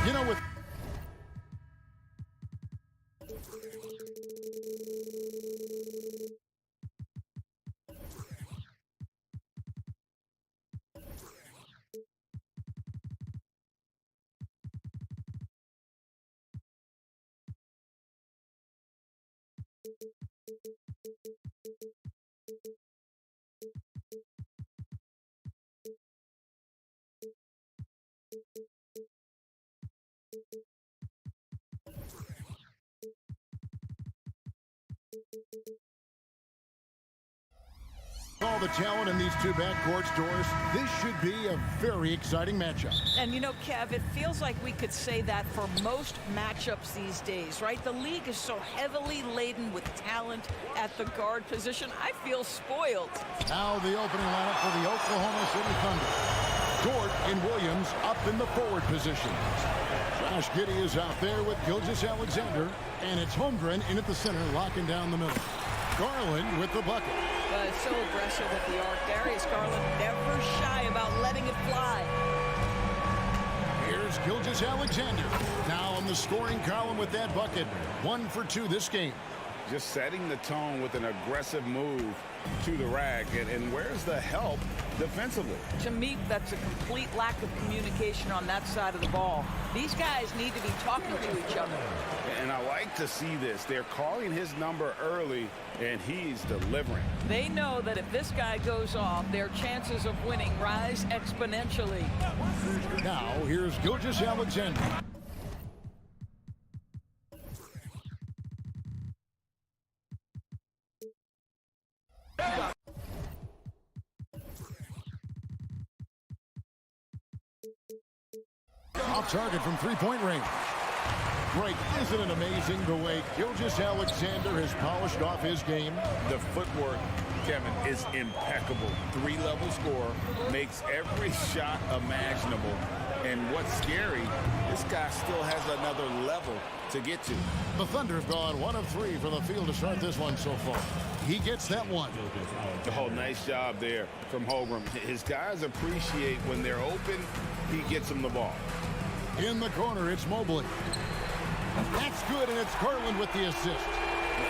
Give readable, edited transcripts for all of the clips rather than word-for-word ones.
You know, with all the talent in these two backcourts, Doris, this should be a very exciting matchup. And you know, Kev, it feels like we could say that for most matchups these days, right? The league is so heavily laden with talent at the guard position. I feel spoiled. Now the opening lineup for the Oklahoma City Thunder. Dort and Williams up in the forward positions. Josh Giddey is out there with Gilgeous-Alexander, and it's Holmgren in at the center, locking down the middle. Garland with the bucket. So aggressive at the arc. Darius Garland never shy about letting it fly. Here's Gilgeous-Alexander. Now in the scoring column with that bucket. 1 for 2 this game. Just setting the tone with an aggressive move to the rack. And where's the help defensively? To me, that's a complete lack of communication on that side of the ball. These guys need to be talking to each other. And I like to see this. They're calling his number early, and he's delivering. They know that if this guy goes off, their chances of winning rise exponentially. Now, here's Gilgeous-Alexander. Off target from three-point range. Great. Isn't it amazing the way Gilgeous-Alexander has polished off his game? The footwork, Kevin, is impeccable. 3-level scorer, makes every shot imaginable. And what's scary, this guy still has another level to get to. The Thunder have gone 1 of 3 from the field to start this one so far. He gets that one. Oh, nice job there from Holmgren. His guys appreciate when they're open, he gets them the ball. In the corner, it's Mobley. That's good, and it's Garland with the assist.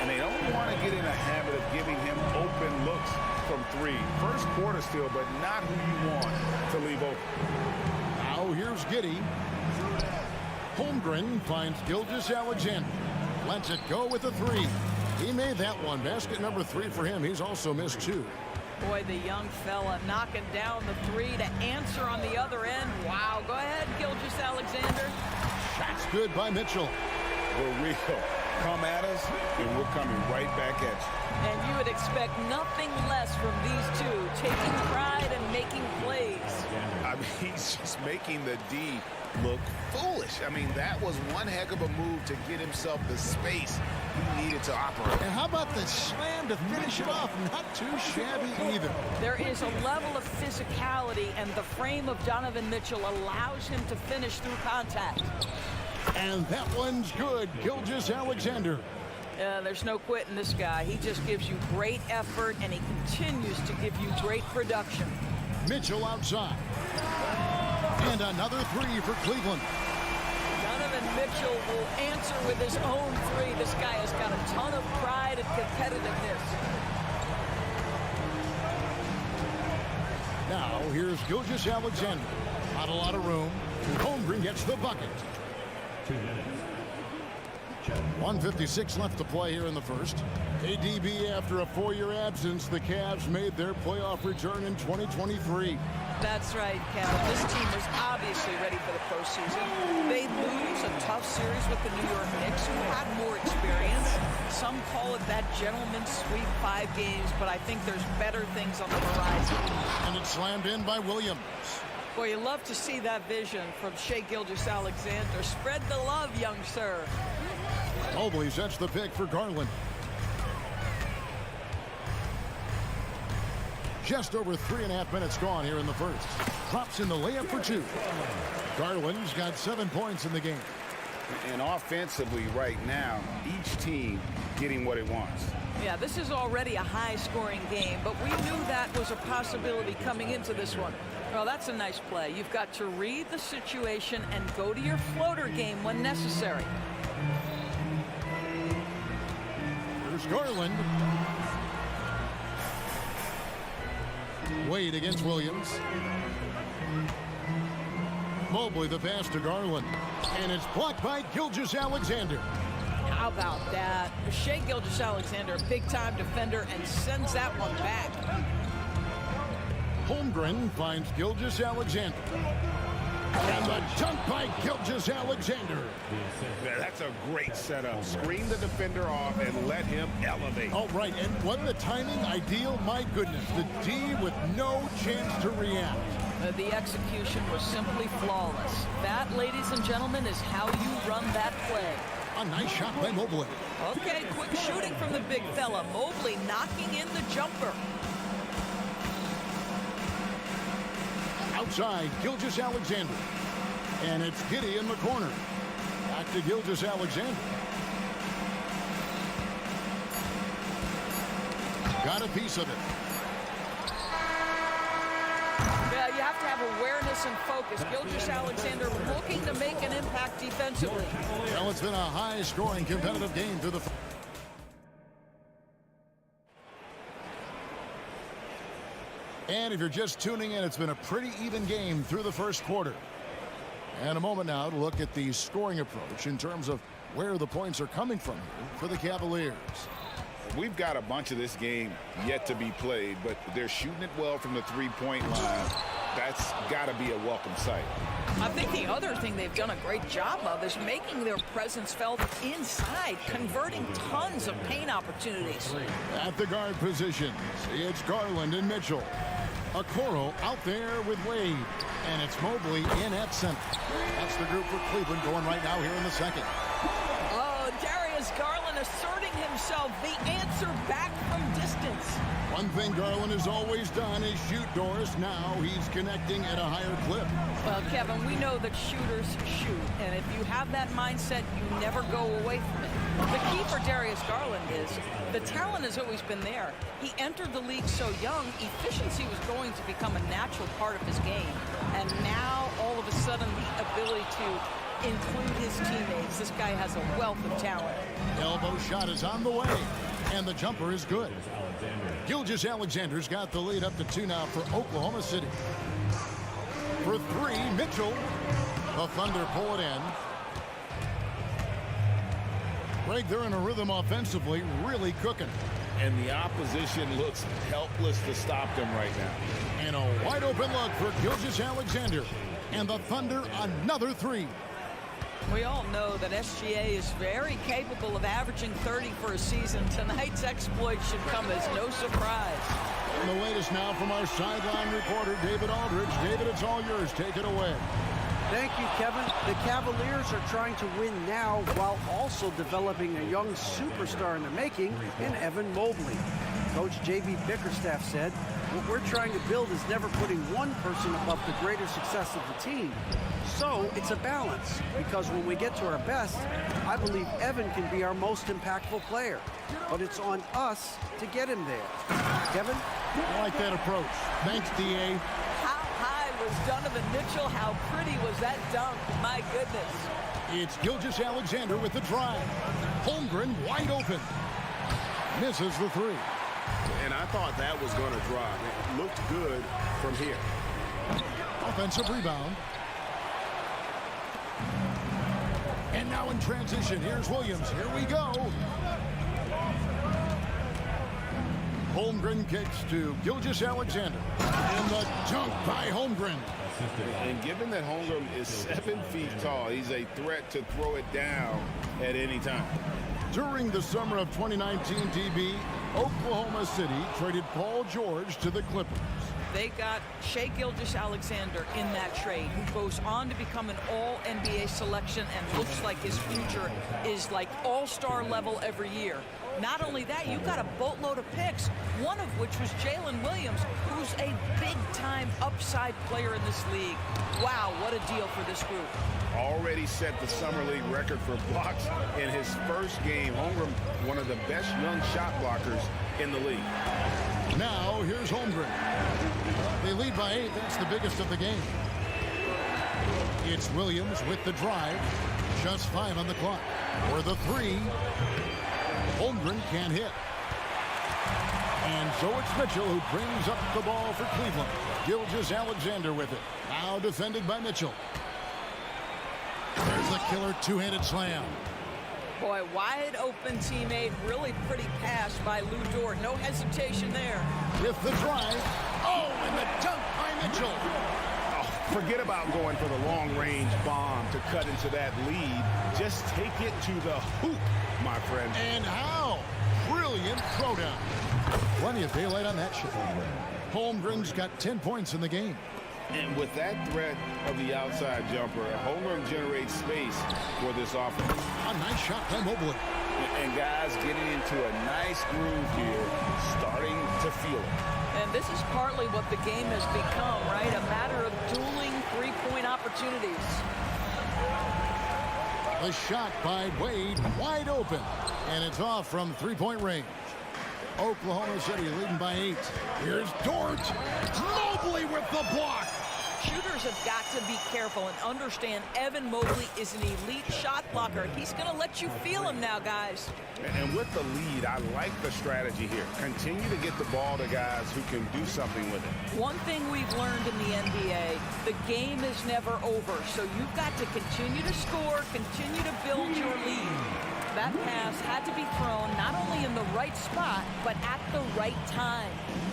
And they don't want to get in a habit of giving him open looks from 3. First quarter still, but not who you want to leave open. Now here's Giddey. Holmgren finds Gilgeous-Alexander. Lets it go with a 3. He made that one. Basket number 3 for him. He's also missed 2. Boy, the young fella knocking down the 3 to answer on the other end. Wow, go ahead, Gilgeous-Alexander. Shot's good by Mitchell. We're real. Come at us, and we're coming right back at you. And you would expect nothing less from these two, taking pride and making plays. I mean, he's just making the D look foolish. I mean, that was one heck of a move to get himself the space he needed to operate. And how about the slam to finish it off? Not too shabby either. There is a level of physicality, and the frame of Donovan Mitchell allows him to finish through contact. And that one's good. Gilgeous-Alexander. There's no quitting this guy. He just gives you great effort, and he continues to give you great production. Mitchell outside. And another 3 for Cleveland. Donovan Mitchell will answer with his own 3. This guy has got a ton of pride and competitiveness. Now, here's Gilgeous-Alexander. Not a lot of room. Holmgren gets the bucket. 2 minutes. 1:56 left to play here in the first. ADB, after a 4-year absence, the Cavs made their playoff return in 2023. That's right, Kevin. This team was obviously ready for the postseason. They lose a tough series with the New York Knicks, who had more experience. Some call it that gentleman's sweep, 5 games, but I think there's better things on the horizon. And it's slammed in by Williams. Boy, you love to see that vision from Shai Gilgeous-Alexander. Spread the love, young sir. Mobley sets the pick for Garland. Just over 3.5 minutes gone here in the first. Drops in the layup for 2. Garland's got 7 points in the game. And offensively right now, each team getting what it wants. Yeah, this is already a high-scoring game, but we knew that was a possibility coming into this one. Well, that's a nice play. You've got to read the situation and go to your floater game when necessary. Here's Garland. Wade against Williams. Mobley the pass to Garland. And it's blocked by Gilgeous-Alexander. How about that? Shai Gilgeous-Alexander, big-time defender, and sends that one back. Holmgren finds Gilgeous-Alexander. And the dunk by Gilgeous-Alexander. Yeah, that's a great setup. Screen the defender off and let him elevate. Oh, right. And wasn't the timing ideal? My goodness. The D with no chance to react. The execution was simply flawless. That, ladies and gentlemen, is how you run that play. A nice shot by Mobley. Okay, quick shooting from the big fella. Mobley knocking in the jumper. Outside, Gilgeous-Alexander. And it's Giddey in the corner. Back to Gilgeous-Alexander. Got a piece of it. Yeah, you have to have awareness and focus. Gilgeous-Alexander looking to make an impact defensively. Well, it's been a high-scoring competitive game through the... And if you're just tuning in, it's been a pretty even game through the first quarter. And a moment now to look at the scoring approach in terms of where the points are coming from here for the Cavaliers. We've got a bunch of this game yet to be played, but they're shooting it well from the three-point line. That's got to be a welcome sight. I think the other thing they've done a great job of is making their presence felt inside, converting tons of paint opportunities. At the guard positions, it's Garland and Mitchell. Okoro out there with Wade. And it's Mobley in at center. That's the group for Cleveland going right now here in the second. Oh, Darius Garland asserting himself, the answer back from distance. One thing Garland has always done is shoot, Doris. Now he's connecting at a higher clip. Well, Kevin, we know that shooters shoot, and if you have that mindset, you never go away from it. The key for Darius Garland is the talent has always been there. He entered the league so young, efficiency was going to become a natural part of his game. And now, all of a sudden, the ability to include his teammates. This guy has a wealth of talent. Elbow shot is on the way, and the jumper is good. Gilgeous-Alexander's got the lead up to 2 now for Oklahoma City. For 3, Mitchell. The Thunder pull it in. Greg, they're in a rhythm offensively, really cooking. And the opposition looks helpless to stop them right now. And a wide open look for Gilgeous-Alexander. And the Thunder another 3. We all know that SGA is very capable of averaging 30 for a season. Tonight's exploit should come as no surprise. And the latest now from our sideline reporter, David Aldridge. David, it's all yours. Take it away. Thank you, Kevin. The Cavaliers are trying to win now while also developing a young superstar in the making in Evan Mobley. Coach J.B. Bickerstaff said, what we're trying to build is never putting one person above the greater success of the team. So it's a balance, because when we get to our best, I believe Evan can be our most impactful player. But it's on us to get him there. Kevin? I like that approach. Thanks, D.A. How high was Donovan Mitchell? How pretty was that dunk? My goodness. It's Gilgeous-Alexander with the drive. Holmgren wide open. Misses the 3. And I thought that was going to drop. It looked good from here. Offensive rebound. And now in transition, here's Williams. Here we go. Holmgren kicks to Gilgeous-Alexander. And the dunk by Holmgren. And given that Holmgren is 7 feet tall, he's a threat to throw it down at any time. During the summer of 2019, DB, Oklahoma City traded Paul George to the Clippers. They got Shai Gilgeous-Alexander in that trade, who goes on to become an all-NBA selection and looks like his future is like all-star level every year. Not only that, you got a boatload of picks, one of which was Jalen Williams, who's a big-time upside player in this league. Wow, what a deal for this group. Already set the Summer League record for blocks in his first game. Holmgren, one of the best young shot blockers in the league. Now, here's Holmgren. They lead by 8. That's the biggest of the game. It's Williams with the drive. Just 5 on the clock. For the 3. Holmgren can't hit. And so it's Mitchell who brings up the ball for Cleveland. Gilgeous-Alexander with it. Now defended by Mitchell. There's the killer two-handed slam. Boy, wide open teammate, really pretty pass by Lou Dort. No hesitation there. With the drive. Oh, and the dunk by Mitchell. Oh, forget about going for the long-range bomb to cut into that lead. Just take it to the hoop, my friend. And how? Brilliant throwdown. Plenty of daylight on that shot. Holmgren's got 10 points in the game. And with that threat of the outside jumper, Holmgren generates space for this offense. A nice shot by Mobley. And guys getting into a nice groove here, starting to feel it. And this is partly what the game has become, right? A matter of dueling three-point opportunities. The shot by Wade, wide open. And it's off from three-point range. Oklahoma City leading by 8. Here's Dort. Mobley with the block. Shooters have got to be careful and understand Evan Mobley is an elite shot blocker. He's going to let you feel him now, guys. And with the lead, I like the strategy here. Continue to get the ball to guys who can do something with it. One thing we've learned in the NBA, the game is never over. So you've got to continue to score, continue to build your lead. That pass had to be thrown not only in the right spot, but at the right time.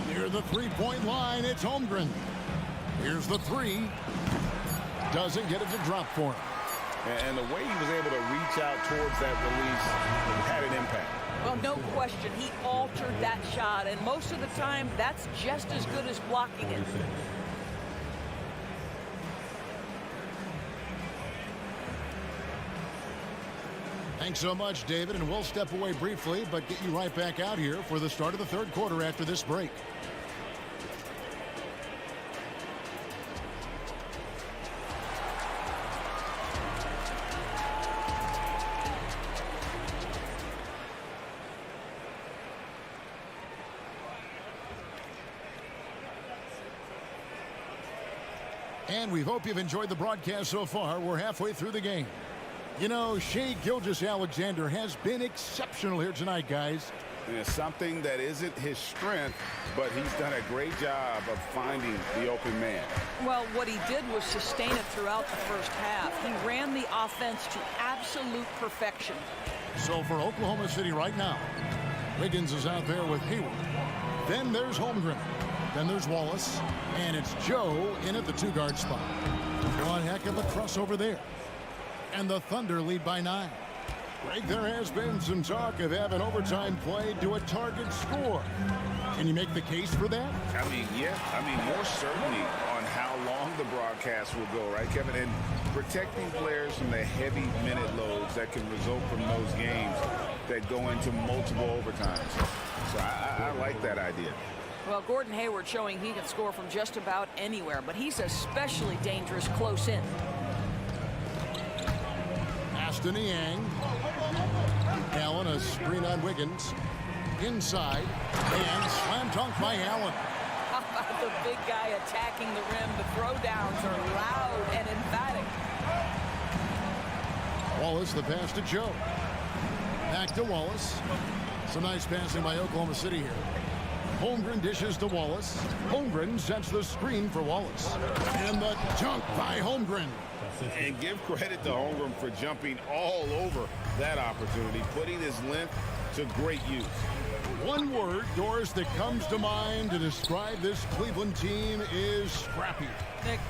Near the three-point line, it's Holmgren. Here's the 3. Doesn't get it to drop for him. And the way he was able to reach out towards that release had an impact. Well, no question. He altered that shot, and most of the time, that's just as good as blocking it. Thanks so much, David, and we'll step away briefly, but get you right back out here for the start of the third quarter after this break. And we hope you've enjoyed the broadcast so far. We're halfway through the game. You know, Shai Gilgeous-Alexander has been exceptional here tonight, guys. And it's something that isn't his strength, but he's done a great job of finding the open man. Well, what he did was sustain it throughout the first half. He ran the offense to absolute perfection. So for Oklahoma City right now, Wiggins is out there with Hayward. Then there's Holmgren. Then there's Wallace. And it's Joe in at the 2-guard spot. One heck of a crossover there. And the Thunder lead by 9. Greg, there has been some talk of having overtime play to a target score. Can you make the case for that? I mean, yeah. I mean, more certainly on how long the broadcast will go, right, Kevin? And protecting players from the heavy minute loads that can result from those games that go into multiple overtimes. So I like that idea. Well, Gordon Hayward showing he can score from just about anywhere, but he's especially dangerous close in. Aston Yang. Allen, a screen on Wiggins. Inside. And slam dunk by Allen. How about the big guy attacking the rim? The throwdowns are loud and emphatic. Wallace, the pass to Joe. Back to Wallace. Some nice passing by Oklahoma City here. Holmgren dishes to Wallace. Holmgren sets the screen for Wallace. And the dunk by Holmgren. And give credit to Holmgren for jumping all over that opportunity, putting his length to great use. One word, Doris, that comes to mind to describe this Cleveland team is scrappy.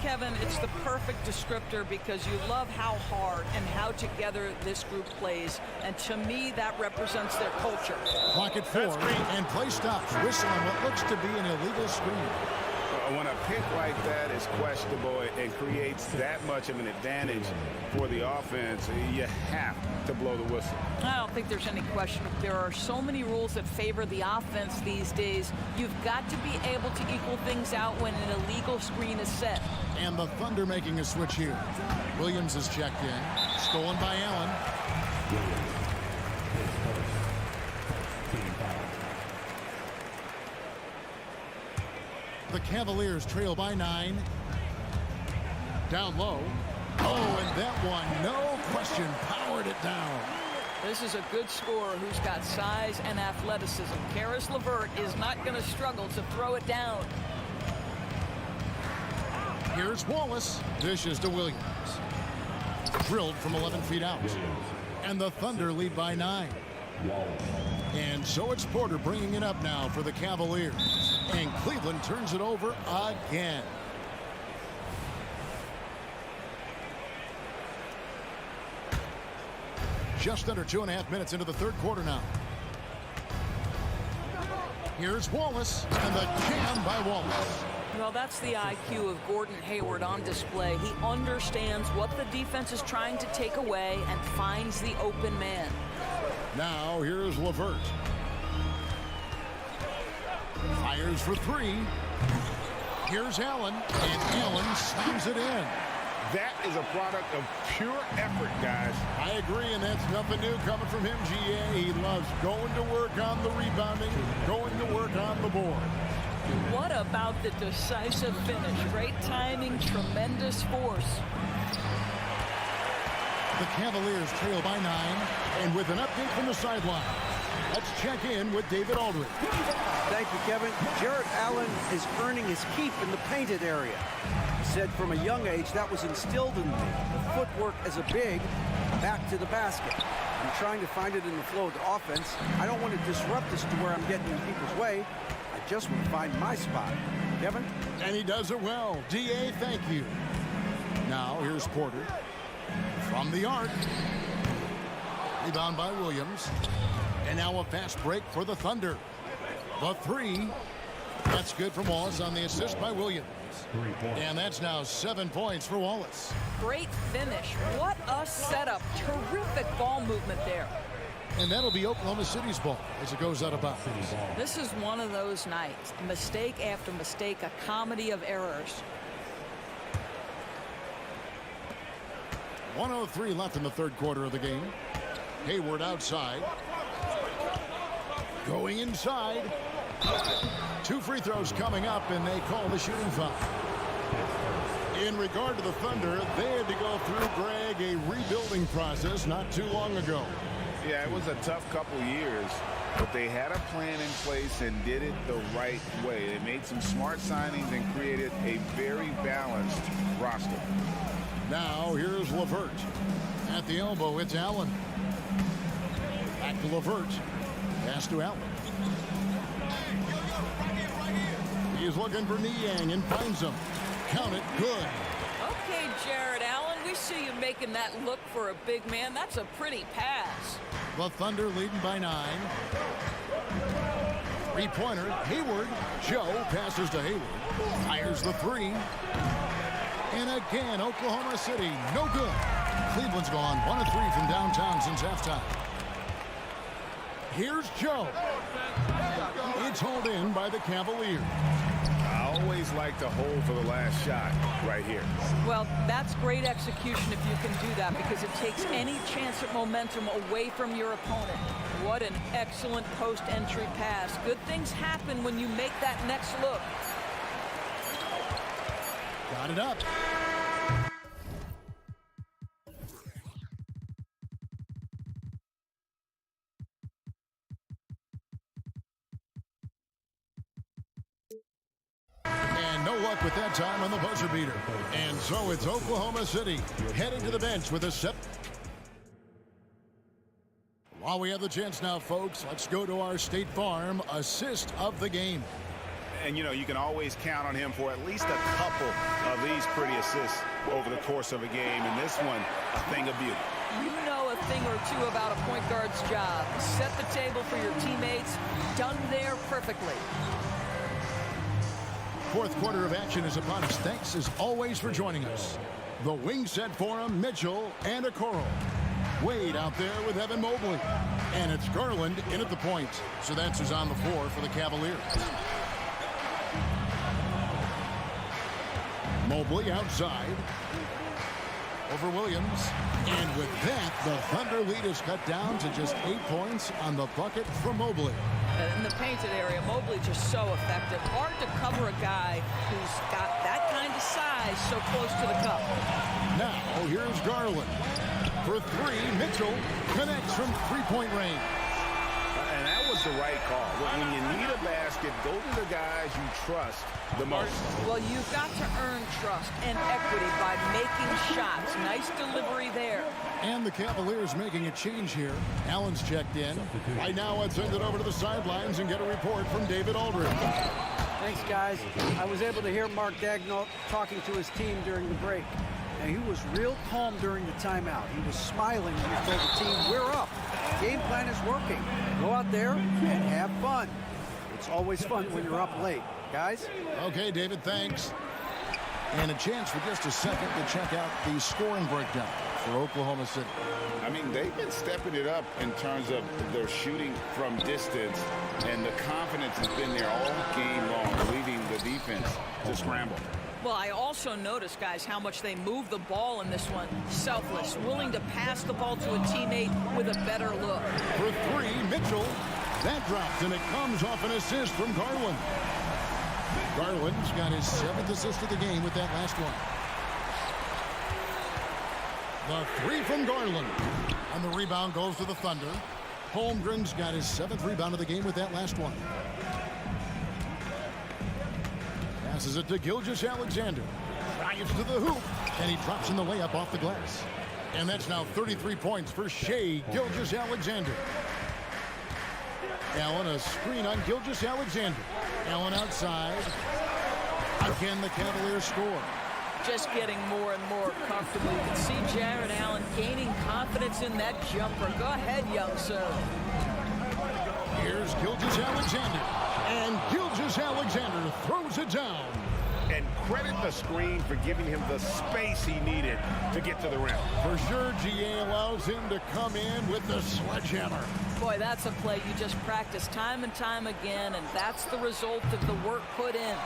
Kevin, it's the perfect descriptor because you love how hard and how together this group plays. And to me, that represents their culture. Clock at 4, and play stops. Whistle on what looks to be an illegal screen. When a pick like that is questionable and creates that much of an advantage for the offense, you have to blow the whistle. I don't think there's any question. There are so many rules that favor the offense these days. You've got to be able to equal things out when an illegal screen is set. And the Thunder making a switch here. Williams is checked in. Stolen by Allen. The Cavaliers trail by 9. Down low. Oh, and that one, no question, powered it down. This is a good scorer who's got size and athleticism. Karis LeVert is not going to struggle to throw it down. Here's Wallace. Dishes to Williams. Drilled from 11 feet out. And the Thunder lead by 9. And so it's Porter bringing it up now for the Cavaliers. And Cleveland turns it over again. Just under 2.5 minutes into the third quarter now. Here's Wallace, and the jam by Wallace. Well, that's the IQ of Gordon Hayward on display. He understands what the defense is trying to take away and finds the open man. Now here's LeVert. Fires for 3. Here's Allen, and Allen slams it in. That is a product of pure effort, guys. I agree, and that's nothing new coming from him, GA. He loves going to work on the rebounding, going to work on the board. What about the decisive finish? Great timing, tremendous force. The Cavaliers trail by 9, and with an update from the sideline, let's check in with David Aldridge. Thank you, Kevin. Jarrett Allen is earning his keep in the painted area. He said from a young age that was instilled in me. The footwork as a big, back to the basket. I'm trying to find it in the flow of the offense. I don't want to disrupt this to where I'm getting in people's way. I just want to find my spot. Kevin? And he does it well. DA, thank you. Now here's Porter. From the arc. Rebound by Williams. And now a fast break for the Thunder. The 3. That's good from Wallace on the assist by Williams. And that's now 7 points for Wallace. Great finish. What a setup. Terrific ball movement there. And that'll be Oklahoma City's ball as it goes out of bounds. This is one of those nights. Mistake after mistake, a comedy of errors. 1:03 left in the third quarter of the game. Hayward outside. Going inside. 2 free throws coming up, and they call the shooting foul. In regard to the Thunder, they had to go through, Greg, a rebuilding process not too long ago. Yeah, it was a tough couple years, but they had a plan in place and did it the right way. They made some smart signings and created a very balanced roster. Now here's LeVert. At the elbow, it's Allen. Back to LeVert. Pass to Allen. He's looking for Niang and finds him. Count it, good. Okay, Jarrett Allen, we see you making that look for a big man. That's a pretty pass. The Thunder leading by 9. 3-pointer, Hayward. Joe passes to Hayward. Fires the 3. And again, Oklahoma City, no good. Cleveland's gone 1 of 3 from downtown since halftime. Here's Joe. It's hauled in by the Cavaliers. I always like to hold for the last shot right here. Well, that's great execution if you can do that, because it takes any chance at momentum away from your opponent. What an excellent post-entry pass. Good things happen when you make that next look. Got it up. And no luck with that time on the buzzer beater. And so it's Oklahoma City heading to the bench with a set. While we have the chance now, folks, let's go to our State Farm assist of the game. And, you know, you can always count on him for at least a couple of these pretty assists over the course of a game. And this one, a thing of beauty. You know a thing or two about a point guard's job. Set the table for your teammates. Done there perfectly. Fourth quarter of action is upon us. Thanks, as always, for joining us. The wing set for him, Mitchell and Okoro. Wade out there with Evan Mobley. And it's Garland in at the point. So that's who's on the floor for the Cavaliers. Mobley outside. Over Williams. And with that, the Thunder lead is cut down to just 8 points on the bucket from Mobley. In the painted area, Mobley just so effective. Hard to cover a guy who's got that kind of size so close to the cup. Now, here's Garland. For three, Mitchell connects from three-point range. And that was the right call. When you need a basket, go to the guys you trust the most. Well, you've got to earn trust and equity by making shots. Nice delivery there. And the Cavaliers making a change here. Allen's checked in. Right now, let's send it over to the sidelines and get a report from David Aldridge. Thanks, guys. I was able to hear Mark Daigneault talking to his team during the break. And he was real calm during the timeout. He was smiling when he told the team, we're up. Game plan is working. Go out there and have fun. It's always fun when you're up late. Guys? Okay, David, thanks. And a chance for just a second to check out the scoring breakdown for Oklahoma City. I mean, they've been stepping it up in terms of their shooting from distance, and the confidence has been there all game long, leaving the defense to scramble. Well, I also noticed, guys, how much they move the ball in this one. Selfless, willing to pass the ball to a teammate with a better look. For three, Mitchell. That drops, and it comes off an assist from Garland. Garland's got his 7th assist of the game with that last one. The three from Garland. And the rebound goes to the Thunder. Holmgren's got his 7th rebound of the game with that last one. Passes it to Gilgeous-Alexander. Drives to the hoop. And he drops in the layup off the glass. And that's now 33 points for Shai Gilgeous-Alexander. Allen, a screen on Gilgeous-Alexander. Allen outside. Again, the Cavaliers score. Just getting more and more comfortable. You can see Jared Allen gaining confidence in that jumper. Go ahead, young sir. Here's Gilgeous-Alexander. And Gilgeous-Alexander throws it down. And credit the screen for giving him the space he needed to get to the rim. For sure, GA allows him to come in with the sledgehammer. Boy, that's a play you just practice time and time again, and that's the result of the work put in.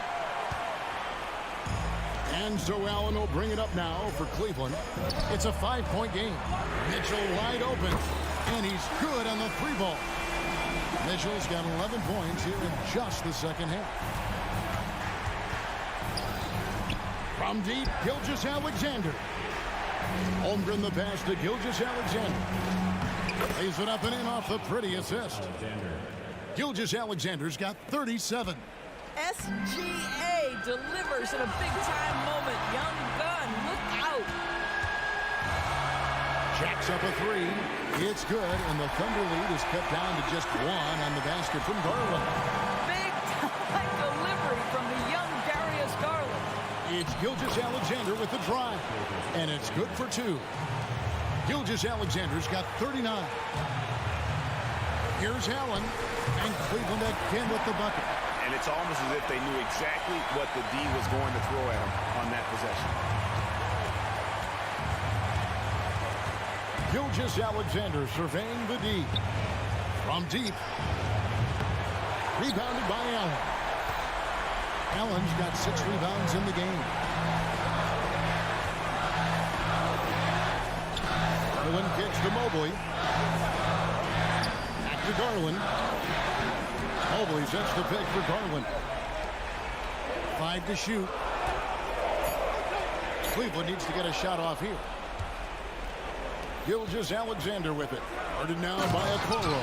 And so Allen will bring it up now for Cleveland. It's a 5-point game. Mitchell wide open, and he's good on the three ball. Mitchell's got 11 points here in just the second half. From deep, Gilgeous-Alexander. Holmgren the pass to Gilgeous-Alexander. Lays it up and in off the pretty assist. Gilgeous-Alexander's got 37. SGA delivers in a big-time moment. Young gun, look out. Jacks up a three. It's good, and the Thunder lead is cut down to just 1 on the basket from Garland. Big-time delivery from the young Darius Garland. It's Gilgeous-Alexander with the drive, and it's good for 2. Gilgeous-Alexander's got 39. Here's Allen, and Cleveland again with the bucket. And it's almost as if they knew exactly what the D was going to throw at him on that possession. Gilgeous-Alexander surveying the D. From deep. Rebounded by Allen. Allen's got 6 rebounds in the game. Garland kicks to Mobley. Back to Garland. Mobley sets the pick for Garland. 5 to shoot. Cleveland needs to get a shot off here. Gilgeous-Alexander with it. Guarded now by Okoro.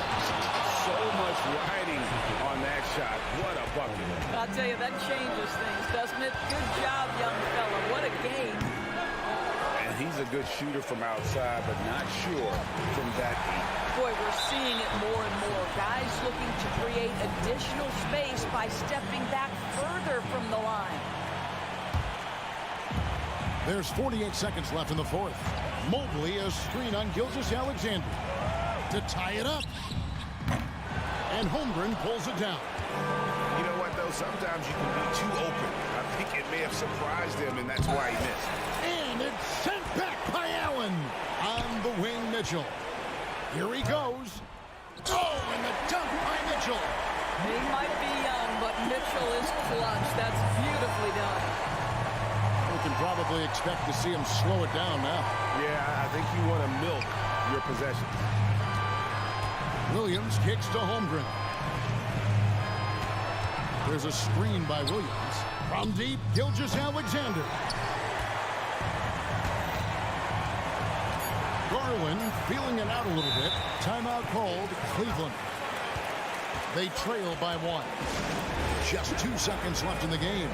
So much riding on that shot. What a bucket. I'll tell you, that changes things, doesn't it? Good job, young fella. What a game. And he's a good shooter from outside, but not sure from that deep. Boy, we're seeing it more and more. Guys looking to create additional space by stepping back further from the line. There's 48 seconds left in the fourth. Mobley, a screen on Gilgeous-Alexander to tie it up. And Holmgren pulls it down. You know what, though? Sometimes you can be too open. think it may have surprised him, and that's why he missed. And it's sent back by Allen. On the wing, Mitchell. Here he goes. Oh, and the dunk by Mitchell. He might be young, but Mitchell is clutch. That's beautifully done. We can probably expect to see him slow it down now. Yeah, I think you want to milk your possessions. Williams kicks to Holmgren. There's a screen by Williams. From deep, Gilgeous-Alexander. Garland feeling it out a little bit. Timeout called, Cleveland. They trail by 1. Just 2 seconds left in the game.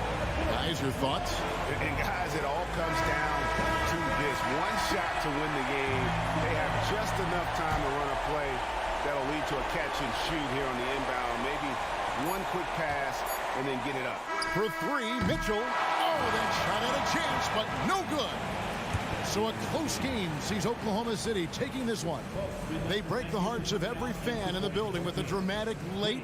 Guys, your thoughts? And guys, it all comes down to this. One shot to win the game. They have just enough time to run a play that'll lead to a catch and shoot here on the inbound. Maybe one quick pass and then get it up. For 3, Mitchell. Oh, that shot had a chance, but no good. So a close game sees Oklahoma City taking this one. They break the hearts of every fan in the building with a dramatic late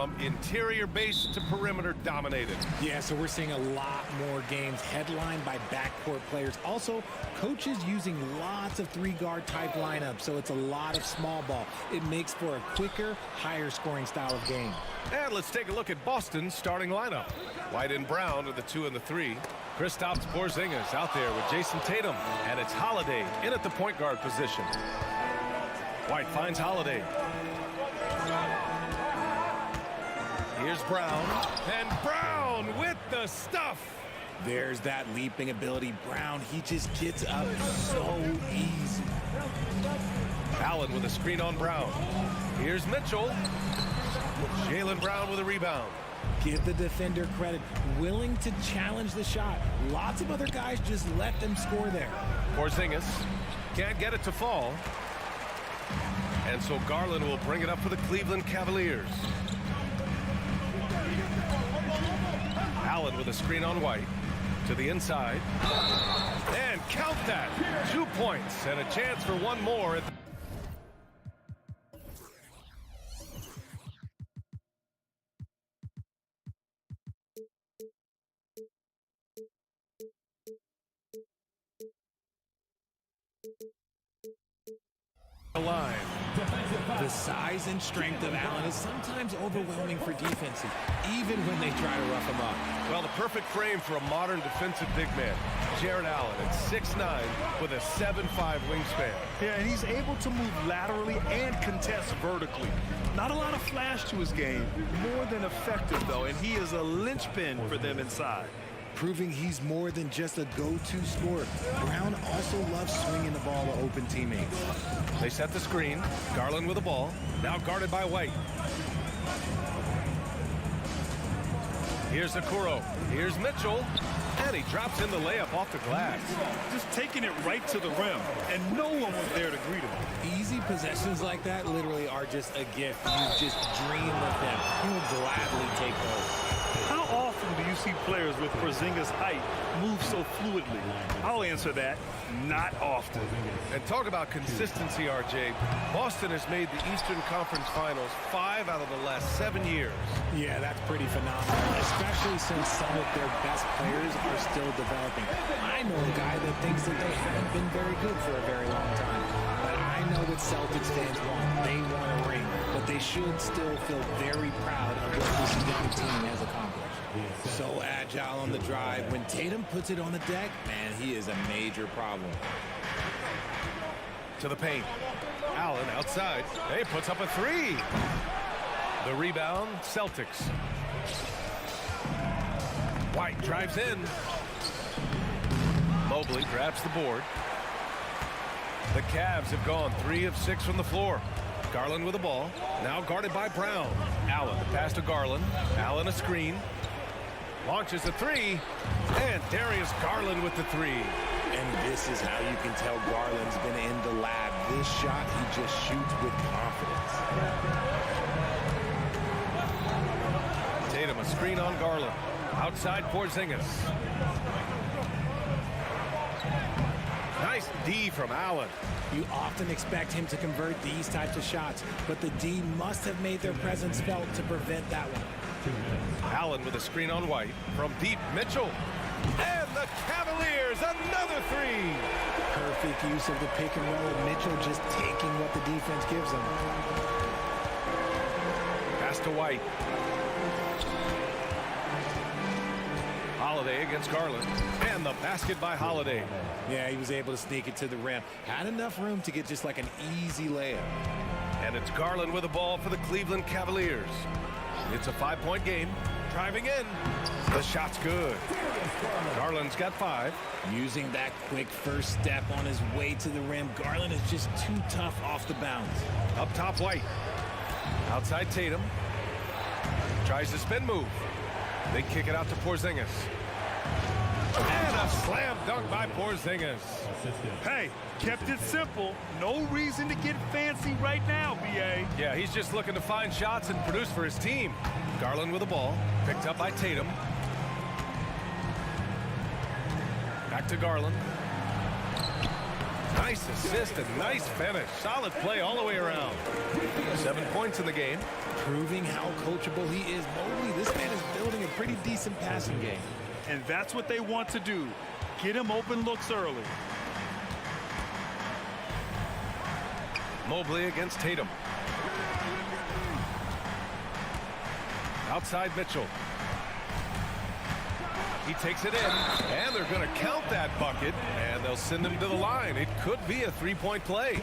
from interior base to perimeter dominated. Yeah, so we're seeing a lot more games headlined by backcourt players. Also, coaches using lots of three-guard type lineups, so it's a lot of small ball. It makes for a quicker, higher-scoring style of game. And let's take a look at Boston's starting lineup. White and Brown are the 2 and the 3. Kristaps Porzingis out there with Jason Tatum, and it's Holiday in at the point guard position. White finds Holiday. Here's Brown, and Brown with the stuff. There's that leaping ability. Brown, he just gets up so easy. Allen with a screen on Brown. Here's Mitchell. Jaylen Brown with a rebound. Give the defender credit. Willing to challenge the shot. Lots of other guys just let them score there. Porzingis can't get it to fall. And so Garland will bring it up for the Cleveland Cavaliers. Allen with a screen on White. To the inside. And count that. 2 points and a chance for one more at the line. The size and strength of Allen is sometimes overwhelming for defenses, even when they try to rough him up. Well, the perfect frame for a modern defensive big man. Jared Allen at 6'9" with a 7'5" wingspan. Yeah, and he's able to move laterally and contest vertically. Not a lot of flash to his game, more than effective, though, and he is a linchpin for them inside. Proving he's more than just a go-to scorer. Brown also loves swinging the ball to open teammates. They set the screen. Garland with the ball. Now guarded by White. Here's Okoro. Here's Mitchell. And he drops in the layup off the glass. Just taking it right to the rim, and no one was there to greet him. Easy possessions like that literally are just a gift. You just dream of them. You will gladly take those. How often do you see players with Porzingis' height move so fluidly? I'll answer that. Not often. And talk about consistency, RJ. Boston has made the Eastern Conference Finals 5 out of the last 7 years. Yeah, that's pretty phenomenal, especially since some of their best players are still developing. I know a guy that thinks that they haven't been very good for a very long time. But I know what Celtics fans want. They want a ring, but they should still feel very proud of what this young team has accomplished. So agile on the drive. When Tatum puts it on the deck, man, he is a major problem. To the paint. Allen outside. He puts up a 3. The rebound, Celtics. White drives in. Mobley grabs the board. The Cavs have gone 3 of 6 from the floor. Garland with the ball. Now guarded by Brown. Allen, the pass to Garland. Allen a screen. Launches a 3. And Darius Garland with the 3. And this is how you can tell Garland's been in the lab. This shot, he just shoots with confidence. Tatum, a screen on Garland. Outside Porzingis. Nice D from Allen. You often expect him to convert these types of shots, but the D must have made their presence felt to prevent that one. Allen with a screen on White. From deep, Mitchell. And the Cavaliers, another 3. Perfect use of the pick and roll. Mitchell just taking what the defense gives him. Pass to White. Holiday against Garland. And the basket by Holiday. Yeah, he was able to sneak it to the rim. Had enough room to get just like an easy layup. And it's Garland with the ball for the Cleveland Cavaliers. It's a 5-point game. Driving in. The shot's good. Garland's got 5. Using that quick first step on his way to the rim. Garland is just too tough off the bounce. Up top, White. Outside Tatum. Tries to spin move. They kick it out to Porzingis. And a slam dunk by Porzingis. Hey, kept it simple. No reason to get fancy right now, B.A. Yeah, he's just looking to find shots and produce for his team. Garland with the ball. Picked up by Tatum. Back to Garland. Nice assist and nice finish. Solid play all the way around. 7 points in the game. Proving how coachable he is. Mobley, this man is building a pretty decent passing game. And that's what they want to do. Get him open looks early. Mobley against Tatum. Outside Mitchell. He takes it in, and they're going to count that bucket, and they'll send him to the line. It could be a three-point play.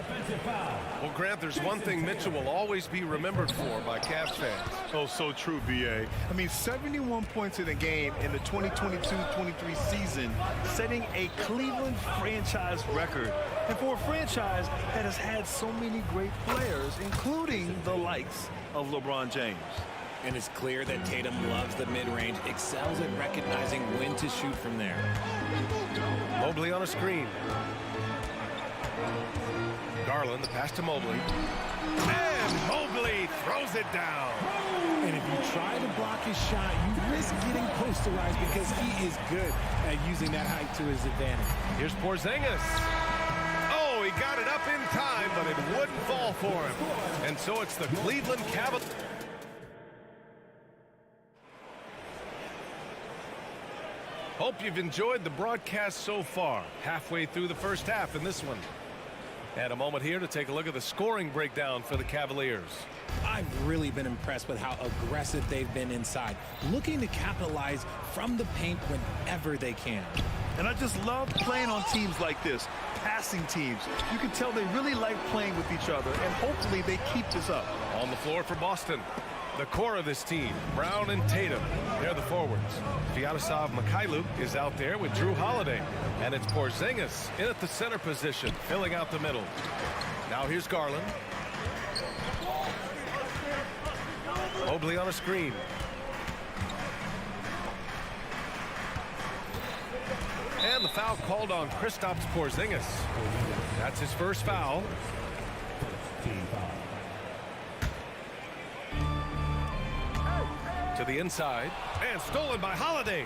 Well, Grant, there's one thing Mitchell will always be remembered for by Cavs fans. Oh, so true, B.A. I mean, 71 points in a game in the 2022-23 season, setting a Cleveland franchise record. And for a franchise that has had so many great players, including the likes of LeBron James. And it's clear that Tatum loves the mid-range, excels at recognizing when to shoot from there. Mobley on a screen. Garland, the pass to Mobley. And Mobley throws it down. And if you try to block his shot, you risk getting posterized because he is good at using that height to his advantage. Here's Porzingis. Oh, he got it up in time, but it wouldn't fall for him. And so it's the Cleveland Cavaliers. Hope you've enjoyed the broadcast so far. Halfway through the first half in this one. And a moment here to take a look at the scoring breakdown for the Cavaliers. I've really been impressed with how aggressive they've been inside, looking to capitalize from the paint whenever they can. And I just love playing on teams like this, passing teams. You can tell they really like playing with each other, and hopefully they keep this up. On the floor for Boston. The core of this team, Brown and Tatum, they're the forwards. Vyacheslav Mikhailuk is out there with Drew Holiday. And it's Porzingis in at the center position, filling out the middle. Now here's Garland. Mobley on a screen. And the foul called on Kristaps Porzingis. That's his first foul. To the inside, and stolen by Holiday.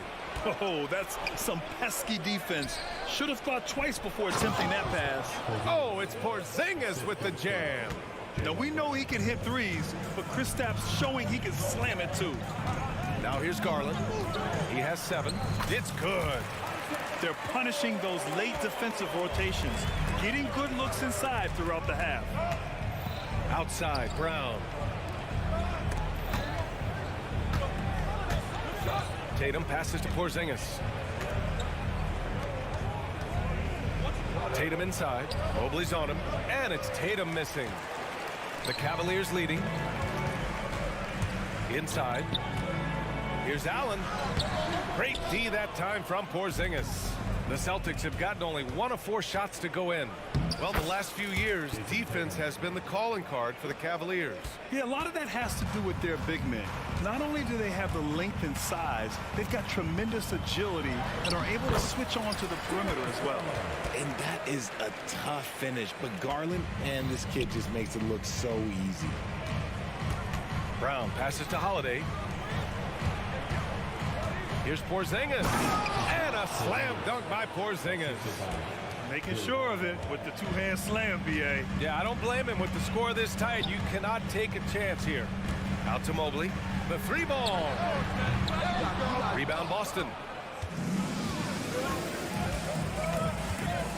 Oh, that's some pesky defense. Should have thought twice before attempting that pass. Oh, it's Porzingis with the jam. Now, we know he can hit threes, but Kristaps showing he can slam it too. Now here's Garland. He has 7. It's good. They're punishing those late defensive rotations, getting good looks inside throughout the half. Outside, Brown. Tatum passes to Porzingis. Tatum inside. Mobley's on him. And it's Tatum missing. The Cavaliers leading. Inside. Here's Allen. Great D that time from Porzingis. The Celtics have gotten only 1 of 4 shots to go in. Well, the last few years, defense has been the calling card for the Cavaliers. Yeah, a lot of that has to do with their big men. Not only do they have the length and size, they've got tremendous agility and are able to switch on to the perimeter as well. And that is a tough finish. But Garland, and this kid just makes it look so easy. Brown passes to Holiday. Here's Porzingis. And a slam dunk by Porzingis. Making sure of it with the two-hand slam, B.A. Yeah, I don't blame him with the score this tight. You cannot take a chance here. Out to Mobley. The 3-ball. Rebound Boston.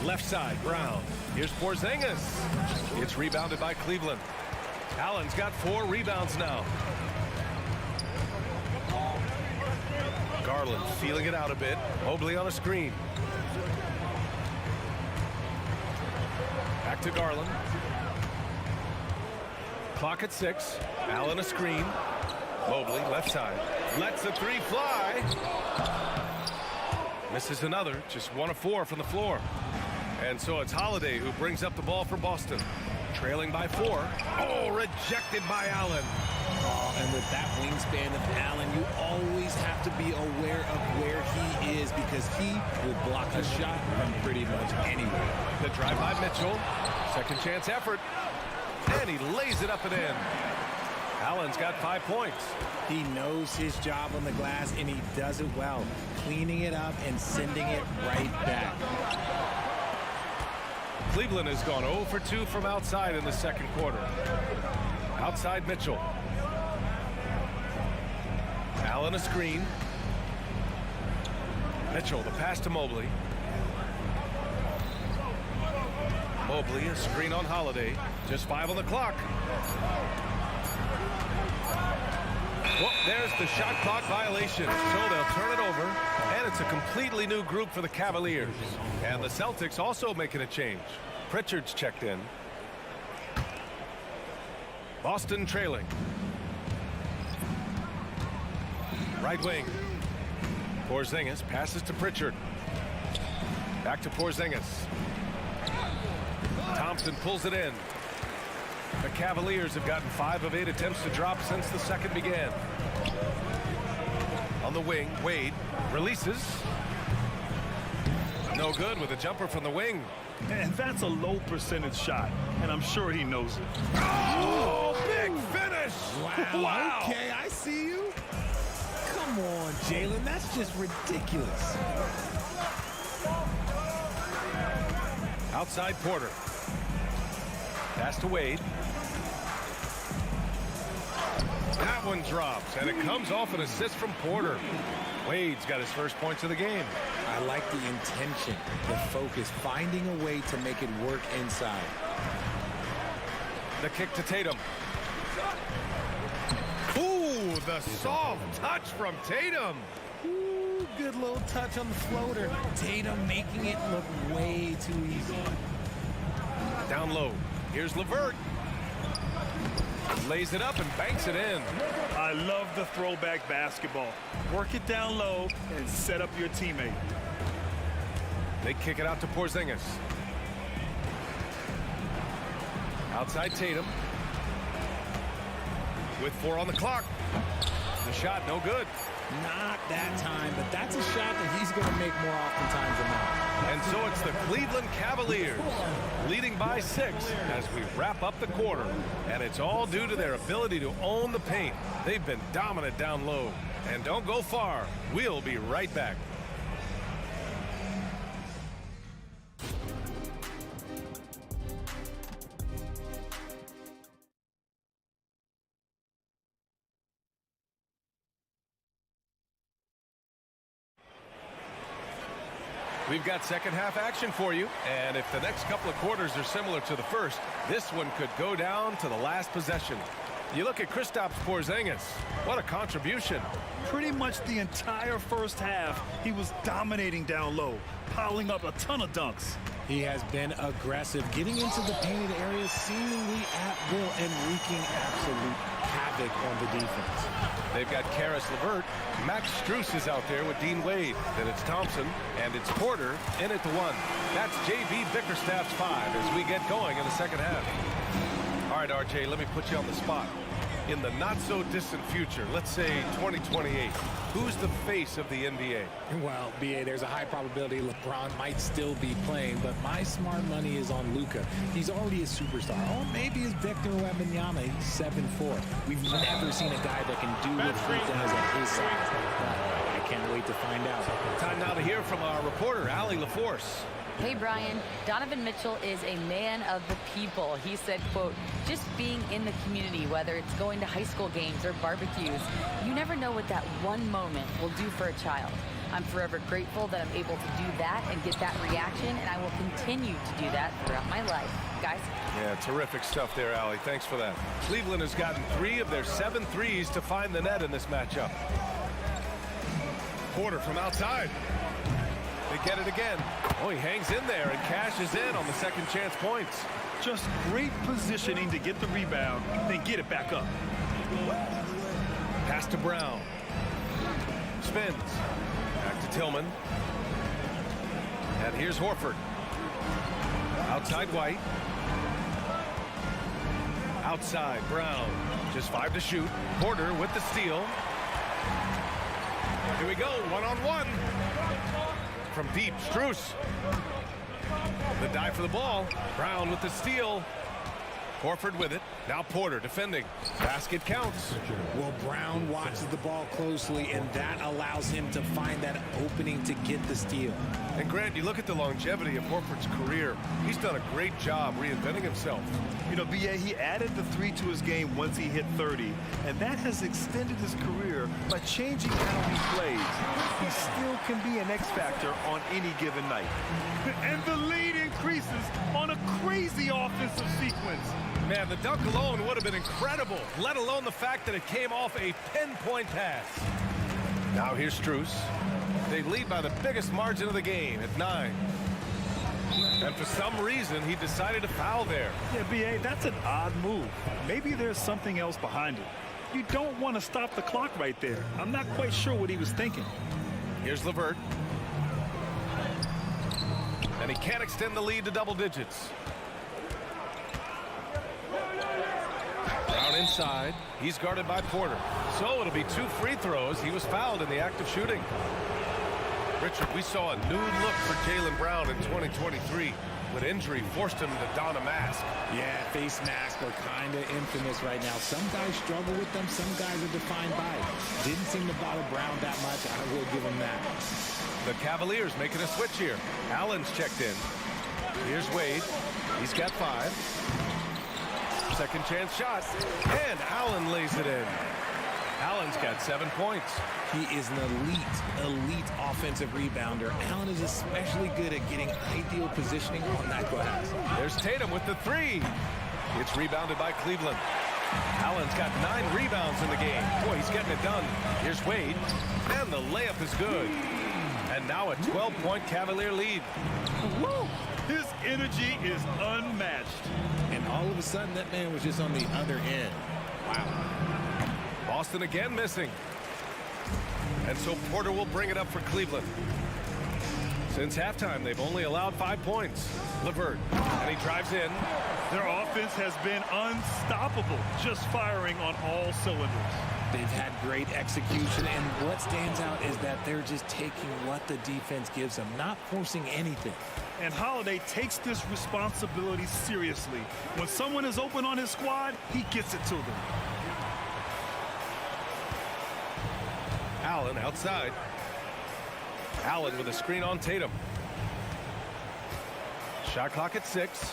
Left side, Brown. Here's Porzingis. It's rebounded by Cleveland. Allen's got 4 rebounds now. Garland feeling it out a bit. Mobley on a screen. Back to Garland. Clock at 6. Allen a screen. Mobley left side. Lets the 3 fly. Misses another. Just 1 of 4 from the floor. And so it's Holiday who brings up the ball for Boston. Trailing by 4. Oh, rejected by Allen. And with that wingspan of Allen, you always have to be aware of where he is because he will block a shot from pretty much anywhere. The drive by Mitchell. Second chance effort. And he lays it up and in. Allen's got 5 points. He knows his job on the glass, and he does it well, cleaning it up and sending it right back. Cleveland has gone 0 for 2 from outside in the second quarter. Outside Mitchell. Allen a screen. Mitchell, the pass to Mobley. Mobley, a screen on Holiday. Just 5 on the clock. Well, there's the shot clock violation. So they'll turn it over. And it's a completely new group for the Cavaliers. And the Celtics also making a change. Pritchard's checked in. Boston trailing. Right wing. Porzingis passes to Pritchard. Back to Porzingis. Thompson pulls it in. The Cavaliers have gotten 5 of 8 attempts to drop since the second began. On the wing, Wade releases. No good with a jumper from the wing. And that's a low percentage shot, and I'm sure he knows it. Oh, big finish! Wow. Okay, I see you. Come on, Jalen. That's just ridiculous. Outside Porter. Pass to Wade. That one drops, and it comes off an assist from Porter. Wade's got his first points of the game. I like the intention, the focus, finding a way to make it work inside. The kick to Tatum. Ooh, the soft touch from Tatum. Ooh, good little touch on the floater. Tatum making it look way too easy. Down low. Here's LeVert. Lays it up and banks it in. I love the throwback basketball. Work it down low and set up your teammate. They kick it out to Porzingis. Outside Tatum. With 4 on the clock. The shot no good. Not that time, but that's a shot that he's going to make more oftentimes than not. And so it's the Cleveland Cavaliers leading by 6 as we wrap up the quarter. And it's all due to their ability to own the paint. They've been dominant down low. And don't go far. We'll be right back. We've got second half action for you, and if the next couple of quarters are similar to the first, this one could go down to the last possession. You look at Kristaps Porzingis. What a contribution. Pretty much the entire first half, he was dominating down low, piling up a ton of dunks. He has been aggressive, getting into the painted areas seemingly at will and wreaking absolute havoc on the defense. They've got Karis LeVert. Max Strus is out there with Dean Wade. Then it's Thompson, and it's Porter in at the 1. That's J.B. Bickerstaff's 5 as we get going in the second half. All right, RJ, let me put you on the spot. In the not-so-distant future, let's say 2028, who's the face of the NBA? Well, B.A., there's a high probability LeBron might still be playing, but my smart money is on Luka. He's already a superstar. Or maybe it's Victor Wembanyama. He's 7'4". We've never seen a guy that can do what he does at his size. But I can't wait to find out. Time now to hear from our reporter, Allie LaForce. Hey, Brian. Donovan Mitchell is a man of the people. He said, quote, just being in the community, whether it's going to high school games or barbecues, you never know what that one moment will do for a child. I'm forever grateful that I'm able to do that and get that reaction, and I will continue to do that throughout my life. Guys? Yeah, terrific stuff there, Allie. Thanks for that. Cleveland has gotten 3 of their 7 threes to find the net in this matchup. Porter from outside. They get it again. Oh, he hangs in there and cashes in on the second chance points. Just great positioning to get the rebound, then get it back up. Pass to Brown. Spins. Back to Tillman. And here's Horford. Outside White. Outside Brown. Just 5 to shoot. Porter with the steal. Here we go, one-on-one. From deep, Strus. The dive for the ball. Brown with the steal. Horford with it. Now Porter defending. Basket counts. Well, Brown watches the ball closely, and that allows him to find that opening to get the steal. And Grant, you look at the longevity of Horford's career. He's done a great job reinventing himself. You know, B.A., he added the 3 to his game once he hit 30, and that has extended his career by changing how he plays. He still can be an X factor on any given night. And the lead increases on a crazy offensive sequence. Man, the dunk alone would have been incredible, let alone the fact that it came off a pinpoint pass. Now here's Strus. They lead by the biggest margin of the game at 9. And for some reason, he decided to foul there. Yeah, B.A., that's an odd move. Maybe there's something else behind it. You don't want to stop the clock right there. I'm not quite sure what he was thinking. Here's LeVert. And he can't extend the lead to double digits. Brown inside. He's guarded by Porter. So it'll be 2 free throws. He was fouled in the act of shooting. Richard, we saw a new look for Jaylen Brown in 2023 when injury forced him to don a mask. Yeah, face masks are kind of infamous right now. Some guys struggle with them. Some guys are defined by it. Didn't seem to bother Brown that much. I will give him that. The Cavaliers making a switch here. Allen's checked in. Here's Wade. He's got 5. Second chance shot. And Allen lays it in. Allen's got 7 points. He is an elite offensive rebounder. Allen is especially good at getting ideal positioning on that glass. There's Tatum with the 3. It's rebounded by Cleveland. Allen's got 9 rebounds in the game. Boy, he's getting it done. Here's Wade. And the layup is good. And now a 12-point Cavalier lead. Woo! His energy is unmatched. And all of a sudden, that man was just on the other end. Wow. Boston again missing. And so Porter will bring it up for Cleveland. Since halftime, they've only allowed 5 points. LeVert, and he drives in. Their offense has been unstoppable, just firing on all cylinders. They've had great execution, and what stands out is that they're just taking what the defense gives them, not forcing anything. And Holiday takes this responsibility seriously. When someone is open on his squad, he gets it to them. Allen outside. Allen with a screen on Tatum. Shot clock at 6.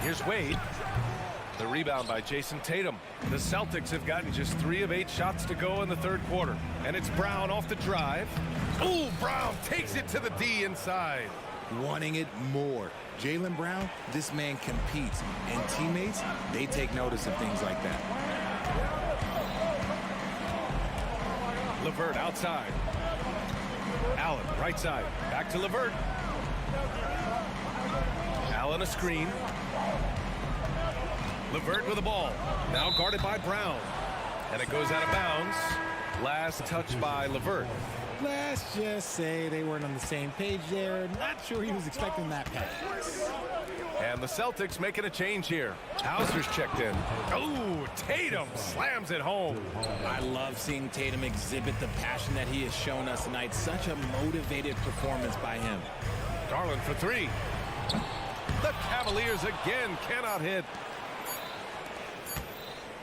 Here's Wade. The rebound by Jason Tatum. The Celtics have gotten just 3 of 8 shots to go in the third quarter. And it's Brown off the drive. Ooh, Brown takes it to the D inside. Wanting it more. Jaylen Brown, this man competes. And teammates, they take notice of things like that. LeVert outside. Allen right side. Back to LeVert. Allen a screen. LeVert with the ball. Now guarded by Brown. And it goes out of bounds. Last touch by LeVert. Let's just say they weren't on the same page there. Not sure he was expecting that pass. And the Celtics making a change here. Hauser's checked in. Oh, Tatum slams it home. I love seeing Tatum exhibit the passion that he has shown us tonight. Such a motivated performance by him. Garland for 3. The Cavaliers again cannot hit.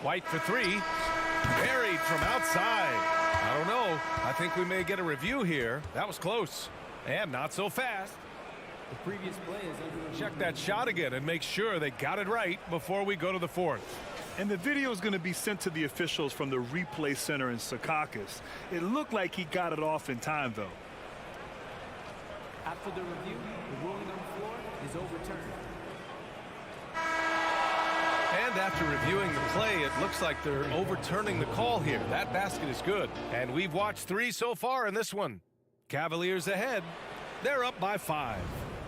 White for 3. Buried from outside. I don't know. I think we may get a review here. That was close. And not so fast. The previous play is under. Check that shot again and make sure they got it right before we go to the 4th. And the video is going to be sent to the officials from the replay center in Secaucus. It looked like he got it off in time, though. After the review, the ruling on the floor is overturned. And after reviewing the play, it looks like they're overturning the call here. That basket is good. And we've watched 3 so far in this one. Cavaliers ahead. They're up by 5.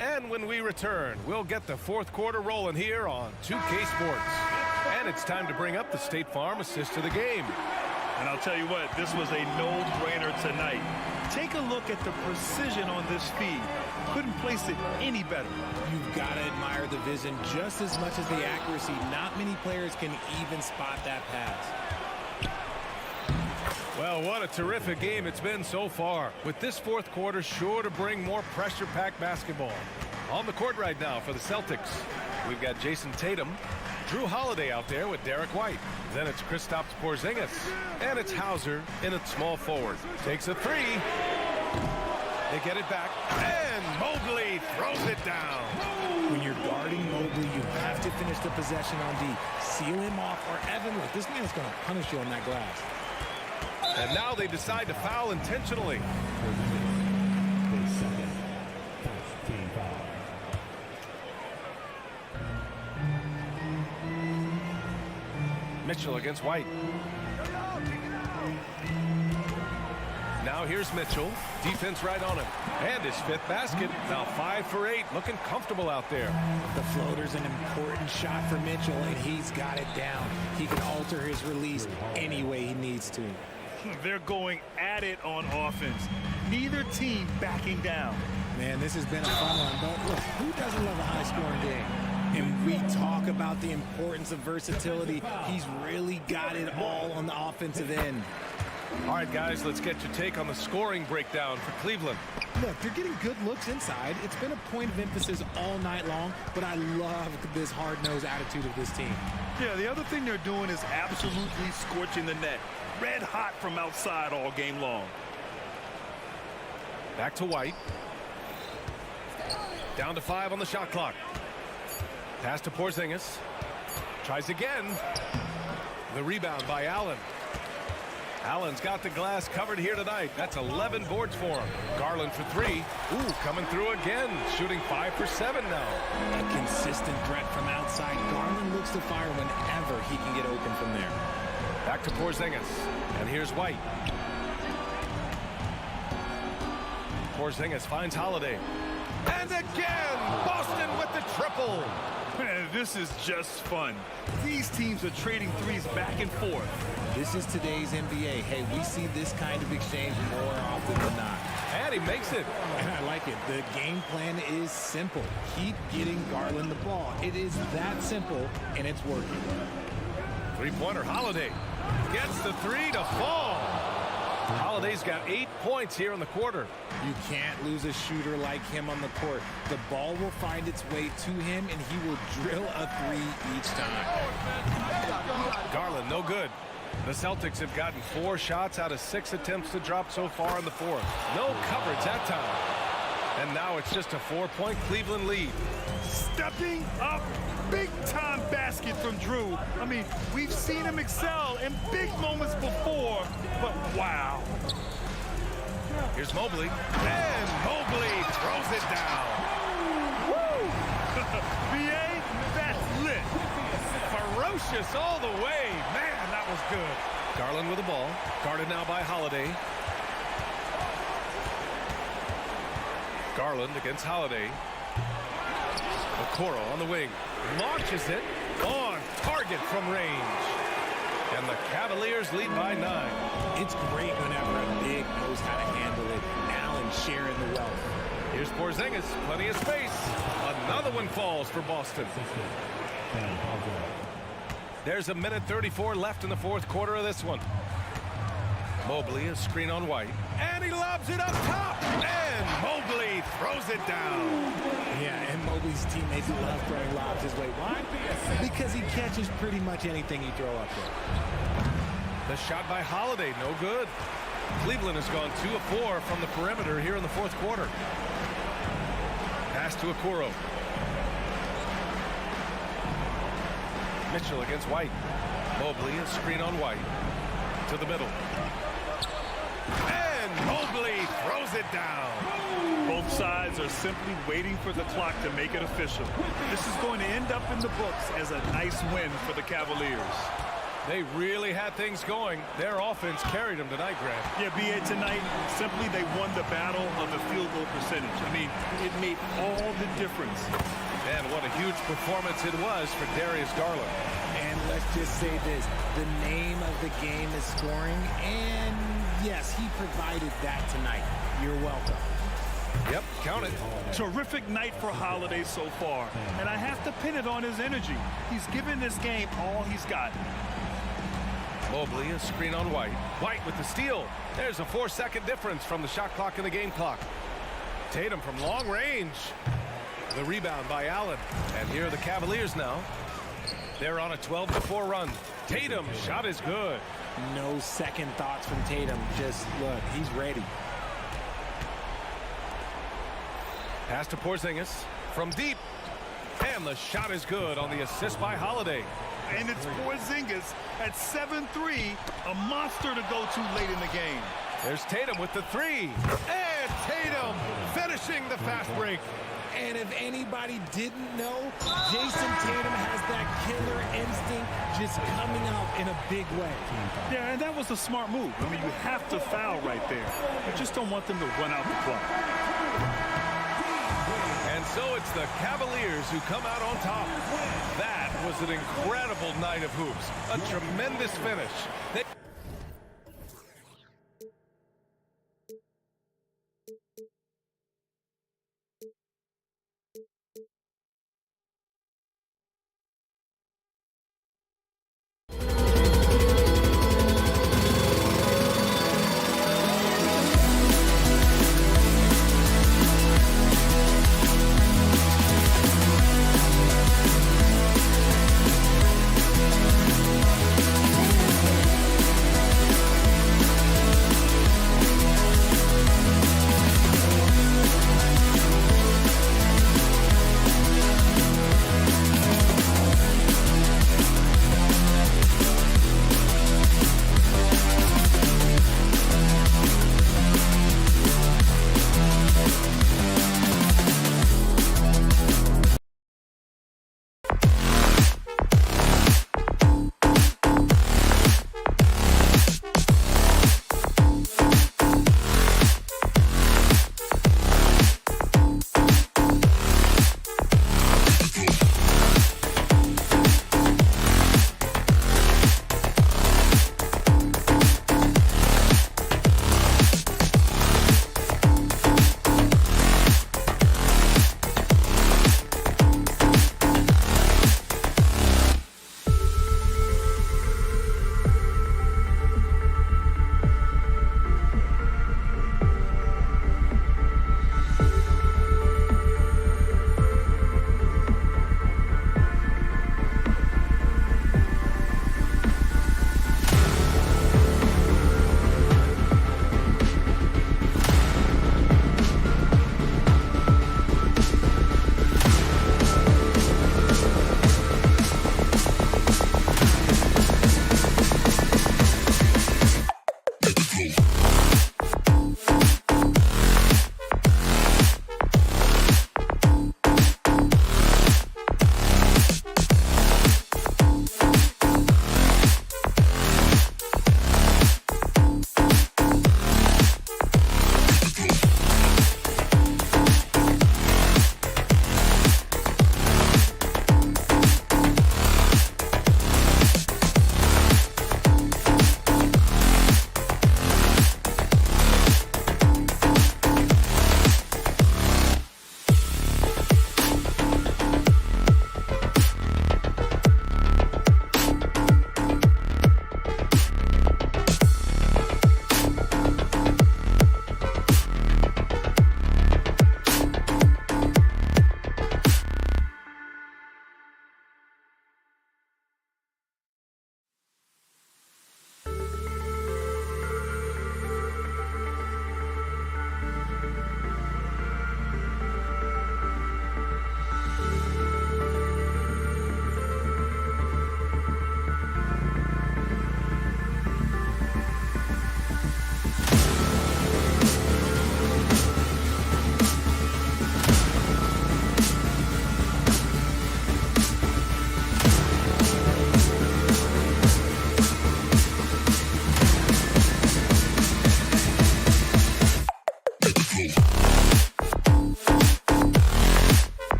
And when we return, we'll get the 4th quarter rolling here on 2K Sports. And it's time to bring up the State Farm assist of the game. And I'll tell you what, this was a no-brainer tonight. Take a look at the precision on this feed. Couldn't place it any better. You've got to admire the vision just as much as the accuracy. Not many players can even spot that pass. Well, what a terrific game it's been so far, with this fourth quarter sure to bring more pressure-packed basketball. On the court right now for the Celtics, we've got Jason Tatum, Drew Holiday out there with Derek White. Then it's Kristaps Porzingis, and it's Hauser in at small forward. Takes a three. They get it back, and Mobley throws it down. When you're guarding Mobley, you have to finish the possession on D. Seal him off, or Evan, look, this man's going to punish you on that glass. And now they decide to foul intentionally. Mitchell against White. Now here's Mitchell. Defense right on him. And his fifth basket. Now 5 for 8. Looking comfortable out there. The floater's an important shot for Mitchell, and he's got it down. He can alter his release any way he needs to. They're going at it on offense. Neither team backing down. Man, this has been a fun one, but look, who doesn't love a high-scoring game? And we talk about the importance of versatility. He's really got it all on the offensive end. All right, guys, let's get your take on the scoring breakdown for Cleveland. Look, they're getting good looks inside. It's been a point of emphasis all night long, but I love this hard-nosed attitude of this team. Yeah, the other thing they're doing is absolutely scorching the net. Red hot from outside all game long. Back to White. Down to 5 on the shot clock. Pass to Porzingis. Tries again. The rebound by Allen. Allen's got the glass covered here tonight. That's 11 boards for him. Garland for 3. Ooh, coming through again. Shooting 5 for 7 now. A consistent threat from outside. Garland looks to fire whenever he can get open from there. Back to Porzingis. And here's White. Porzingis finds Holiday. And again, Boston with the triple. Man, this is just fun. These teams are trading threes back and forth. This is today's NBA. Hey, we see this kind of exchange more often than not. And he makes it. And I like it. The game plan is simple. Keep getting Garland the ball. It is that simple, and it's working. Three-pointer, Holiday. Gets the 3 to fall. Holiday's got 8 points here in the quarter. You can't lose a shooter like him on the court. The ball will find its way to him, and he will drill a 3 each time. Garland, no good. The Celtics have gotten 4 shots out of 6 attempts to drop so far in the fourth. No coverage that time. And now it's just a 4-point Cleveland lead. Stepping up, big-time basket from Drew. I mean, we've seen him excel in big moments before, but wow. Here's Mobley, and Mobley throws it down. Woo! BA, that's lit. Ferocious all the way. Man, that was good. Garland with the ball, guarded now by Holiday. Garland against Holiday. Okoro on the wing. Launches it on target from range. And the Cavaliers lead by 9. It's great whenever a big knows how to handle it. Allen sharing the wealth. Here's Porzingis. Plenty of space. Another one falls for Boston. There's a minute 34 left in the fourth quarter of this one. Mobley, a screen on White. And he lobs it up top. And Mobley throws it down. Yeah, and Mobley's teammates love throwing lobs his way. Why? Because he catches pretty much anything you throw up there. The shot by Holiday, no good. Cleveland has gone 2 of 4 from the perimeter here in the fourth quarter. Pass to Okoro. Mitchell against White. Mobley, a screen on White. To the middle. And Mobley throws it down. Both sides are simply waiting for the clock to make it official. This is going to end up in the books as a nice win for the Cavaliers. They really had things going. Their offense carried them tonight, Grant. Yeah, BA, tonight, simply they won the battle of the field goal percentage. I mean, it made all the difference. And what a huge performance it was for Darius Garland. And let's just say this, the name of the game is scoring, and yes, he provided that tonight. You're welcome. Yep, count it. Terrific night for Holiday so far, and I have to pin it on his energy. He's given this game all he's got. Mobley, a screen on White. White with the steal. There's a 4-second difference from the shot clock and the game clock. Tatum from long range. The rebound by Allen. And here are the Cavaliers now. They're on a 12-4 run. Tatum, shot is good. No second thoughts from Tatum. Just look, he's ready. Pass to Porzingis from deep. And the shot is good on the assist by Holiday. And it's Porzingis at 7'3", a monster to go to late in the game. There's Tatum with the three. And Tatum finishing the fast break. And if anybody didn't know, Jason Tatum has that killer instinct just coming out in a big way. Yeah, and that was a smart move. I mean, you have to foul right there. You just don't want them to run out the clock. And so it's the Cavaliers who come out on top. That was an incredible night of hoops. A tremendous finish.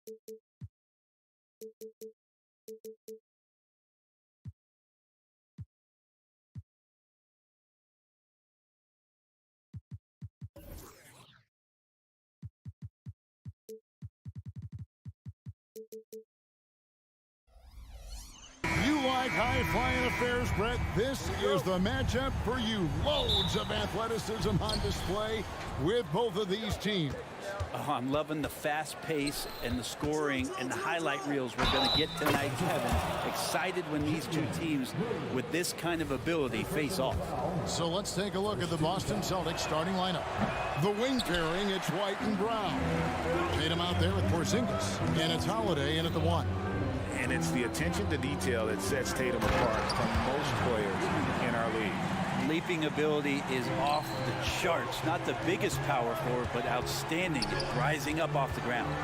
You like high-flying affairs, Brett? This is the matchup for you. Loads of athleticism on display with both of these teams. Oh, I'm loving the fast pace and the scoring and the highlight reels we're going to get tonight, Kevin. Excited when these two teams with this kind of ability face off. So let's take a look at the Boston Celtics starting lineup. The wing pairing, it's White and Brown. Tatum out there with Porzingis, and it's Holiday in at the 1. And it's the attention to detail that sets Tatum apart from most players in our league. Leaping ability is off the charts. Not the biggest power forward, but outstanding, rising up off the ground.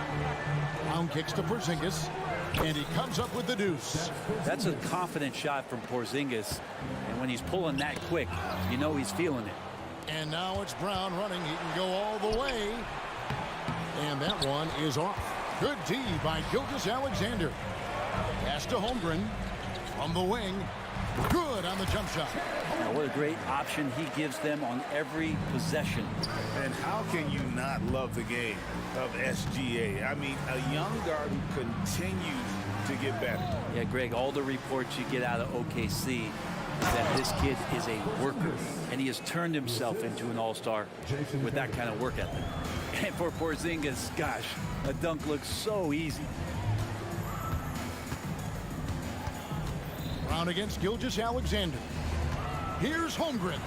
Brown kicks to Porzingis, and he comes up with the deuce. That's a confident shot from Porzingis, and when he's pulling that quick, you know he's feeling it. And now it's Brown running. He can go all the way. And that one is off. Good D by Gilgeous-Alexander. Pass to Holmgren from the wing. Good on the jump shot. Now, what a great option he gives them on every possession. And how can you not love the game of SGA? I mean, a young guard who continues to get better. Yeah, Greg, all the reports you get out of OKC is that this kid is a worker, and he has turned himself into an all-star with that kind of work ethic. And for Porzingis, gosh, a dunk looks so easy. Brown against Gilgeous-Alexander. Here's Holmgren.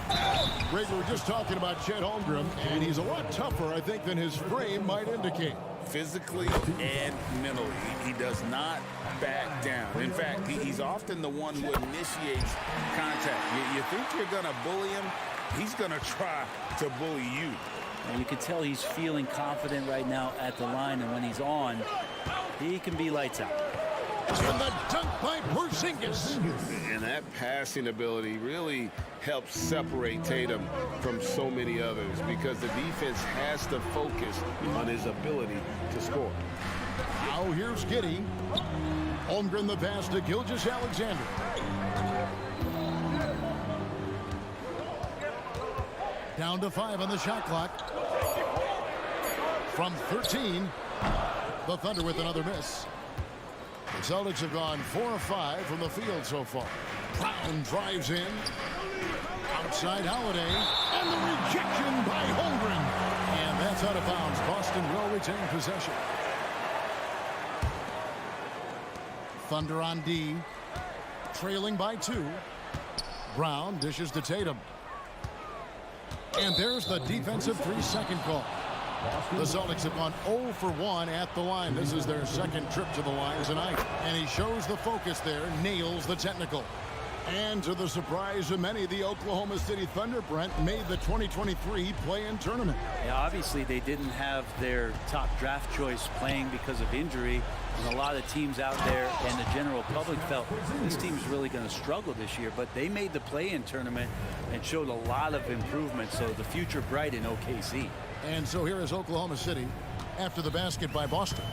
Greg, we were just talking about Chet Holmgren, and he's a lot tougher, I think, than his frame might indicate. Physically and mentally, he does not back down. In fact, he's often the one who initiates contact. You think you're going to bully him, he's going to try to bully you. And you can tell he's feeling confident right now at the line, and when he's on, he can be lights out. And the dunk by Porzingis. And that passing ability really helps separate Tatum from so many others because the defense has to focus on his ability to score. Now here's Giddey. Holmgren the pass to Gilgeous-Alexander. Down to 5 on the shot clock. From 13, the Thunder with another miss. The Celtics have gone 4 of 5 from the field so far. Brown drives in. Outside Holiday. And the rejection by Holmgren. And that's out of bounds. Boston will retain possession. Thunder on D. Trailing by 2. Brown dishes to Tatum. And there's the defensive 3-second call. The Celtics have gone 0 for 1 at the line. This is their second trip to the line tonight. And he shows the focus there, nails the technical. And to the surprise of many, the Oklahoma City Thunder, Brent, made the 2023 play-in tournament. Yeah, obviously they didn't have their top draft choice playing because of injury. And a lot of teams out there and the general public felt this team's really going to struggle this year. But they made the play-in tournament and showed a lot of improvement. So the future bright in OKC. And so here is Oklahoma City after the basket by Boston.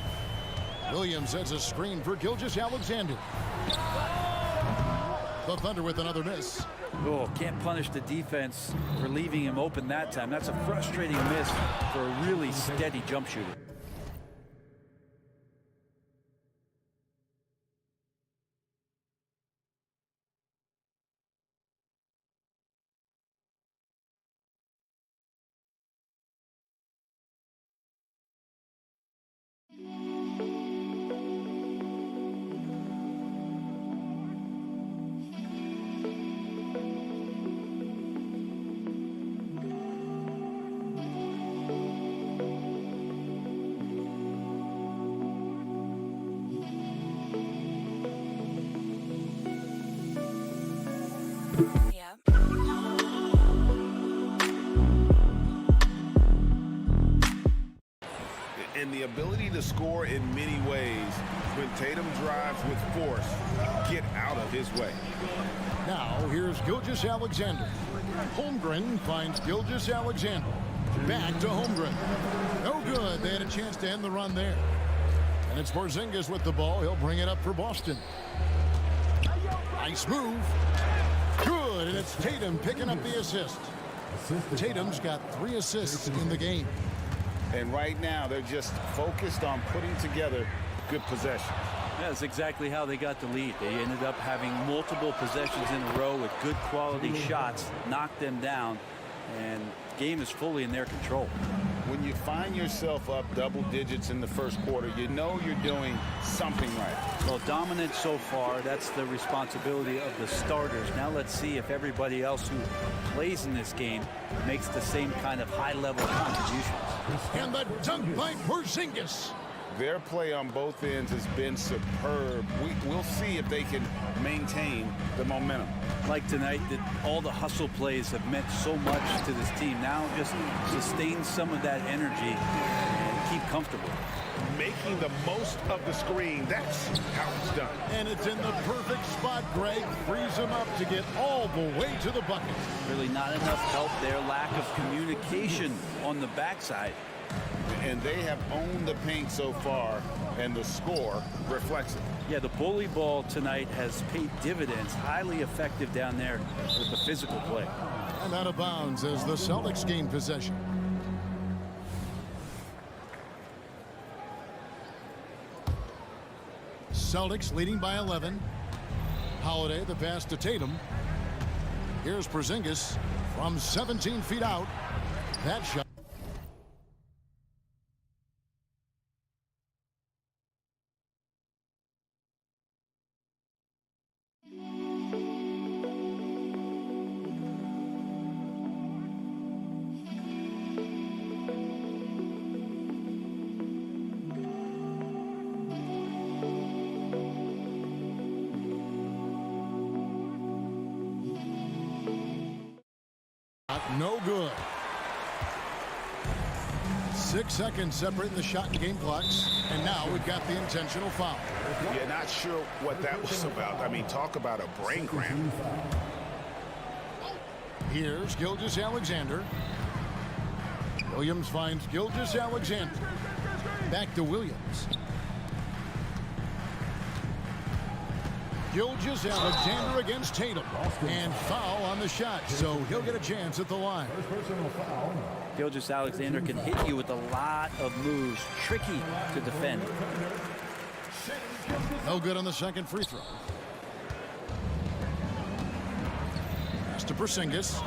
Williams sets a screen for Gilgeous-Alexander. The Thunder with another miss. Oh, can't punish the defense for leaving him open that time. That's a frustrating miss for a really steady jump shooter. And the ability to score in many ways. When Tatum drives with force, get out of his way. Now here's Gilgeous-Alexander. Holmgren finds Gilgeous-Alexander. Back to Holmgren. No good. They had a chance to end the run there. And it's Porzingis with the ball. He'll bring it up for Boston. Nice move. Good, and it's Tatum picking up the assist. Tatum's got 3 assists in the game. And right now, they're just focused on putting together good possession. That's exactly how they got the lead. They ended up having multiple possessions in a row with good quality shots, knocked them down, and the game is fully in their control. When you find yourself up double digits in the first quarter, you know you're doing something right. Well, dominant so far, that's the responsibility of the starters. Now let's see if everybody else who plays in this game makes the same kind of high-level contributions. And the dunk by Porzingis. Their play on both ends has been superb. We'll see if they can maintain the momentum. Like tonight, that all the hustle plays have meant so much to this team. Now just sustain some of that energy and keep comfortable. Making the most of the screen. That's how it's done. And it's in the perfect spot. Greg frees him up to get all the way to the bucket. Really not enough help there. Lack of communication on the backside. And they have owned the paint so far, and the score reflects it. Yeah, the bully ball tonight has paid dividends. Highly effective down there with the physical play. And out of bounds as the Celtics gain possession. Celtics leading by 11. Holiday, the pass to Tatum. Here's Porzingis from 17 feet out. That shot. No good. 6 seconds separating the shot and game clocks. And now we've got the intentional foul. Yeah, not sure what that was about. I mean, talk about a brain cramp. Here's Gilgeous-Alexander. Williams finds Gilgeous-Alexander. Back to Williams. Gilgeous-Alexander against Tatum. And foul on the shot, so he'll get a chance at the line. Gilgeous-Alexander can hit you with a lot of moves. Tricky to defend. No good on the second free throw. Pass to Porzingis.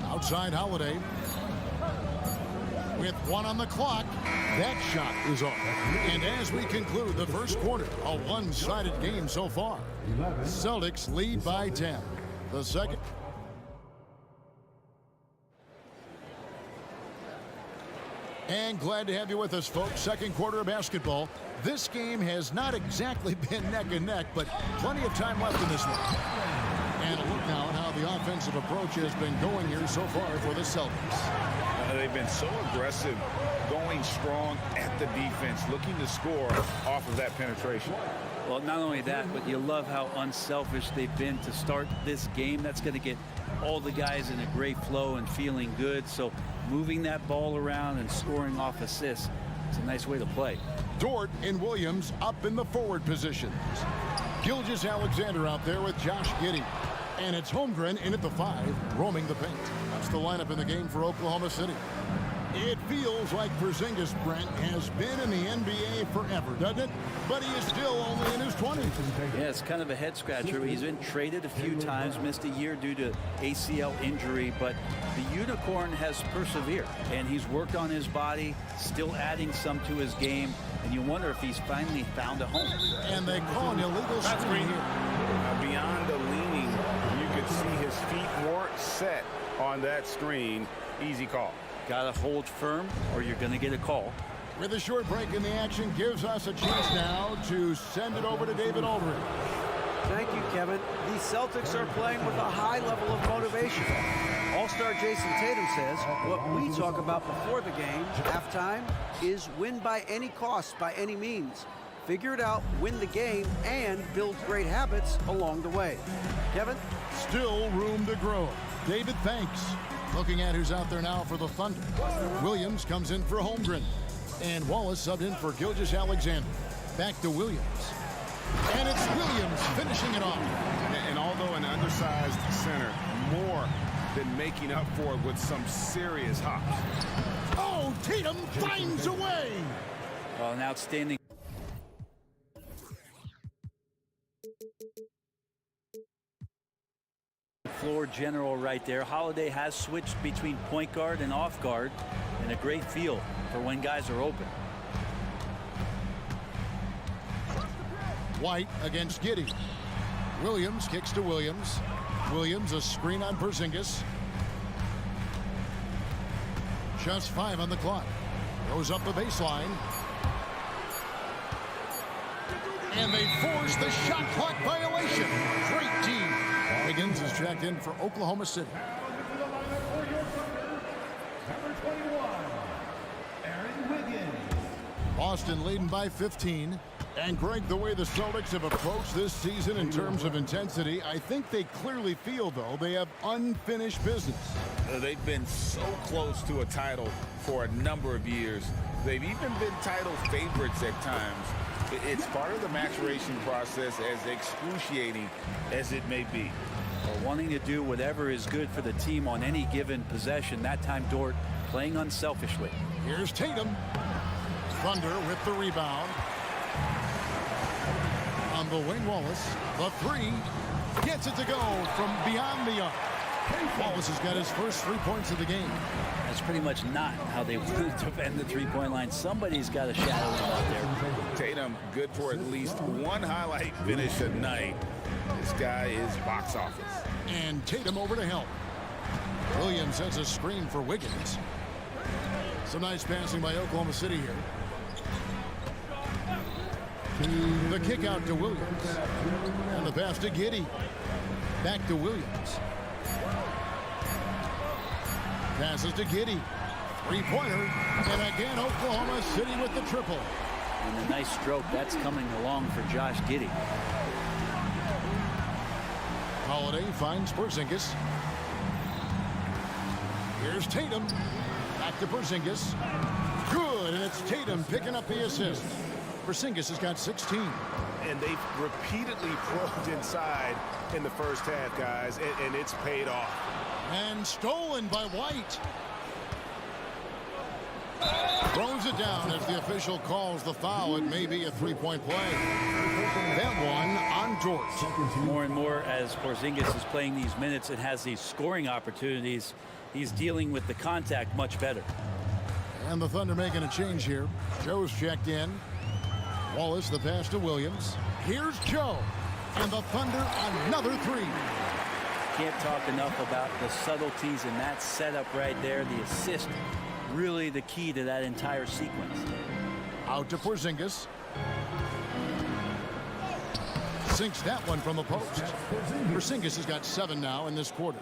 Outside Holiday. With 1 on the clock, that shot is off. And as we conclude the first quarter, a one-sided game so far. Celtics lead by 10. The second. And glad to have you with us, folks. Second quarter of basketball. This game has not exactly been neck and neck, but plenty of time left in this one. And a look now at how the offensive approach has been going here so far for the Celtics. They've been so aggressive, going strong at the defense, looking to score off of that penetration. Well, not only that, but you love how unselfish they've been to start this game. That's going to get all the guys in a great flow and feeling good. So moving that ball around and scoring off assists, it's a nice way to play. Dort and Williams up in the forward positions. Gilgeous-Alexander out there with Josh Giddey. And it's Holmgren in at the 5, roaming the paint. That's the lineup in the game for Oklahoma City. It feels like Porzingis, Brent, has been in the NBA forever, doesn't it? But he is still only in his 20s. Yeah, it's kind of a head-scratcher. He's been traded a few times, missed a year due to ACL injury, but the Unicorn has persevered, and he's worked on his body, still adding some to his game, and you wonder if he's finally found a home. And they call an illegal screen here. Beyond the leaning, you could see his feet weren't set on that screen. Easy call. Got to hold firm or you're going to get a call. With a short break in the action, gives us a chance now to send it over to David Aldridge. Thank you, Kevin. The Celtics are playing with a high level of motivation. All-star Jason Tatum says what we talk about before the game, halftime, is win by any cost, by any means. Figure it out, win the game, and build great habits along the way. Kevin? Still room to grow. David, thanks. Looking at who's out there now for the Thunder. Williams comes in for Holmgren. And Wallace subbed in for Gilgeous-Alexander. Back to Williams. And it's Williams finishing it off. And although an undersized center, more than making up for it with some serious hops. Oh, Tatum finds a way. Well, an outstanding. Floor general right there. Holiday has switched between point guard and off guard, and a great feel for when guys are open. White against Giddey. Williams kicks to Williams. Williams a screen on Porzingis. Just 5 on the clock. Goes up the baseline. And they force the shot clock violation. Great team. Wiggins is checked in for Oklahoma City. Boston leading by 15. And Greg, the way the Celtics have approached this season in terms of intensity, I think they clearly feel, though, they have unfinished business. They've been so close to a title for a number of years. They've even been title favorites at times. It's part of the maturation process, as excruciating as it may be. Well, wanting to do whatever is good for the team on any given possession. That time, Dort playing unselfishly. Here's Tatum. Thunder with the rebound. On the wing, Wallace. The three. Gets it to go from beyond the arc. Wallace has got his first 3 points of the game. That's pretty much not how they would defend the three-point line. Somebody's got a shadow out there. Tatum good for at least one highlight finish a night. This guy is box office. And Tatum over to help. Williams has a screen for Wiggins. Some nice passing by Oklahoma City here. The kick out to Williams. And the pass to Giddey. Back to Williams. Passes to Giddey. Three-pointer. And again, Oklahoma City with the triple. And a nice stroke. That's coming along for Josh Giddey. Holiday finds Porzingis. Here's Tatum. Back to Porzingis. Good, and it's Tatum picking up the assist. Porzingis has got 16. And they've repeatedly probed inside in the first half, guys, and it's paid off. And stolen by White. Throws it down as the official calls the foul. It may be a three-point play. That one on Dort. More and more as Porzingis is playing these minutes and has these scoring opportunities, he's dealing with the contact much better. And the Thunder making a change here. Joe's checked in. Wallace the pass to Williams. Here's Joe. And the Thunder another three. Can't talk enough about the subtleties in that setup right there. The assist, really the key to that entire sequence. Out to Porzingis. Sinks that one from the post. Porzingis has got 7 now in this quarter.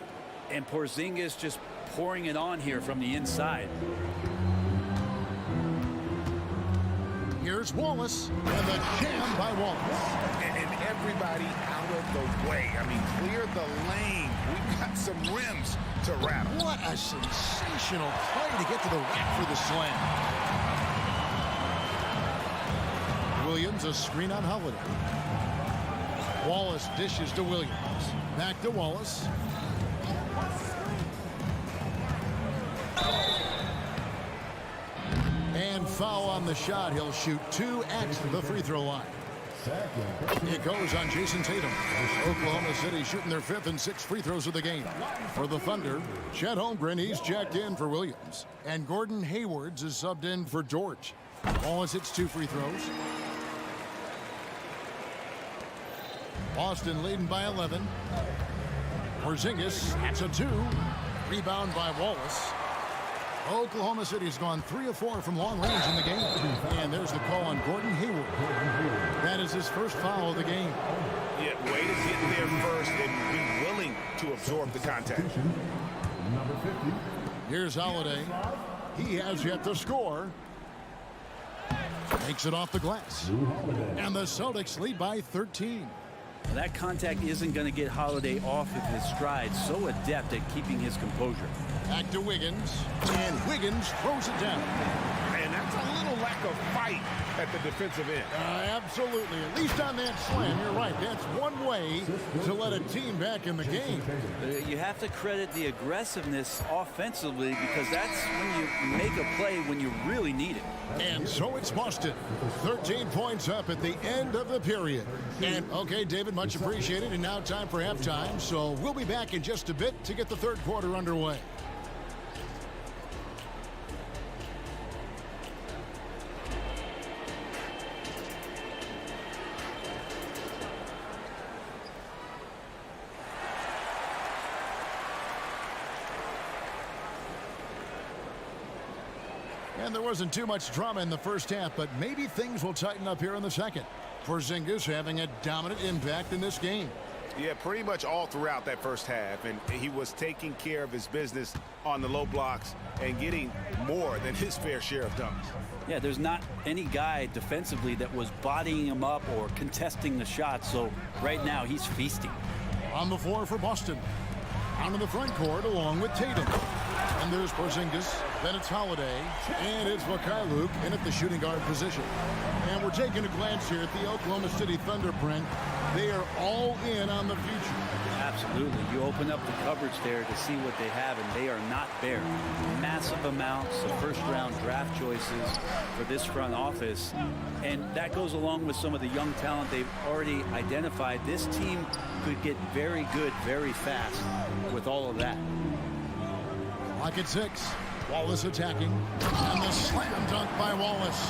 And Porzingis just pouring it on here from the inside. Here's Wallace, and the jam by Wallace. And everybody out of the way. I mean, clear the lane. We've got some rims to rattle. What a sensational play to get to the rack for the slam. Williams, a screen on Holiday. Wallace dishes to Williams. Back to Wallace. And foul on the shot. He'll shoot 2 at the free throw line. It goes on Jason Tatum. Oklahoma City shooting their 5th and 6th free throws of the game. For the Thunder, Chet Holmgren, he's checked in for Williams. And Gordon Hayward's is subbed in for George. Wallace hits 2 free throws. Boston leading by 11. Porzingis, that's a 2. Rebound by Wallace. Oklahoma City has gone 3 of 4 from long range in the game. And there's the call on Gordon Hayward. That is his first foul of the game. Yeah, way to get there first and be willing to absorb the contact. Here's Holiday. He has yet to score. Makes it off the glass. And the Celtics lead by 13. Well, that contact isn't going to get Holiday off of his stride. So adept at keeping his composure. Back to Wiggins. And Wiggins throws it down. And that's a little lack a fight at the defensive end. Absolutely. At least on that slam, you're right. That's one way to let a team back in the game. You have to credit the aggressiveness offensively, because that's when you make a play when you really need it. And so it's Boston. 13 points up at the end of the period. And, okay, David, much appreciated. And now time for halftime. So we'll be back in just a bit to get the third quarter underway. And there wasn't too much drama in the first half, but maybe things will tighten up here in the second. Porzingis having a dominant impact in this game. Yeah, pretty much all throughout that first half, and he was taking care of his business on the low blocks and getting more than his fair share of dunks. Yeah, there's not any guy defensively that was bodying him up or contesting the shot, so right now he's feasting. On the floor for Boston. Out in the front court along with Tatum. And there's Porzingis, then it's Holiday, and it's Mikhailuk in at the shooting guard position. And we're taking a glance here at the Oklahoma City Thunder, Brent. They are all in on the future. Absolutely. You open up the coverage there to see what they have, and they are not bare. Massive amounts of first-round draft choices for this front office. And that goes along with some of the young talent they've already identified. This team could get very good very fast with all of that. Lock at 6. Wallace attacking. And the slam dunk by Wallace.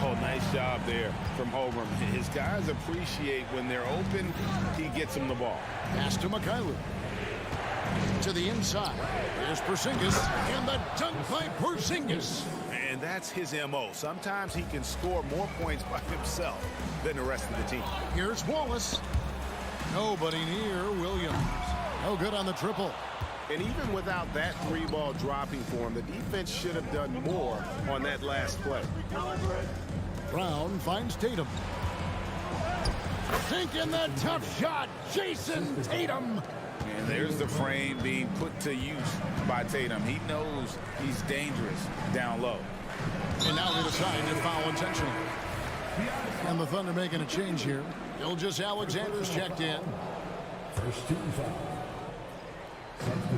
Oh, nice job there from Holmgren. His guys appreciate when they're open, he gets them the ball. Pass to Mikhailuk. To the inside. There's Porzingis. And the dunk by Porzingis. And that's his M.O. Sometimes he can score more points by himself than the rest of the team. Here's Wallace. Nobody near Williams. No good on the triple. And even without that three ball dropping for him, the defense should have done more on that last play. Brown finds Tatum. Sinking the tough shot, Jason Tatum. And there's the frame being put to use by Tatum. He knows he's dangerous down low. And now they decide to foul intentionally. And the Thunder making a change here. Gilgeous-Alexander's checked in. First team foul.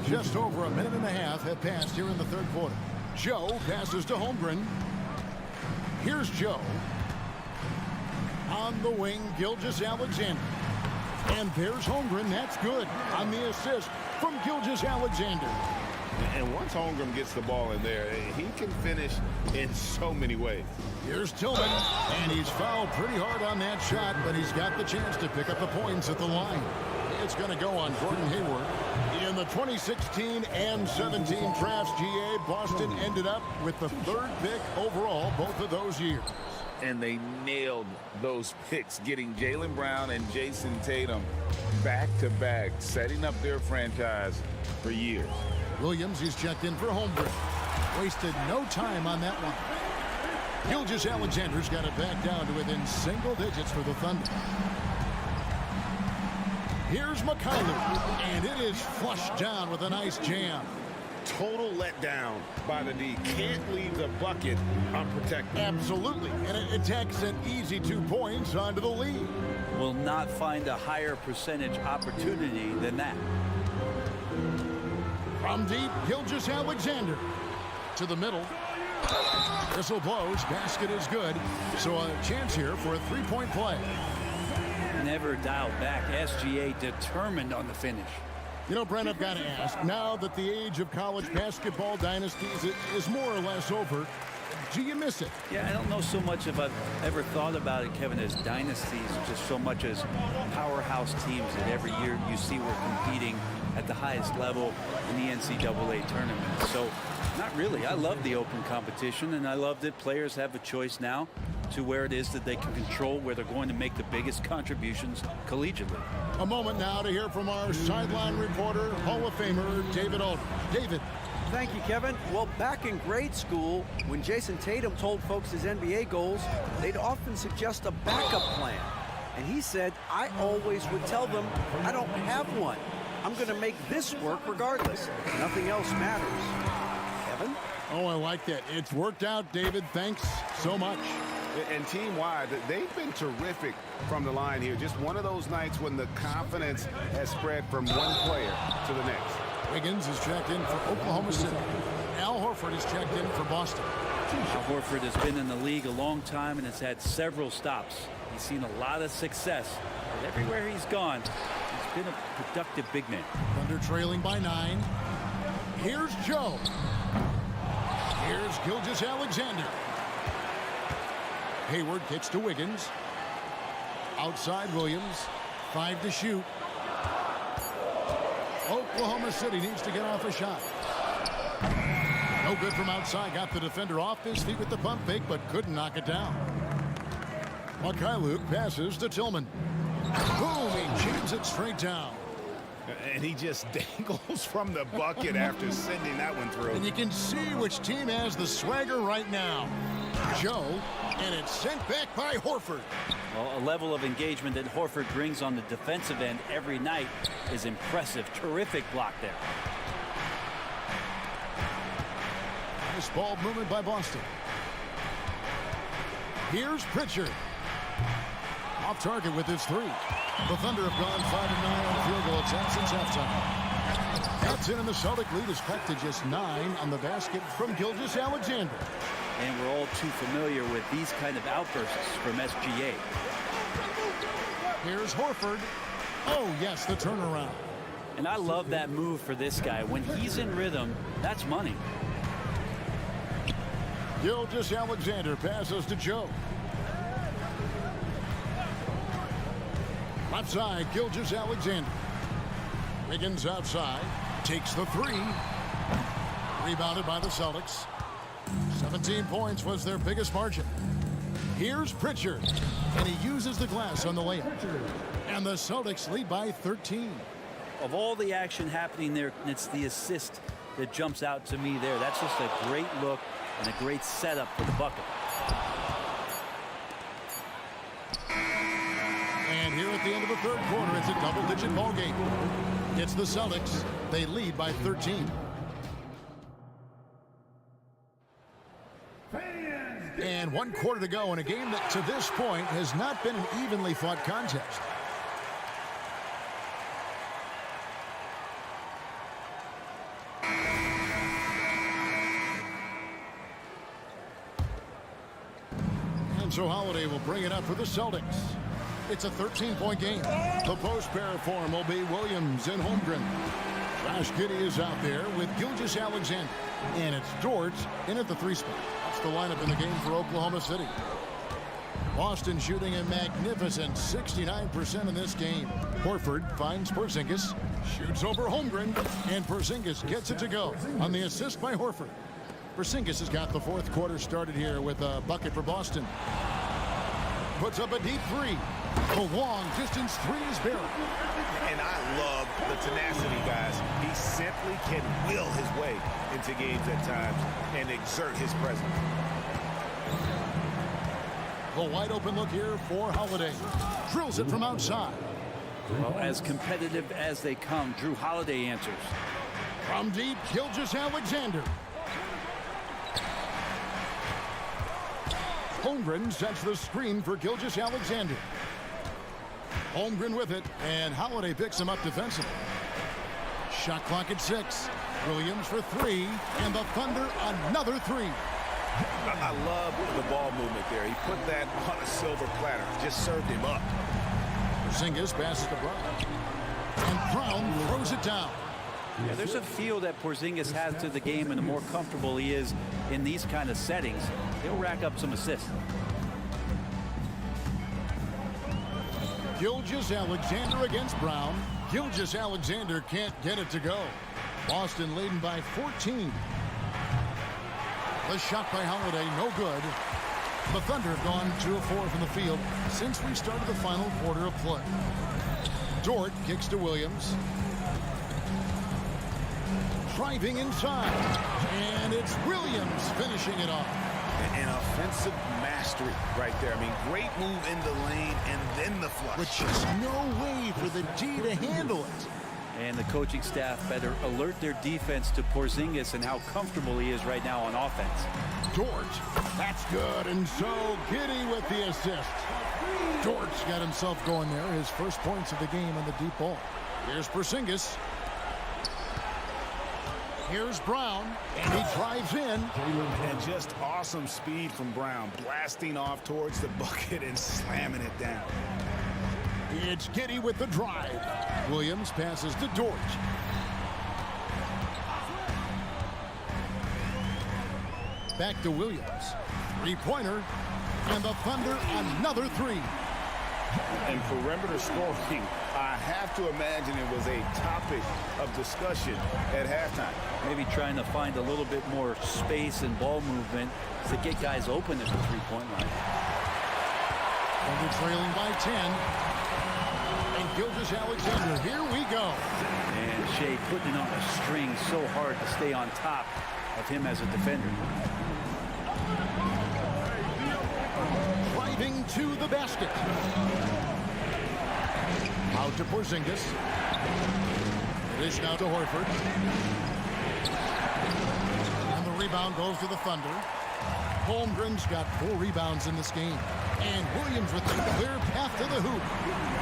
Just over a minute and a half have passed here in the third quarter. Joe passes to Holmgren. Here's Joe. On the wing, Gilgeous-Alexander. And there's Holmgren. That's good on the assist from Gilgeous-Alexander. And once Holmgren gets the ball in there, he can finish in so many ways. Here's Tillman, and he's fouled pretty hard on that shot, but he's got the chance to pick up the points at the line. It's going to go on Gordon Hayward. In the 2016 and 17 drafts, GA, Boston ended up with the third pick overall both of those years. And they nailed those picks, getting Jaylen Brown and Jason Tatum back-to-back, setting up their franchise for years. Williams is checked in for Holmgren. Wasted no time on that one. Gilgeous-Alexander's got it back down to within single digits for the Thunder. Here's Mikhailuk, and it is flushed down with a nice jam. Total letdown by the D. Can't leave the bucket unprotected. Absolutely, and it takes an easy 2 points onto the lead. Will not find a higher percentage opportunity than that. From deep, Gilgeous-Alexander to the middle. Whistle blows, basket is good. So a chance here for a three-point play. Never dialed back. SGA determined on the finish. You know, Brent, I've got to ask, now that the age of college basketball dynasties is more or less over, do you miss it? Yeah, I don't know so much if I've ever thought about it, Kevin, as dynasties, just so much as powerhouse teams that every year you see we're competing at the highest level in the NCAA tournament. So, not really. I love the open competition, and I love that players have a choice now to where it is that they can control where they're going to make the biggest contributions collegiately. A moment now to hear from our sideline reporter, Hall of Famer David Aldridge. David. Thank you, Kevin. Well, back in grade school, when Jason Tatum told folks his NBA goals, they'd often suggest a backup plan. And he said, I always would tell them, I don't have one. I'm going to make this work regardless. Nothing else matters. 7. Oh, I like that. It's worked out, David. Thanks so much. And team-wide, they've been terrific from the line here. Just one of those nights when the confidence has spread from one player to the next. Wiggins is checked in for Oklahoma City. Al Horford is checked in for Boston. Al Horford has been in the league a long time and has had several stops. He's seen a lot of success. But everywhere he's gone, he's been a productive big man. Thunder trailing by 9. Here's Joe. Here's Gilgeous-Alexander. Hayward kicks to Wiggins. Outside Williams. 5 to shoot. Oklahoma City needs to get off a shot. No good from outside. Got the defender off his feet with the pump fake, but couldn't knock it down. Luke passes to Tillman. Boom! He jams it straight down. And he just dangles from the bucket after sending that one through. And you can see which team has the swagger right now. Joe, and it's sent back by Horford. Well, a level of engagement that Horford brings on the defensive end every night is impressive. Terrific block there. Nice ball movement by Boston. Here's Pritchard. Off target with his 3. The Thunder have gone 5-9 on field goal attempts since halftime. That's in, and the Celtic lead is cut to just 9 on the basket from Gilgeous-Alexander. And we're all too familiar with these kind of outbursts from SGA. Here's Horford. Oh, yes, the turnaround. And I love that move for this guy. When he's in rhythm, that's money. Gilgeous-Alexander passes to Joe. Left side, Gilgeous-Alexander. Wiggins outside. Takes the 3. Rebounded by the Celtics. 17 points was their biggest margin. Here's Pritchard. And he uses the glass on the layup. And the Celtics lead by 13. Of all the action happening there, it's the assist that jumps out to me there. That's just a great look and a great setup for the bucket. And here at the end of the third quarter, it's a double-digit ball game. It's the Celtics. They lead by 13. And 1 quarter to go in a game that to this point has not been an evenly fought contest. And so Holiday will bring it up for the Celtics. It's a 13-point game. The post pair form will be Williams and Holmgren. Josh Giddey is out there with Gilgeous-Alexander. And it's George in at the 3 spot. That's the lineup in the game for Oklahoma City. Boston shooting a magnificent 69% in this game. Horford finds Porzingis. Shoots over Holmgren. And Porzingis gets it to go on the assist by Horford. Porzingis has got the 4th quarter started here with a bucket for Boston. Puts up a deep 3. The long distance 3 is buried. And I love the tenacity, guys. He simply can will his way into games at times and exert his presence. The wide open look here for Holiday. Drills it from outside. Well, as competitive as they come, Drew Holiday answers. From deep, Gilgeous-Alexander. Holmgren sets the screen for Gilgeous-Alexander. Holmgren with it, and Holiday picks him up defensively. Shot clock at 6. Williams for 3, and the Thunder another 3. I love the ball movement there. He put that on a silver platter. Just served him up. Porzingis passes to Brown. And Brown throws it down. Yeah, there's a feel that Porzingis has to the game, and the more comfortable he is in these kind of settings, he'll rack up some assists. Gilgeous-Alexander against Brown. Gilgeous-Alexander can't get it to go. Boston leading by 14. The shot by Holiday, no good. The Thunder have gone 2 of 4 from the field since we started the final quarter of play. Dort kicks to Williams. Driving inside. And it's Williams finishing it off. An offensive mastery right there. I mean, great move in the lane and then the flush. With just no way for the D to handle it. And the coaching staff better alert their defense to Porzingis and how comfortable he is right now on offense. Dort, that's good, and so Giddey with the assist. Dort's got himself going there, his first points of the game on the deep ball. Here's Porzingis. Here's Brown, and he drives in. And just awesome speed from Brown, blasting off towards the bucket and slamming it down. It's Giddey with the drive. Williams passes to Dort. Back to Williams. Three-pointer, and the Thunder another three. And perimeter scoring, I have to imagine it was a topic of discussion at halftime. Maybe trying to find a little bit more space and ball movement to get guys open at the three-point line. Thunder trailing by 10. And Gilgeous-Alexander, here we go. And Shea putting it on a string so hard to stay on top of him as a defender. Driving to the basket. Out to Porzingis. Dish now to Horford. And the rebound goes to the Thunder. Holmgren's got 4 rebounds in this game. And Williams with the clear path to the hoop.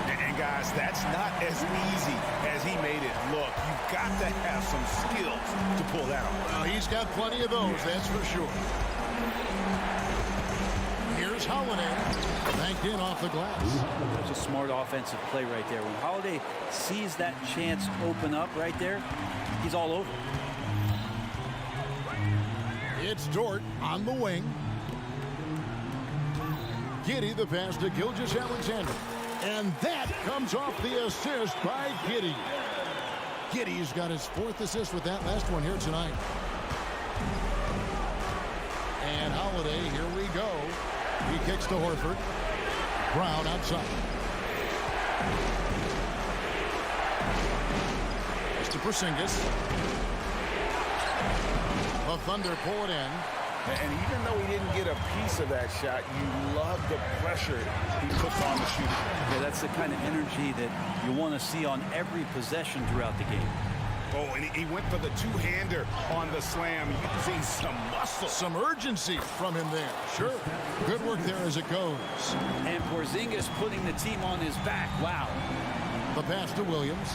And guys, that's not as easy as he made it look. You've got to have some skills to pull that off. Well, he's got plenty of those, that's for sure. Here's Holiday, banked in off the glass. It's a smart offensive play right there. When Holiday sees that chance open up right there, he's all over. It's Dort on the wing. Giddey the pass to Gilgeous-Alexander. And that comes off the assist by Giddey. Giddey's got his 4th assist with that last one here tonight. And Holiday, here we go. He kicks to Horford. Brown outside. It's to Porzingis. The Thunder pull it in. And even though he didn't get a piece of that shot, you love the pressure he puts on the shooter. Yeah, that's the kind of energy that you want to see on every possession throughout the game. Oh, and he went for the two-hander on the slam. You can see some muscle. Some urgency from him there. Sure. Good work there as it goes. And Porzingis putting the team on his back. Wow. The pass to Williams.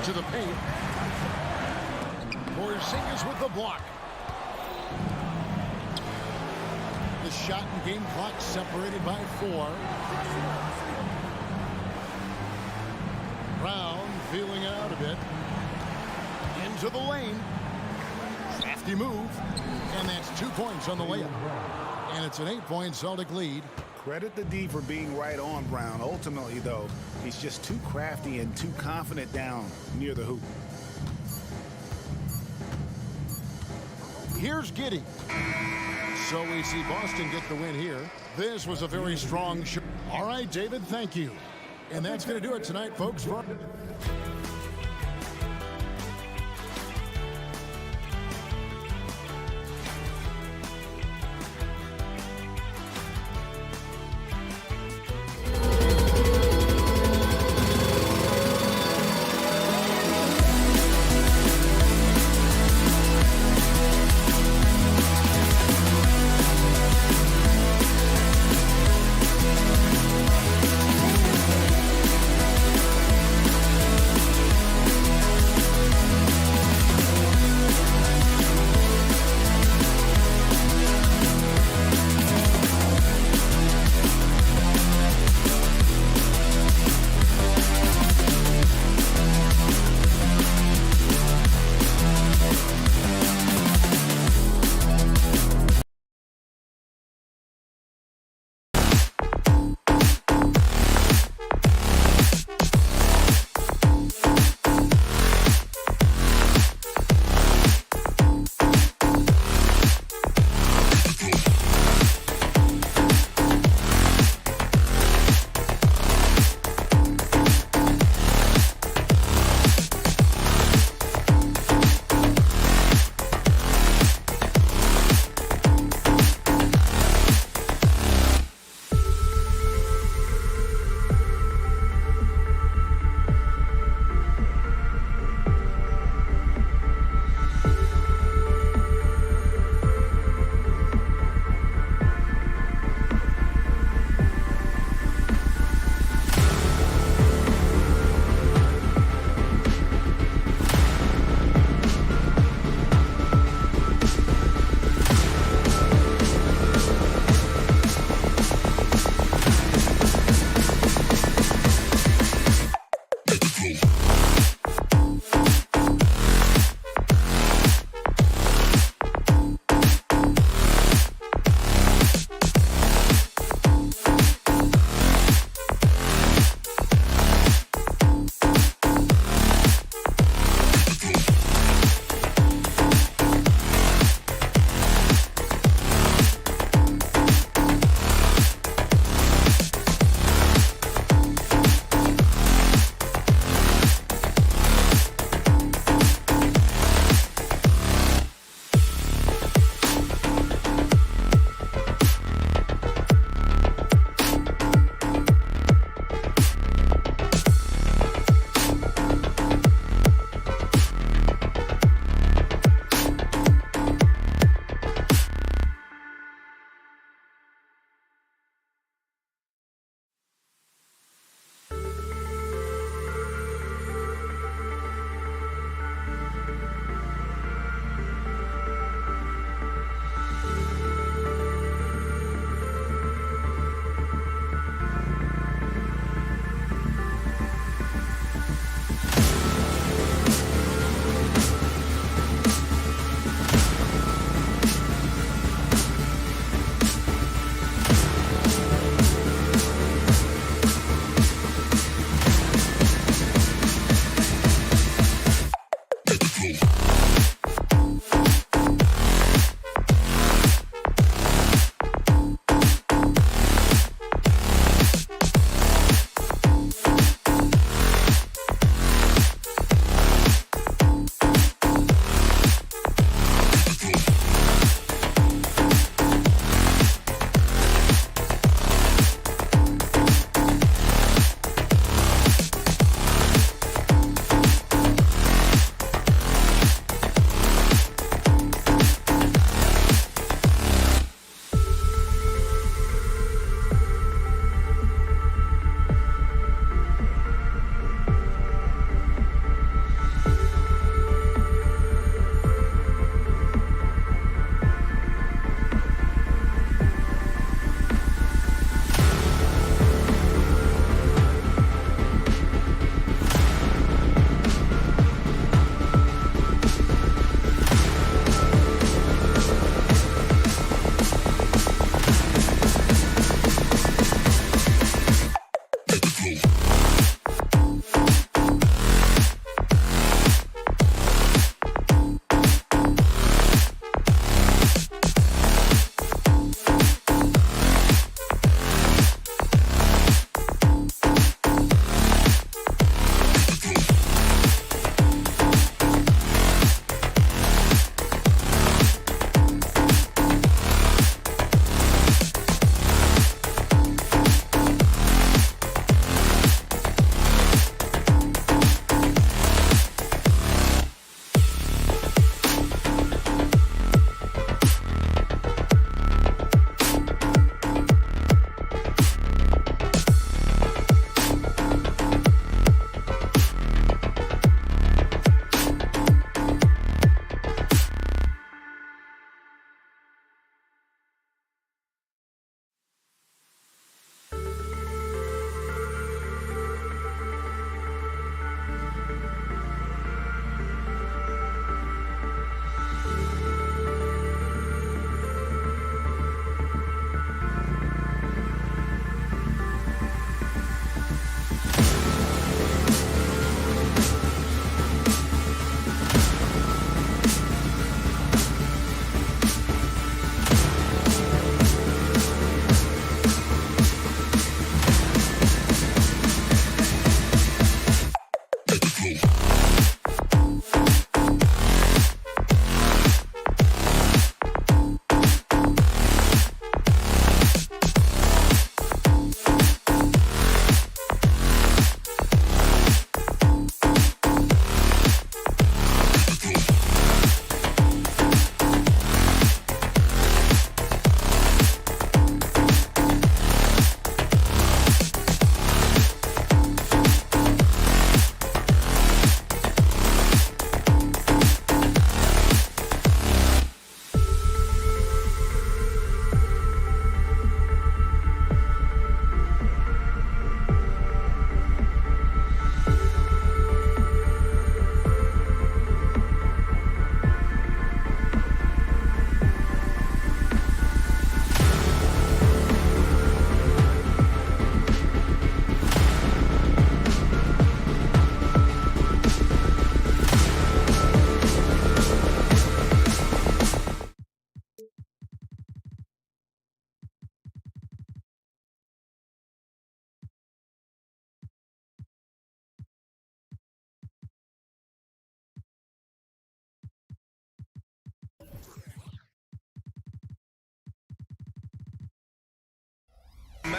To the paint. Porzingis with the block. The shot and game clock separated by 4. Brown feeling it out a bit. Into the lane. Crafty move. And that's 2 points on the layup. And it's an 8-point Celtic lead. Credit the D for being right on Brown. Ultimately, though, he's just too crafty and too confident down near the hoop. Here's Giddey. So we see Boston get the win here. This was a very strong shot. All right, David, thank you. And that's going to do it tonight, folks.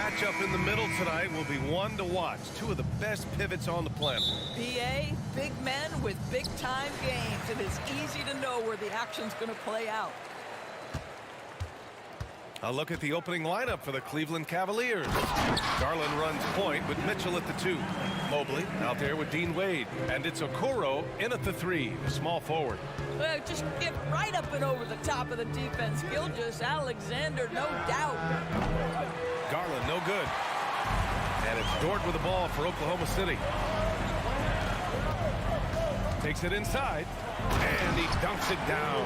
matchup in the middle tonight will be one to watch. Two of the best pivots on the planet. BA, big men with big-time games. It is easy to know where the action's going to play out. A look at the opening lineup for the Cleveland Cavaliers. Garland runs point with Mitchell at the 2. Mobley out there with Dean Wade. And it's Okoro in at the 3, the small forward. Well, just get right up and over the top of the defense. Gilgeous-Alexander, no doubt. Garland, no good. And it's Dort with the ball for Oklahoma City. Takes it inside, and he dunks it down.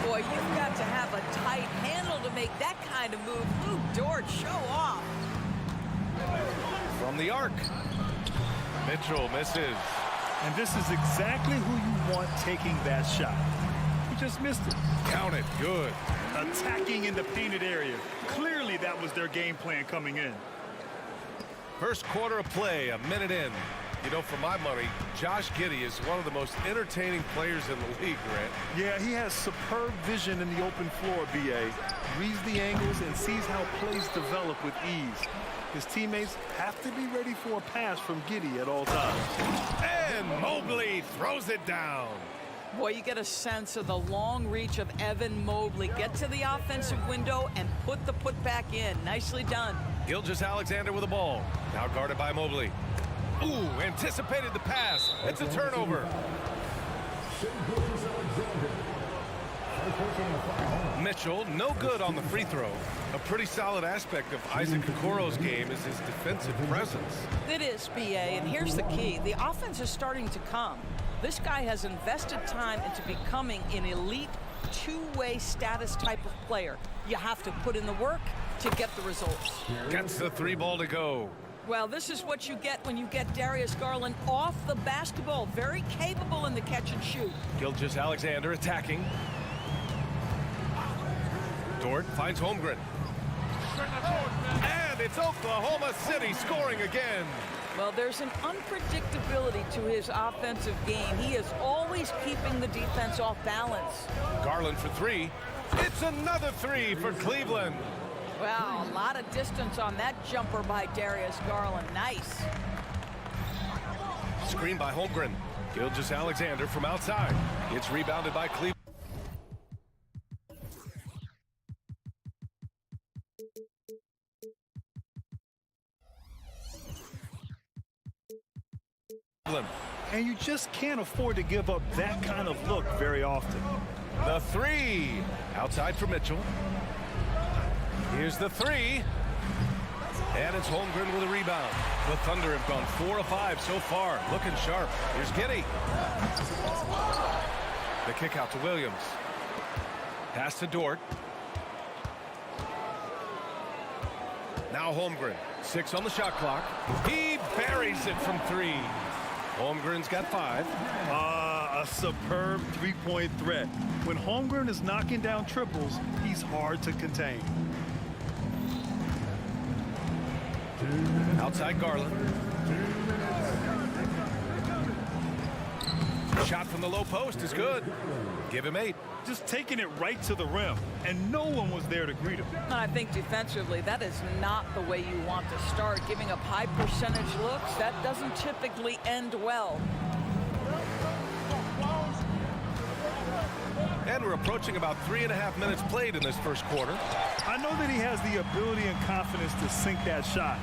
Boy, you've got to have a tight handle to make that kind of move. Lou Dort, show off. From the arc. Mitchell misses. And this is exactly who you want taking that shot. He just missed it. Count it. Good. Attacking in the painted area. Clearly that was their game plan coming in. First quarter of play, a minute in. You know, for my money, Josh Giddey is one of the most entertaining players in the league, Grant. Yeah, he has superb vision in the open floor, B.A. Reads the angles and sees how plays develop with ease. His teammates have to be ready for a pass from Giddey at all times. And Mobley throws it down. Boy, you get a sense of the long reach of Evan Mobley. Get to the offensive window and put the putback in. Nicely done. Gilgeous-Alexander with the ball. Now guarded by Mobley. Ooh, anticipated the pass. It's a turnover. Mitchell, no good on the free throw. A pretty solid aspect of Isaac Okoro's game is his defensive presence. It is, BA, and here's the key. The offense is starting to come. This guy has invested time into becoming an elite two-way status type of player. You have to put in the work to get the results. Gets the 3 ball to go. Well, this is what you get when you get Darius Garland off the basketball. Very capable in the catch and shoot. Gilgeous-Alexander attacking. Dort finds Holmgren. And it's Oklahoma City scoring again. Well, there's an unpredictability to his offensive game. He is always keeping the defense off balance. Garland for 3. It's another 3 for Cleveland. Wow, a lot of distance on that jumper by Darius Garland. Nice. Screen by Holmgren. Gilgeous-Alexander from outside. It's rebounded by Cleveland. And you just can't afford to give up that kind of look very often. The 3. Outside for Mitchell. Here's the 3. And it's Holmgren with a rebound. The Thunder have gone 4 of 5 so far. Looking sharp. Here's Giddey. The kick out to Williams. Pass to Dort. Now Holmgren. 6 on the shot clock. He buries it from 3. Holmgren's got 5. A superb three-point threat. When Holmgren is knocking down triples, he's hard to contain. Outside Garland. Shot from the low post is good. Give him 8. Just taking it right to the rim, and no one was there to greet him. And I think defensively, that is not the way you want to start. Giving up high percentage looks, that doesn't typically end well. And we're approaching about 3.5 minutes played in this first quarter. I know that he has the ability and confidence to sink that shot,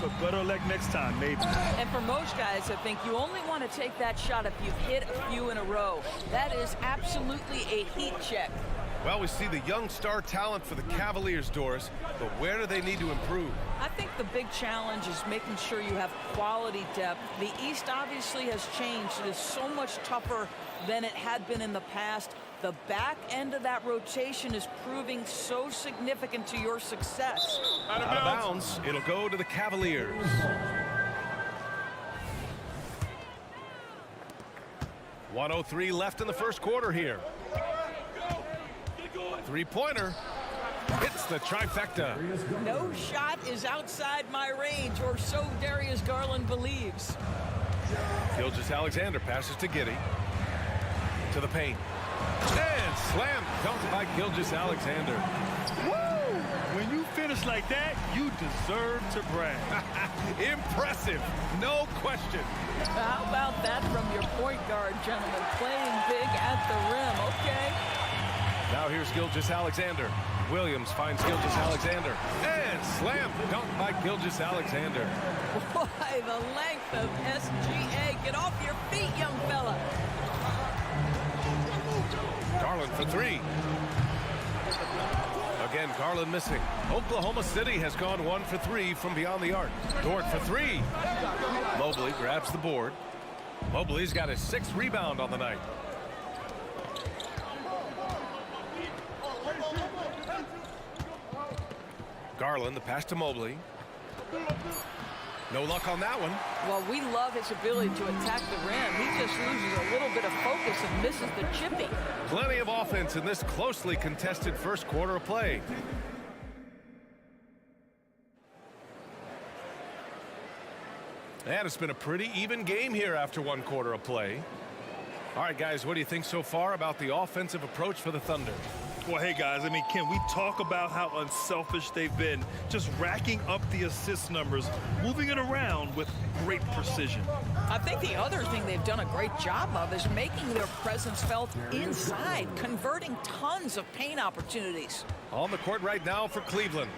but better luck next time, maybe. And for most guys, I think you only want to take that shot if you've hit a few in a row. That is absolutely a heat check. Well, we see the young star talent for the Cavaliers, Doris, but where do they need to improve? I think the big challenge is making sure you have quality depth. The East obviously has changed. It is so much tougher than it had been in the past. The back end of that rotation is proving so significant to your success. Out of bounds. It'll go to the Cavaliers. .103 left in the first quarter here. Three-pointer. Hits the trifecta. No shot is outside my range, or so Darius Garland believes. Gilgeous-Alexander passes to Giddey. To the paint. And slam dunked by Gilgeous-Alexander. Woo! When you finish like that, you deserve to brag. Impressive, no question. How about that from your point guard, gentlemen? Playing big at the rim, okay? Now here's Gilgeous-Alexander. Williams finds Gilgeous-Alexander. And slam dunk by Gilgeous-Alexander. Boy, the length of SGA. Get off your feet, young fella. Garland for three. Again, Garland missing. Oklahoma City has gone 1 for 3 from beyond the arc. Dort for three. Mobley grabs the board. Mobley's got his 6th rebound on the night. Garland, the pass to Mobley. No luck on that one. Well, we love his ability to attack the rim. He just loses a little bit of focus and misses the chippy. Plenty of offense in this closely contested first quarter of play. And it's been a pretty even game here after 1 quarter of play. All right, guys, what do you think so far about the offensive approach for the Thunder? Well, hey, guys, I mean, can we talk about how unselfish they've been? Just racking up the assist numbers, moving it around with great precision. I think the other thing they've done a great job of is making their presence felt inside, converting tons of paint opportunities. On the court right now for Cleveland.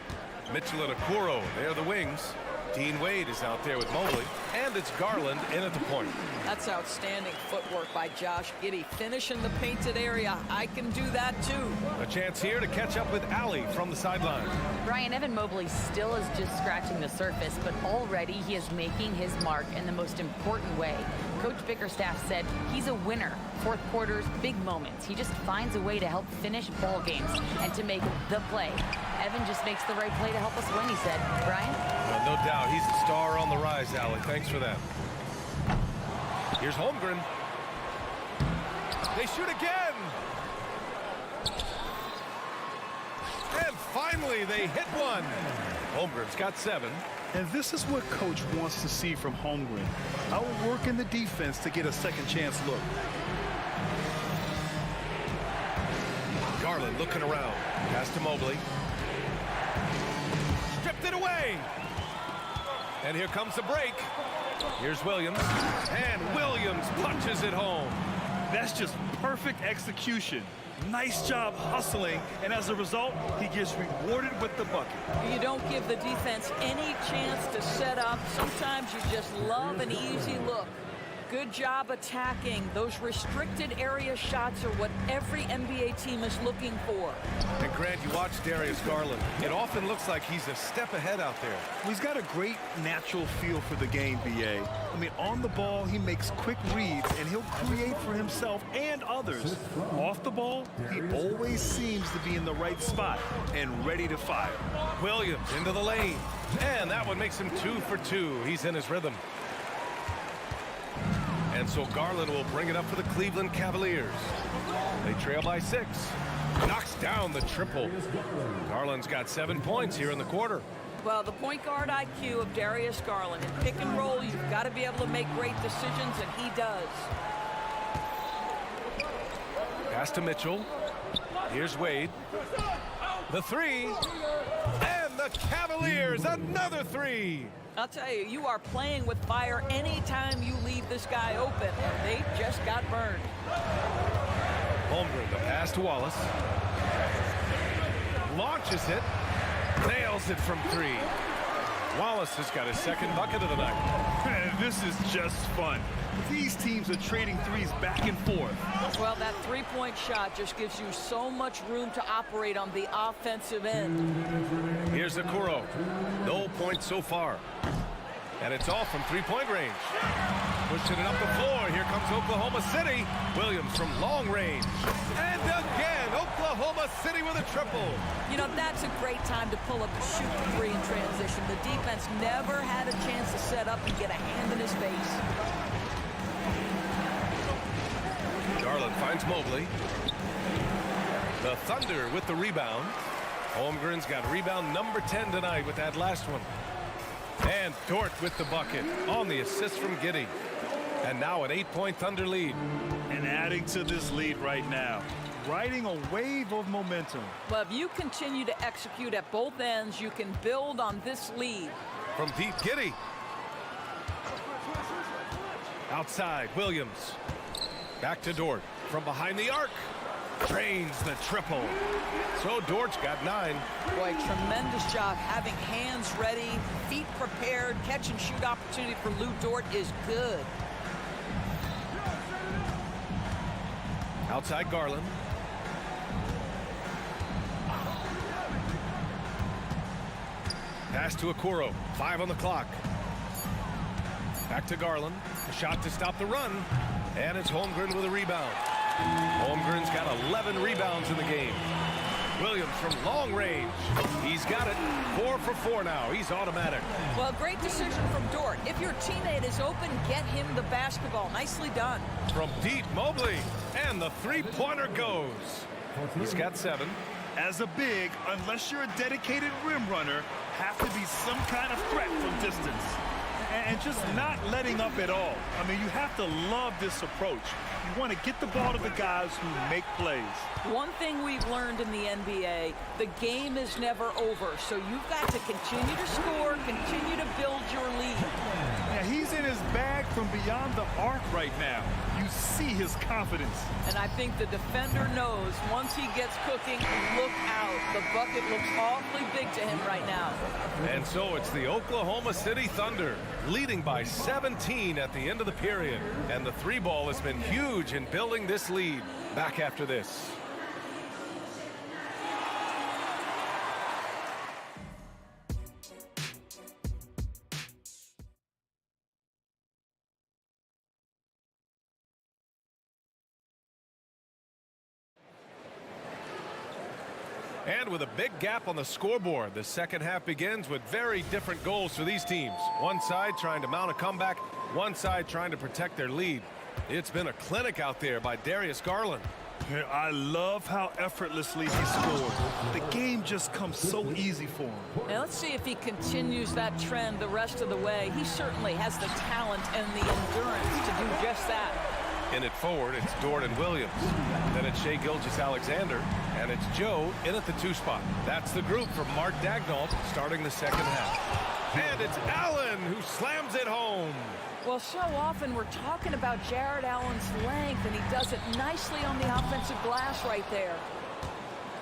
Mitchell and Okoro, they're the wings. Dean Wade is out there with Mobley, and it's Garland in at the point. That's outstanding footwork by Josh Giddey. Finishing the painted area. I can do that too. A chance here to catch up with Allie from the sideline. Brian, Evan Mobley still is just scratching the surface, but already he is making his mark in the most important way. Coach Bickerstaff said he's a winner. Fourth quarters, big moments. He just finds a way to help finish ball games and to make the play. Evan just makes the right play to help us win, he said. Brian? Well, no doubt. He's a star on the rise, Allie. Thanks for that. Here's Holmgren. They shoot again. And finally, they hit one. Holmgren's got 7. And this is what Coach wants to see from Holmgren. Outworking the defense to get a second chance look. Garland looking around. Pass to Mobley. Stripped it away. And here comes the break. Here's Williams. And Williams punches it home. That's just perfect execution. Nice job hustling, and as a result, he gets rewarded with the bucket. You don't give the defense any chance to set up. Sometimes you just love an easy look. Good job attacking. Those restricted area shots are what every NBA team is looking for. And Grant, you watch Darius Garland. It often looks like he's a step ahead out there. He's got a great natural feel for the game, BA. I mean, on the ball, he makes quick reads, and he'll create for himself and others. Off the ball, he always seems to be in the right spot and ready to fire. Williams into the lane. And that one makes him 2 for 2. He's in his rhythm. And so Garland will bring it up for the Cleveland Cavaliers. They trail by 6. Knocks down the triple. Garland's got 7 points here in the quarter. Well, the point guard IQ of Darius Garland. In pick and roll, you've got to be able to make great decisions, and he does. Pass to Mitchell. Here's Wade. The 3. And the Cavaliers, another 3. I'll tell you, you are playing with fire anytime you leave this guy open, and they just got burned. Holmgren, the pass to Wallace. Launches it. Nails it from 3. Wallace has got his 2nd bucket of the night. Man, this is just fun. These teams are trading threes back and forth. Well, that three-point shot just gives you so much room to operate on the offensive end. Here's Okoro. No points so far. And it's all from three-point range. Pushing it up the floor. Here comes Oklahoma City. Williams from long range. And again, Oklahoma City with a triple. You know, that's a great time to pull up and shoot the 3 in transition. The defense never had a chance to set up and get a hand in his face. Garland finds Mobley. The Thunder with the rebound. Holmgren's got rebound number 10 tonight with that last one. And Dort with the bucket on the assist from Giddey. And now an 8-point Thunder lead. And adding to this lead right now. riding a wave of momentum. Well, if you continue to execute at both ends, you can build on this lead. From deep, Giddey. Outside, Williams. Back to Dort. From behind the arc. Drains the triple. So Dort's got 9. Boy, tremendous job having hands ready, feet prepared. Catch and shoot opportunity for Lou Dort is good. Outside Garland. Pass to Okoro. 5 on the clock. Back to Garland. A shot to stop the run. And it's Holmgren with a rebound. Holmgren's got 11 rebounds in the game. Williams from long range. He's got it. 4 for 4 now. He's automatic. Well, great decision from Dort. If your teammate is open, get him the basketball. Nicely done. From deep, Mobley. And the three-pointer goes. He's got 7. As a big, unless you're a dedicated rim runner, have to be some kind of threat from distance. And just not letting up at all. I mean, you have to love this approach. You want to get the ball to the guys who make plays. One thing we've learned in the NBA, the game is never over. So you've got to continue to score, continue to build your lead. Yeah, he's in his bag from beyond the arc right now. You see his confidence. And I think the defender knows once he gets cooking, look out. The bucket looks awfully big to him right now. And so it's the Oklahoma City Thunder leading by 17 at the end of the period. And the 3-ball has been huge in building this lead. Back after this. And with a big gap on the scoreboard, the second half begins with very different goals for these teams. One side trying to mount a comeback, one side trying to protect their lead. It's been a clinic out there by Darius Garland. I love how effortlessly he scored. The game just comes so easy for him. Now let's see if he continues that trend the rest of the way. He certainly has the talent and the endurance to do just that. In it forward, it's Dort and Williams. Then it's Shai Gilgeous-Alexander, and it's Joe in at the 2 spot. That's the group for Mark Daigneault starting the second half. And it's Allen who slams it home. Well, so often we're talking about Jared Allen's length, and he does it nicely on the offensive glass right there.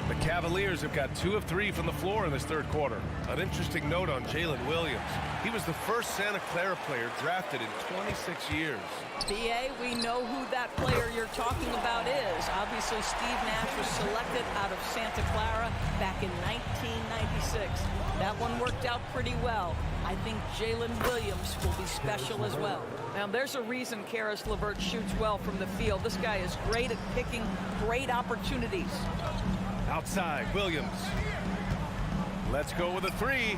The Cavaliers have got 2 of 3 from the floor in this third quarter. An interesting note on Jalen Williams. He was the first Santa Clara player drafted in 26 years. B.A., we know who that player you're talking about is. Obviously, Steve Nash was selected out of Santa Clara back in 1996. That one worked out pretty well. I think Jalen Williams will be special as well. Now, there's a reason Karis LeVert shoots well from the field. This guy is great at picking great opportunities. Outside, Williams. Let's go with a 3.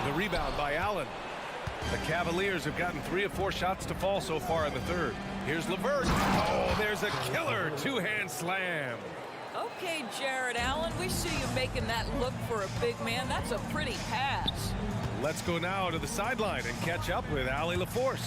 The rebound by Allen. The Cavaliers have gotten 3 of 4 shots to fall so far in the third. Here's LeVert. Oh, there's a killer 2-hand slam. Okay, Jared Allen, we see you making that look for a big man. That's a pretty pass. Let's go now to the sideline and catch up with Allie LaForce.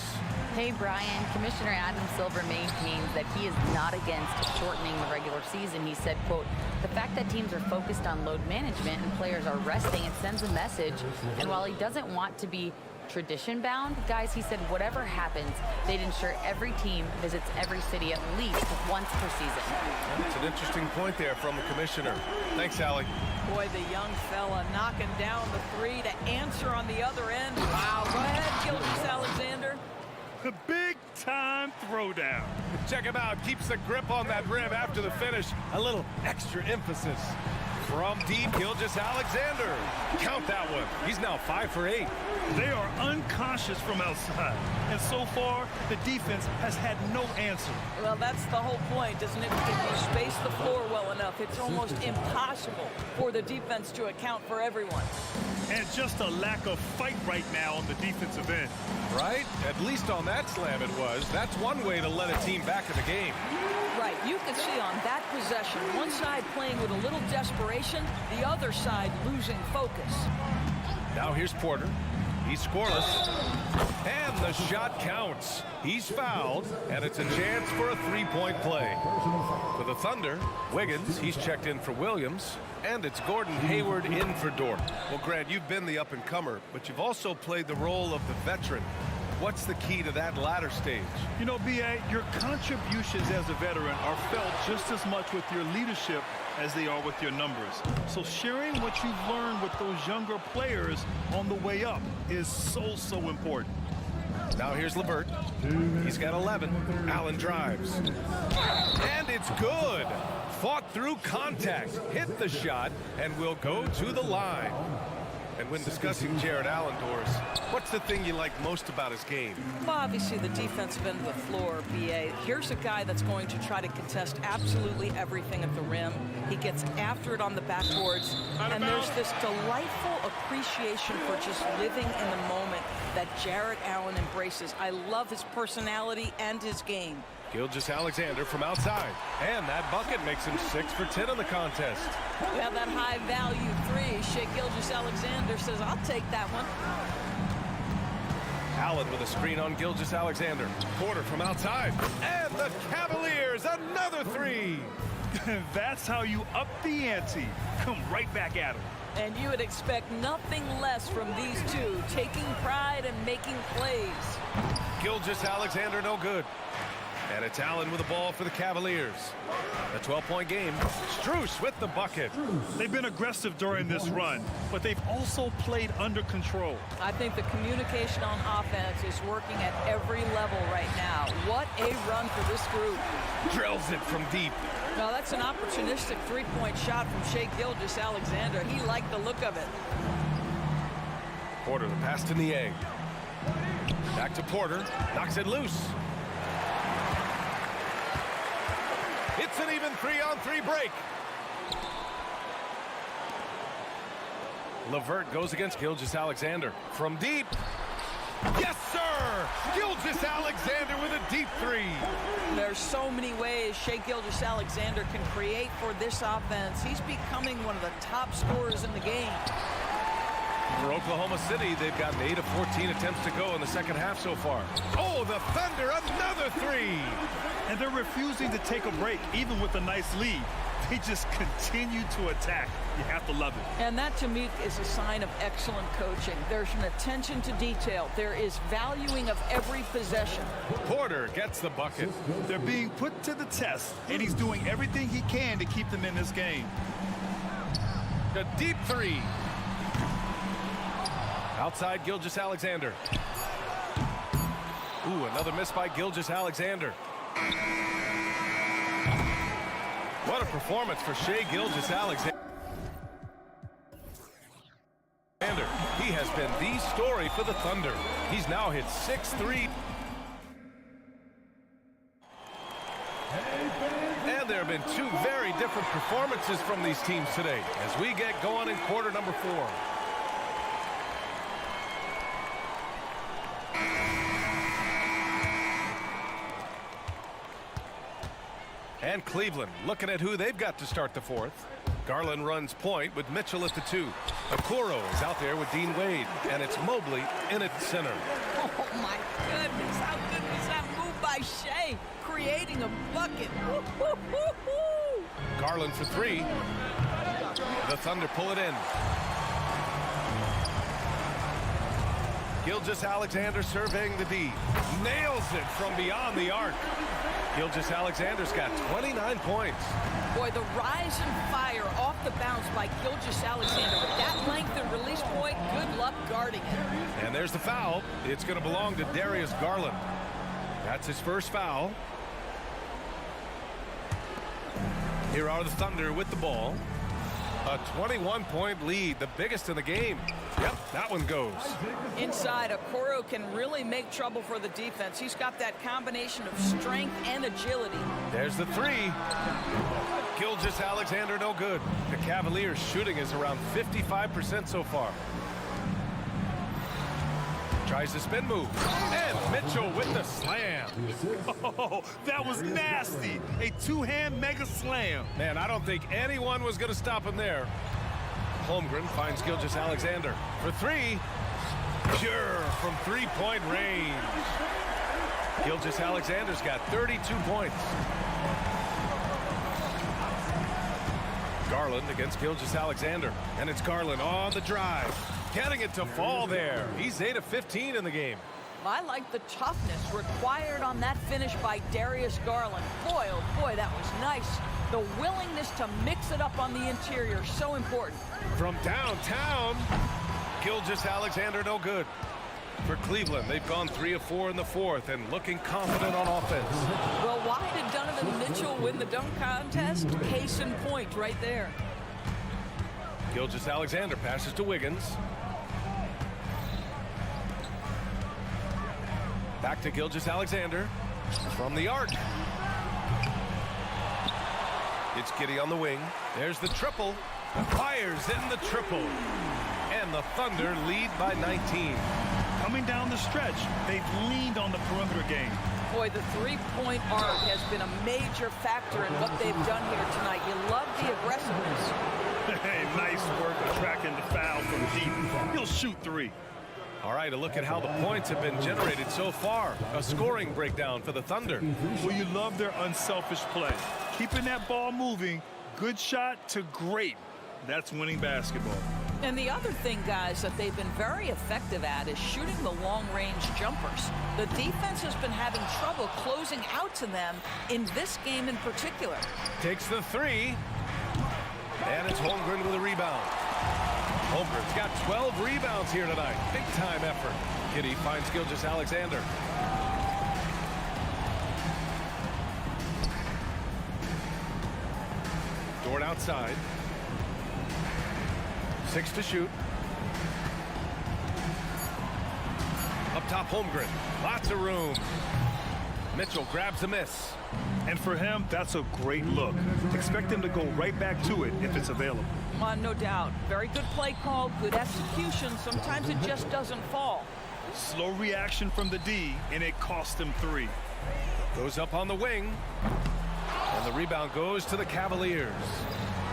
Hey, Brian. Commissioner Adam Silver maintains that he is not against shortening the regular season. He said, quote, the fact that teams are focused on load management and players are resting, it sends a message. And while he doesn't want to be tradition-bound, guys, he said whatever happens, they'd ensure every team visits every city at least once per season. That's an interesting point there from the commissioner. Thanks, Allie. Boy, the young fella knocking down the 3 to answer on the other end. Wow, go ahead, Gilgeous-Alexander. The big-time throwdown. Check him out. Keeps the grip on that rim after the finish. A little extra emphasis. From deep, Gilgeous-Alexander. Count that one. He's now 5 for 8. They are unconscious from outside. And so far, the defense has had no answer. Well, that's the whole point, isn't it? If you space the floor well enough, it's almost impossible for the defense to account for everyone. And just a lack of fight right now on the defensive end. Right? At least on that slam it was. That's one way to let a team back in the game. Right. You can see on that possession, one side playing with a little desperation, the other side losing focus. Now here's Porter. He's scoreless. And the shot counts. He's fouled, and it's a chance for a three-point play. For the Thunder, Wiggins, he's checked in for Williams, and it's Gordon Hayward in for Dort. Well, Grant, you've been the up-and-comer, but you've also played the role of the veteran. What's the key to that latter stage? You know, B.A., your contributions as a veteran are felt just as much with your leadership as they are with your numbers. So sharing what you've learned with those younger players on the way up is so important. Now here's LeVert. He's got 11. Allen drives. And it's good. Fought through contact, hit the shot, and will go to the line. And when discussing Jared Allen, Doris, what's the thing you like most about his game? Well, obviously the defensive end of the floor, B.A. Here's a guy that's going to try to contest absolutely everything at the rim. He gets after it on the backboards, and there's this delightful appreciation for just living in the moment that Jared Allen embraces. I love his personality and his game. Gilgeous-Alexander from outside. And that bucket makes him 6 for 10 in the contest. We have that high-value three. Shea Gilgeous-Alexander says, I'll take that one. Allen with a screen on Gilgeous-Alexander. Porter from outside. And the Cavaliers, another three. That's how you up the ante. Come right back at him. And you would expect nothing less from these two, taking pride and making plays. Gilgeous-Alexander no good. And it's Allen with the ball for the Cavaliers. A 12-point game. Strus with the bucket. They've been aggressive during this run, but they've also played under control. I think the communication on offense is working at every level right now. What a run for this group. Drills it from deep. Now that's an opportunistic three-point shot from Shea Gilgeous-Alexander. He liked the look of it. Porter, the pass to Niang. Back to Porter. Knocks it loose. It's an even 3-on-3 break. LeVert goes against Gilgeous-Alexander. From deep. Yes, sir! Gilgeous-Alexander with a deep three. There's so many ways Shea Gilgeous-Alexander can create for this offense. He's becoming one of the top scorers in the game. For Oklahoma City, they've gotten 8 of 14 attempts to go in the second half so far. Oh, the Thunder, another three! And they're refusing to take a break, even with a nice lead. They just continue to attack. You have to love it. And that, to me, is a sign of excellent coaching. There's an attention to detail. There is valuing of every possession. Porter gets the bucket. They're being put to the test, and he's doing everything he can to keep them in this game. The deep three. Outside Gilgeous-Alexander. Ooh, another miss by Gilgeous-Alexander. What a performance for Shea Gilgeous-Alexander. He has been the story for the Thunder. He's now hit 6 threes. And there have been two very different performances from these teams today as we get going in quarter number 4. And Cleveland looking at who they've got to start the fourth. Garland runs point with Mitchell at the 2. Okoro is out there with Dean Wade, and it's Mobley in at center. Oh, my goodness. How good was that move by Shea? Creating a bucket. Woo, woo, woo, woo. Garland for 3. The Thunder pull it in. Gilgeous-Alexander surveying the D. Nails it from beyond the arc. Gilgeous-Alexander's got 29 points. Boy, the rise and fire off the bounce by Gilgeous-Alexander. With that length and release point, good luck guarding it. And there's the foul. It's going to belong to Darius Garland. That's his first foul. Here are the Thunder with the ball. A 21-point lead, the biggest in the game. Yep, that one goes. Inside, Okoro can really make trouble for the defense. He's got that combination of strength and agility. There's the 3. Gilgeous-Alexander no good. The Cavaliers shooting is around 55% so far. Tries the spin move. And Mitchell with the slam. Oh, that was nasty. A two-hand mega slam. Man, I don't think anyone was going to stop him there. Holmgren finds Gilgeous-Alexander for 3. Pure from three-point range. Gilgeous-Alexander's got 32 points. Garland against Gilgeous-Alexander. And it's Garland on the drive. Getting it to fall there. He's 8 of 15 in the game. I like the toughness required on that finish by Darius Garland. Boy, oh boy, that was nice. The willingness to mix it up on the interior, so important. From downtown, Gilgeous-Alexander no good. For Cleveland, they've gone 3 of 4 in the fourth and looking confident on offense. Well, why did Donovan Mitchell win the dunk contest? Case in point right there. Gilgeous-Alexander passes to Wiggins. Back to Gilgeous-Alexander from the arc. It's Giddey on the wing. There's the triple. Fires in the triple. And the Thunder lead by 19. Coming down the stretch, they've leaned on the perimeter game. Boy, the three-point arc has been a major factor in what they've done here tonight. You love the aggressiveness. Hey, nice work tracking the foul from deep. He'll shoot 3. All right, a look at how the points have been generated so far. A scoring breakdown for the Thunder. Well, you love their unselfish play. Keeping that ball moving, good shot to great. That's winning basketball. And the other thing, guys, that they've been very effective at is shooting the long-range jumpers. The defense has been having trouble closing out to them in this game in particular. Takes the 3. And it's Holmgren with a rebound. Holmgren's got 12 rebounds here tonight. Big-time effort. Giddey finds Gilgeous-Alexander. Dort outside. 6 to shoot. Up top, Holmgren. Lots of room. Mitchell grabs a miss. And for him, that's a great look. Expect him to go right back to it if it's available. No doubt. Very good play call, good execution. Sometimes it just doesn't fall. Slow reaction from the D, and it cost him 3. Goes up on the wing. And the rebound goes to the Cavaliers.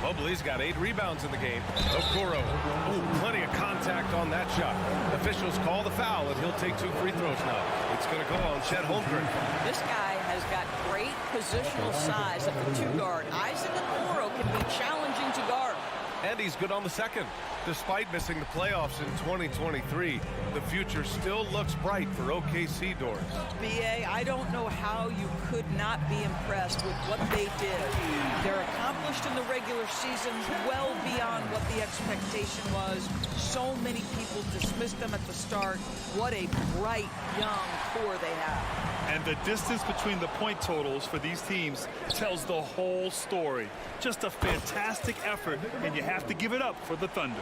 Mobley's got 8 rebounds in the game. Okoro. Ooh, plenty of contact on that shot. Officials call the foul, and he'll take 2 free throws now. It's going to go on Chet Holmgren. This guy has got great positional size at the 2 guard. Isaac Okoro can be challenging to guard. And he's good on the second. Despite missing the playoffs in 2023, the future still looks bright for OKC doors. B.A., I don't know how you could not be impressed with what they did. They're accomplished in the regular season well beyond what the expectation was. So many people dismissed them at the start. What a bright, young core they have. And the distance between the point totals for these teams tells the whole story. Just a fantastic effort, and you have to give it up for the Thunder.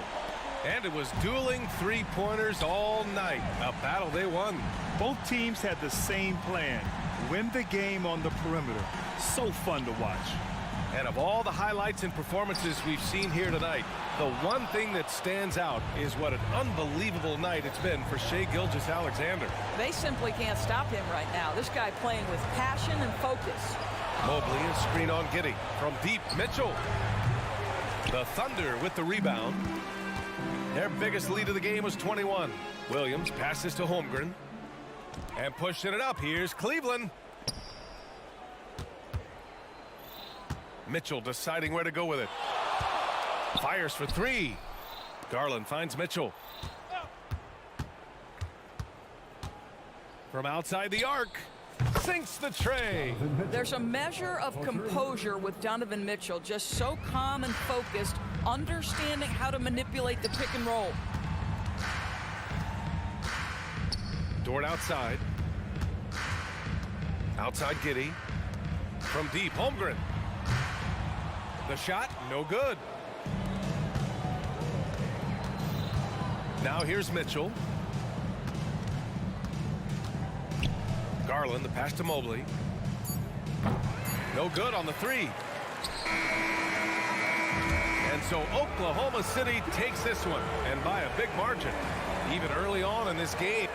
And it was dueling three-pointers all night. A battle they won. Both teams had the same plan. Win the game on the perimeter. So fun to watch. And of all the highlights and performances we've seen here tonight, the one thing that stands out is what an unbelievable night it's been for Shai Gilgeous-Alexander. They simply can't stop him right now. This guy playing with passion and focus. Mobley and screen on Giddey. From deep, Mitchell. The Thunder with the rebound. Their biggest lead of the game was 21. Williams passes to Holmgren. And pushing it up, here's Cleveland. Mitchell deciding where to go with it. Fires for 3. Garland finds Mitchell. From outside the arc. Sinks the tray. There's a measure of composure with Donovan Mitchell. Just so calm and focused, understanding how to manipulate the pick and roll. Dort outside. Outside Giddey. From deep, Holmgren. The shot, no good. Now here's Mitchell. Garland, the pass to Mobley. No good on the 3. And so Oklahoma City takes this one, and by a big margin, even early on in this game.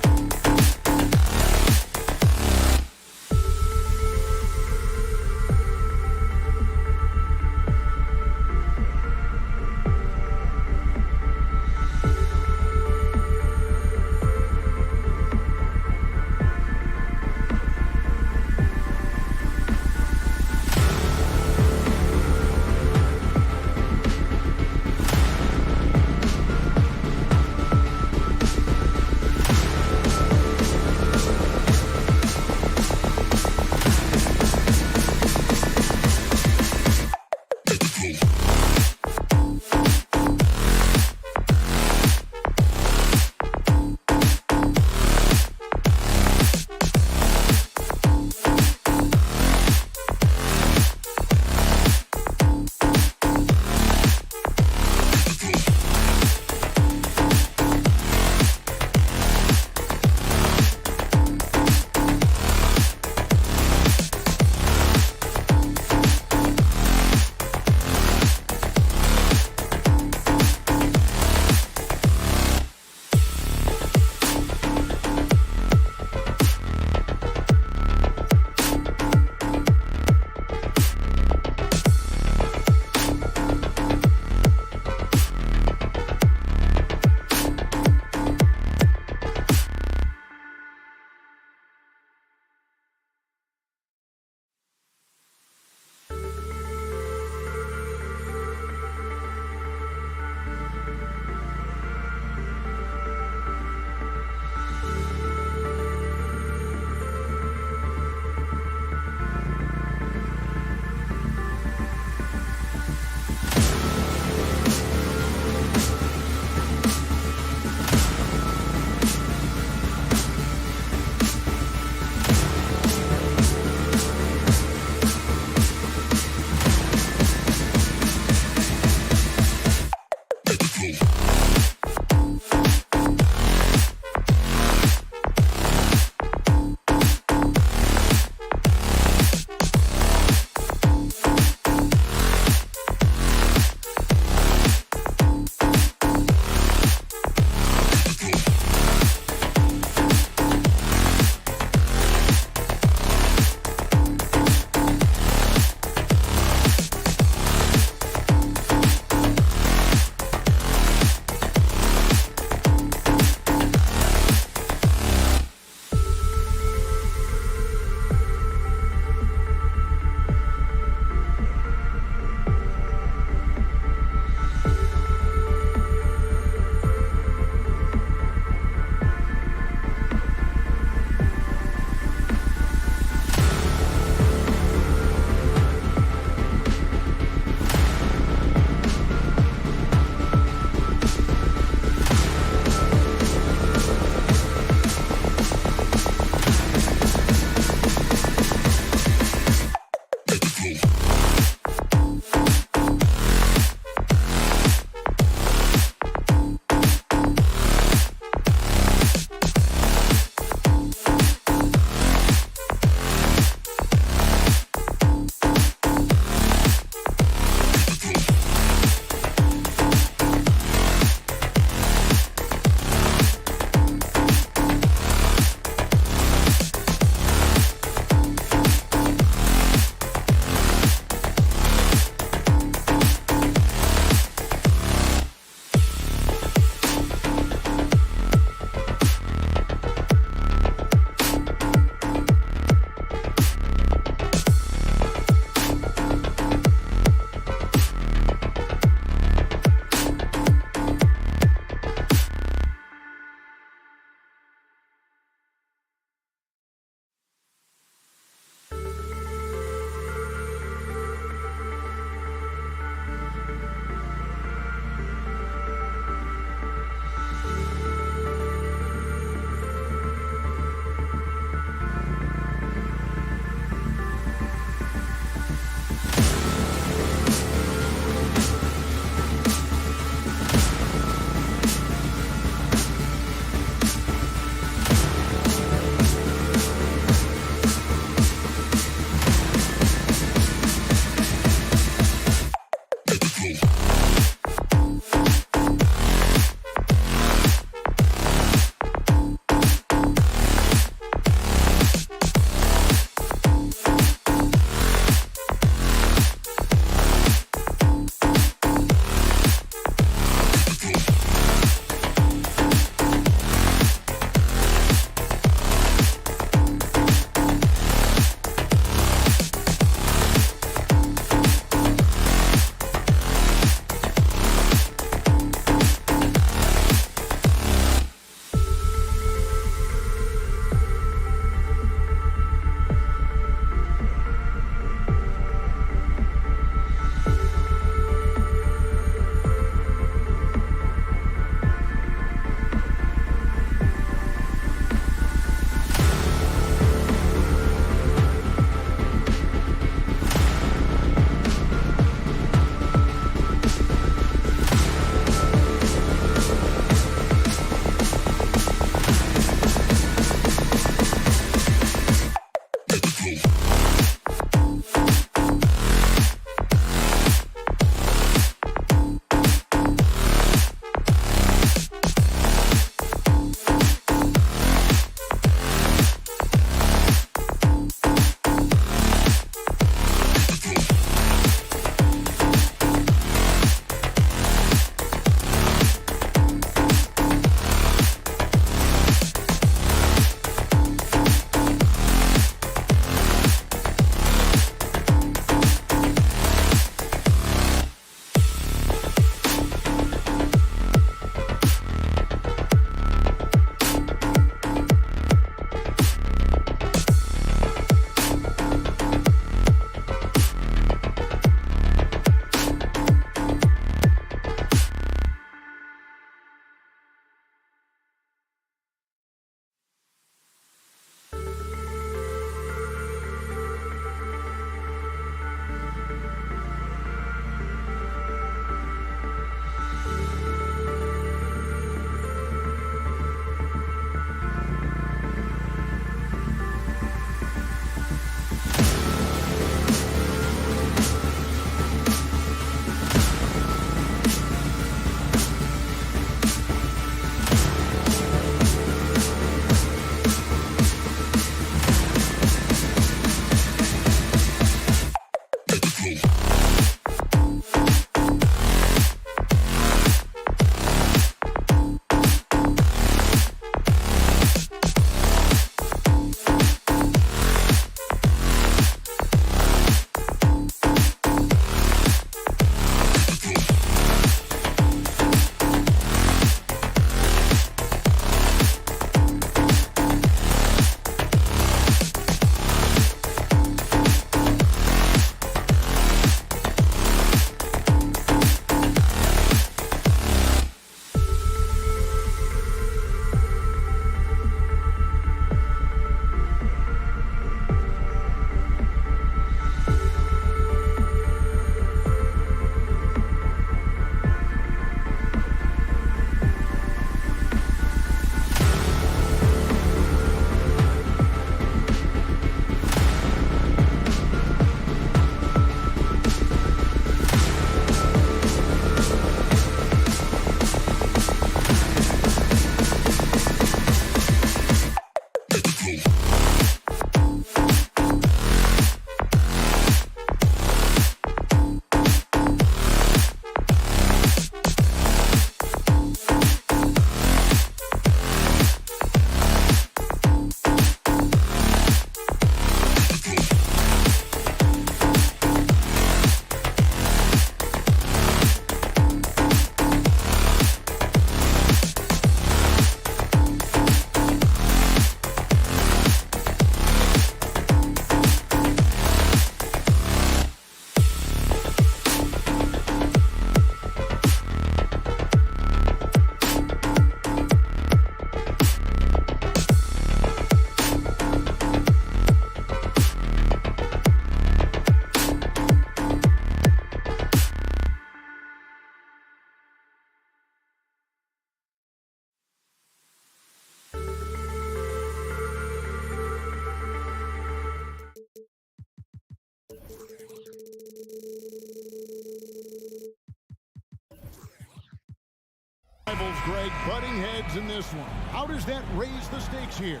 rivals, Greg, butting heads in this one. How does that raise the stakes here?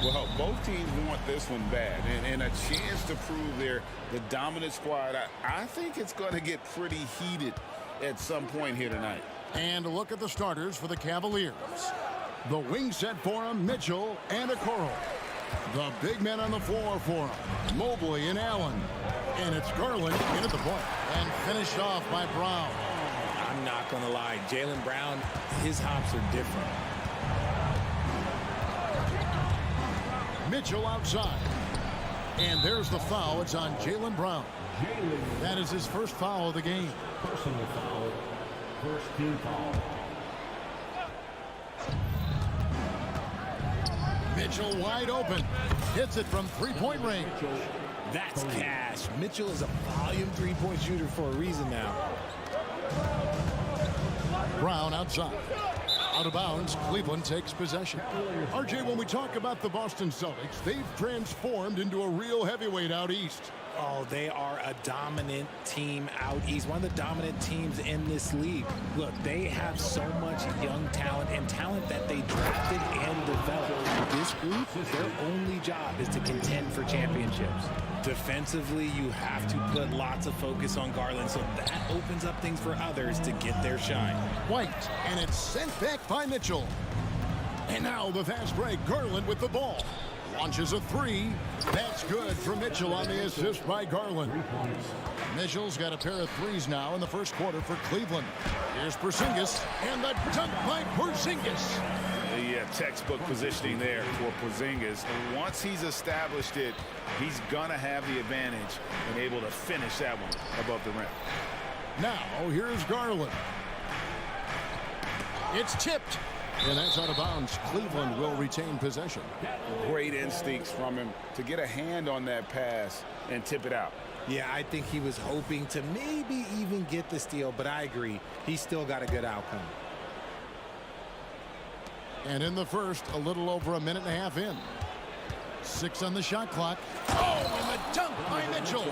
Well, both teams want this one bad, and a chance to prove they're the dominant squad. I think it's going to get pretty heated at some point here tonight. And a look at the starters for the Cavaliers. The wing set for him, Mitchell and Okoro. The big men on the floor for him, Mobley and Allen. And it's Garland in at the point. And finished off by Brown. I'm not going to lie. Jaylen Brown, his hops are different. Mitchell outside. And there's the foul. It's on Jaylen Brown. That is his first foul of the game. Personal foul. First team foul. Mitchell wide open. Hits it from three-point range. That's cash. Mitchell is a volume three-point shooter for a reason now. Brown outside. Out of bounds, Cleveland takes possession. RJ, when we talk about the Boston Celtics, they've transformed into a real heavyweight out east. Oh, they are a dominant team out east. One of the dominant teams in this league. Look, they have so much young talent and talent that they drafted and developed. This group, their only job is to contend for championships. Defensively, you have to put lots of focus on Garland, so that opens up things for others to get their shine. White, and it's sent back by Mitchell. And now the fast break, Garland with the ball. Launches a three. That's good for Mitchell on the assist by Garland. Mitchell's got a pair of threes now in the first quarter for Cleveland. Here's Porzingis, and the dunk by Porzingis. The textbook positioning there for Porzingis. Once he's established it, he's going to have the advantage and able to finish that one above the rim. Now, here's Garland. It's tipped. And that's out of bounds. Cleveland will retain possession. Great instincts from him to get a hand on that pass and tip it out. Yeah, I think he was hoping to maybe even get the steal, but I agree. He still got a good outcome. And in the first, a little over a minute and a half in. 6 on the shot clock. Oh, and the dunk by Mitchell.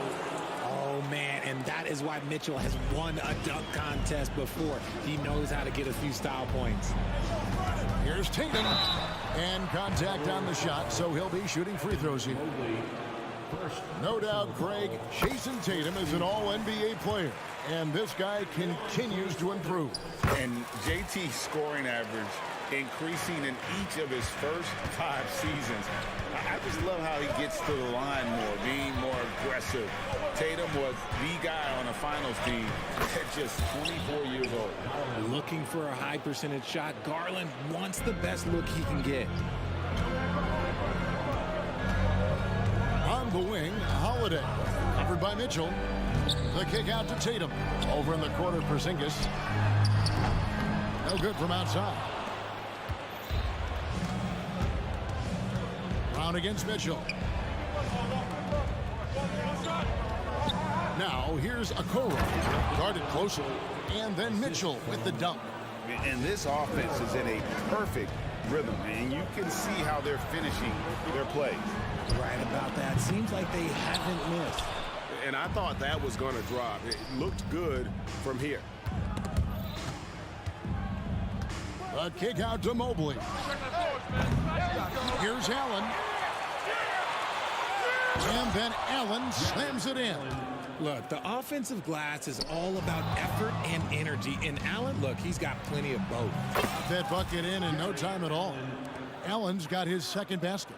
Oh, man, and that is why Mitchell has won a dunk contest before. He knows how to get a few style points. Here's Tatum. And contact on the shot, so he'll be shooting free throws here. No doubt, Craig, Jason Tatum is an all-NBA player. And this guy continues to improve. And JT's scoring average increasing in each of his first 5 seasons. I just love how he gets to the line more, being more aggressive. Tatum was the guy on the finals team at just 24 years old. Looking for a high percentage shot. Garland wants the best look he can get. On the wing, Holiday. Covered by Mitchell. The kick out to Tatum. Over in the corner, Porzingis. No good from outside. Brown against Mitchell. Now, here's Okoro. Guarded closely. And then Mitchell with the dunk. And this offense is in a perfect rhythm. And you can see how they're finishing their plays. Right about that. Seems like they haven't missed. And I thought that was going to drop. It looked good from here. A kick out to Mobley. Here's Allen. And then Allen slams it in. Look, the offensive glass is all about effort and energy. And Allen, look, he's got plenty of both. That bucket in no time at all. Allen's got his second basket.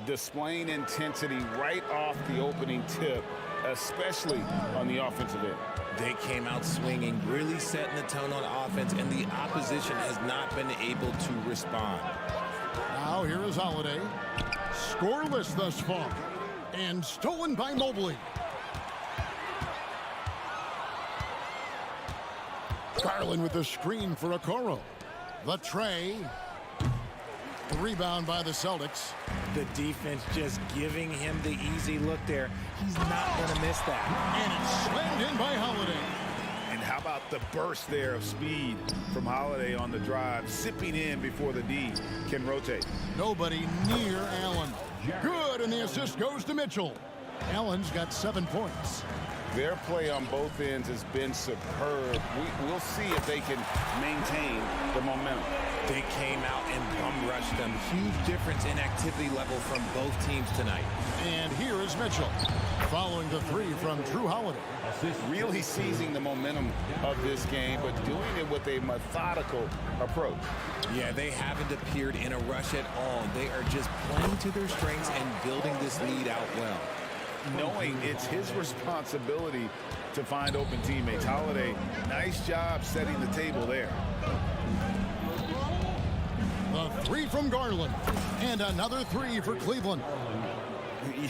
Displaying intensity right off the opening tip, especially on the offensive end. They came out swinging, really setting the tone on offense, and the opposition has not been able to respond. Now here is Holiday. Scoreless thus far. And stolen by Mobley. Garland with the screen for Okoro. The tray. Rebound by the Celtics. The defense just giving him the easy look there. He's not going to miss that. And it's slammed in by Holiday. And how about the burst there of speed from Holiday on the drive, sipping in before the D can rotate. Nobody near Allen. Good, and the assist goes to Mitchell. Allen's got 7 points. Their play on both ends has been superb. We'll see if they can maintain the momentum. They came out and bum rushed them. Huge difference in activity level from both teams tonight. And here is Mitchell, following the three from Drew Holiday. Really seizing the momentum of this game, but doing it with a methodical approach. Yeah, they haven't appeared in a rush at all. They are just playing to their strengths and building this lead out well. Knowing it's his responsibility to find open teammates. Holiday, nice job setting the table there. The three from Garland, and another three for Cleveland.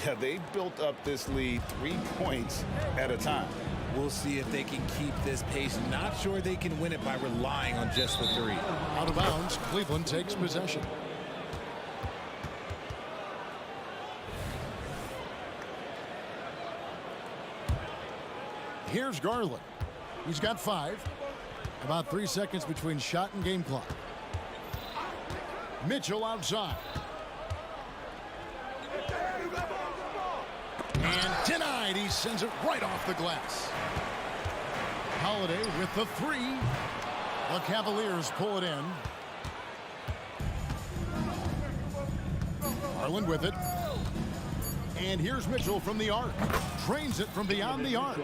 Yeah, they built up this lead 3 points at a time. We'll see if they can keep this pace. Not sure they can win it by relying on just the three. Out of bounds, Cleveland takes possession. Here's Garland. He's got 5. About 3 seconds between shot and game clock. Mitchell outside. And denied. He sends it right off the glass. Holiday with the 3. The Cavaliers pull it in. Garland with it. And here's Mitchell from the arc. Trains it from beyond the arc.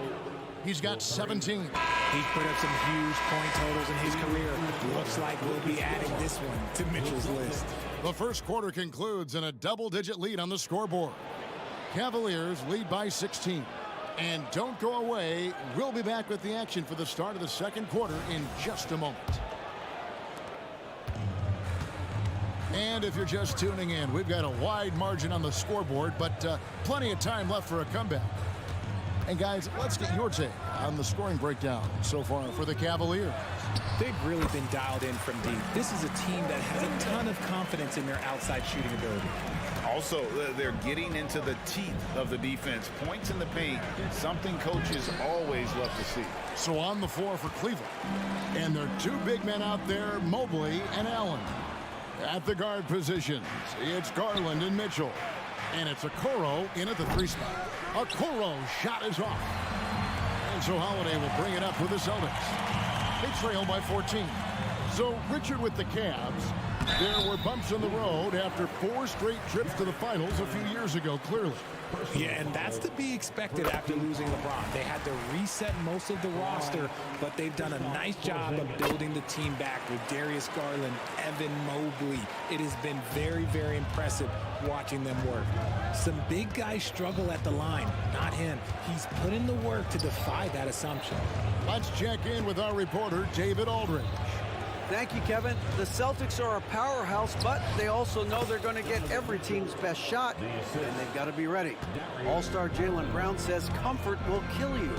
He's got 17. He's put up some huge point totals in his career. Looks like we'll be adding this one to Mitchell's list. The first quarter concludes in a double-digit lead on the scoreboard. Cavaliers lead by 16. And don't go away. We'll be back with the action for the start of the second quarter in just a moment. And if you're just tuning in, we've got a wide margin on the scoreboard, but plenty of time left for a comeback. And guys, let's get your take on the scoring breakdown so far for the Cavaliers. They've really been dialed in from deep. This is a team that has a ton of confidence in their outside shooting ability. Also, they're getting into the teeth of the defense. Points in the paint, something coaches always love to see. So on the floor for Cleveland. And their 2 big men out there, Mobley and Allen. At the guard positions, it's Garland and Mitchell. And it's Okoro in at the 3 spot. Okoro's shot is off. And so Holiday will bring it up for the Celtics. They trail by 14. So Richard with the Cavs. There were bumps in the road after 4 straight trips to the finals a few years ago, clearly. Yeah, and that's to be expected after losing LeBron. They had to reset most of the roster, but they've done a nice job of building the team back with Darius Garland, Evan Mobley. It has been very, very impressive watching them work. Some big guys struggle at the line, not him. He's put in the work to defy that assumption. Let's check in with our reporter, David Aldridge. Thank you, Kevin. The Celtics are a powerhouse, but they also know they're going to get every team's best shot, and they've got to be ready. All-star Jaylen Brown says comfort will kill you.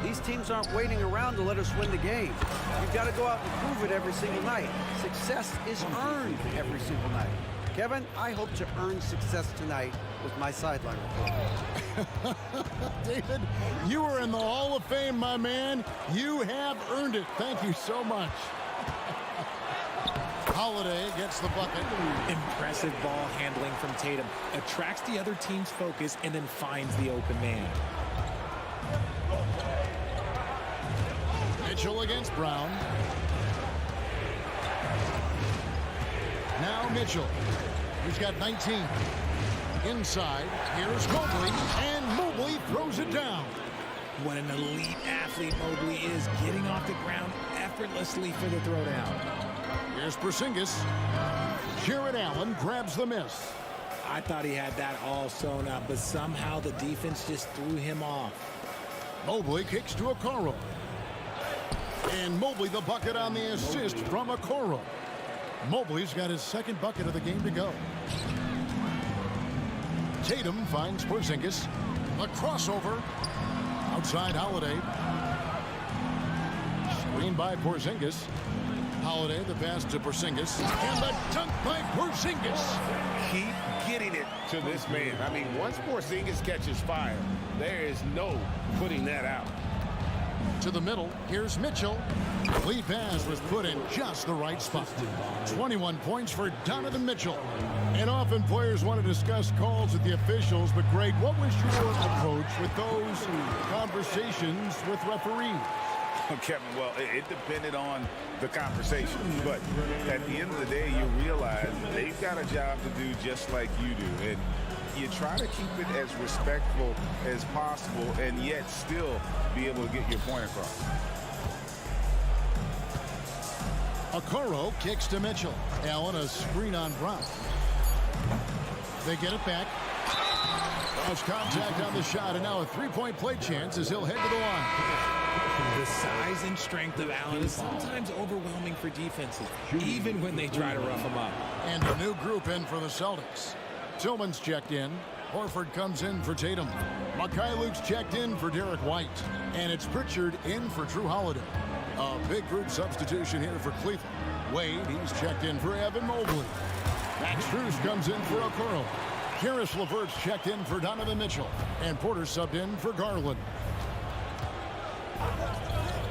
These teams aren't waiting around to let us win the game. You've got to go out and prove it every single night. Success is earned every single night. Kevin, I hope to earn success tonight with my sideline report. David, you are in the Hall of Fame, my man. You have earned it. Thank you so much. Holiday gets the bucket. Impressive ball handling from Tatum. Attracts the other team's focus and then finds the open man. Mitchell against Brown. Now Mitchell. He's got 19. Inside, here's Mobley, and Mobley throws it down. What an elite athlete Mobley is, getting off the ground effortlessly for the throwdown. Here's Porzingis. Jared Allen grabs the miss. I thought he had that all sewn up, but somehow the defense just threw him off. Mobley kicks to Okoro. And Mobley the bucket on the assist from Okoro. Mobley's got his second bucket of the game to go. Tatum finds Porzingis. A crossover. Outside Holiday. Screen by Porzingis. Holiday, the pass to Porzingis. And the dunk by Porzingis. Keep getting it to this man. I mean, once Porzingis catches fire, there is no putting that out. To the middle, here's Mitchell. Lead pass was put in just the right spot. 21 points for Donovan Mitchell. And often players want to discuss calls with the officials, but Greg, what was your approach with those conversations with referees? Kevin, well, it depended on the conversation. But at the end of the day, you realize they've got a job to do just like you do. And you try to keep it as respectful as possible and yet still be able to get your point across. Okoro kicks to Mitchell. Allen a screen on Brown. They get it back. Lost contact on the shot, and now a three-point play chance as he'll head to the line. The size and strength of Allen is sometimes overwhelming for defenses, even when they try to rough him up. And a new group in for the Celtics. Tillman's checked in. Horford comes in for Tatum. Luke's checked in for Derek White. And it's Pritchard in for Drew Holiday. A big group substitution here for Cleveland. Wade, he's checked in for Evan Mobley. Max Strus comes in for Okoro. Karis LeVert's checked in for Donovan Mitchell. And Porter subbed in for Garland.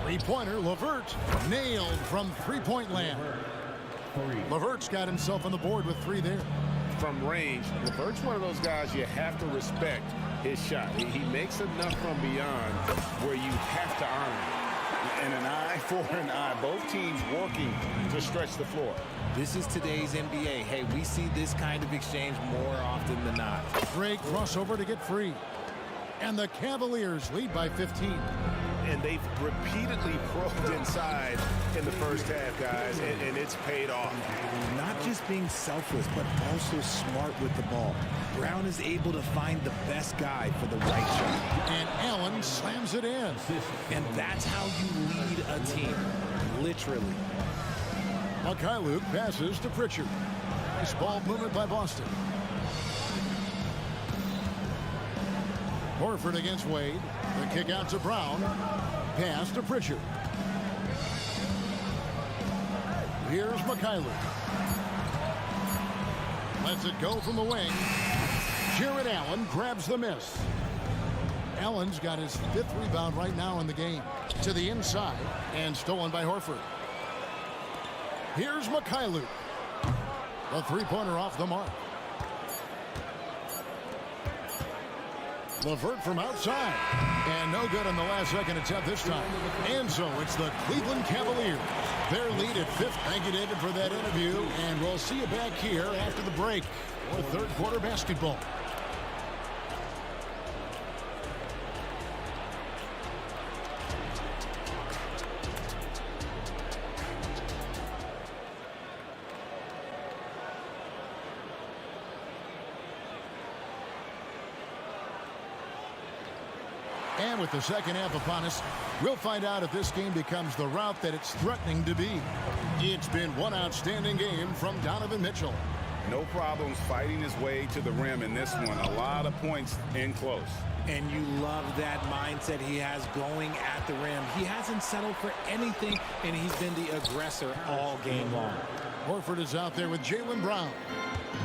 Three-pointer, LeVert nailed from three-point land. LeVert's got himself on the board with three there. From range, LeVert's one of those guys you have to respect his shot. He makes enough from beyond where you have to honor him. And an eye for an eye. Both teams working to stretch the floor. This is today's NBA. Hey, we see this kind of exchange more often than not. Great crossover to get free. And the Cavaliers lead by 15. And they've repeatedly probed inside in the first half, guys, and it's paid off. Not just being selfless, but also smart with the ball. Brown is able to find the best guy for the right shot. And Allen slams it in. And that's how you lead a team, literally. Luke passes to Pritchard. Nice ball movement by Boston. Horford against Wade. The kick out to Brown. Pass to Pritchard. Here's Luke. Lets it go from the wing. Jared Allen grabs the miss. Allen's got his fifth rebound right now in the game. To the inside and stolen by Horford. Here's Luke. The three-pointer off the mark. LeVert from outside. And no good on the last second attempt this time. And so it's the Cleveland Cavaliers. Their lead at 5th. Thank you, David, for that interview. And we'll see you back here after the break for third quarter basketball. And with the second half upon us, we'll find out if this game becomes the rout that it's threatening to be. It's been one outstanding game from Donovan Mitchell. No problems fighting his way to the rim in this one. A lot of points in close. And you love that mindset he has going at the rim. He hasn't settled for anything, and he's been the aggressor all game long. Horford is out there with Jaylen Brown.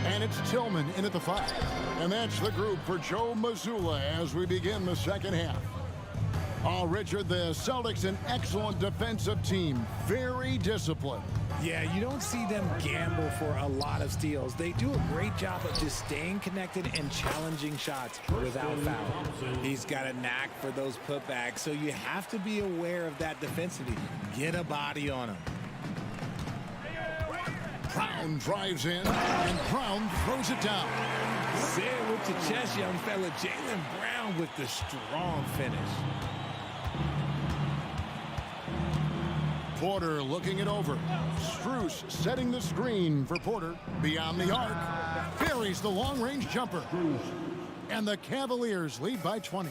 And it's Tillman in at the 5. And that's the group for Joe Mazzulla as we begin the second half. Oh, Richard, the Celtics, an excellent defensive team. Very disciplined. Yeah, you don't see them gamble for a lot of steals. They do a great job of just staying connected and challenging shots without foul. He's got a knack for those putbacks, so you have to be aware of that defensively. Get a body on him. Brown drives in, and Brown throws it down. Say it with your chest, young fella. Jaylen Brown with the strong finish. Porter looking it over. Strus setting the screen for Porter. Beyond the arc. Buries the long-range jumper. And the Cavaliers lead by 20.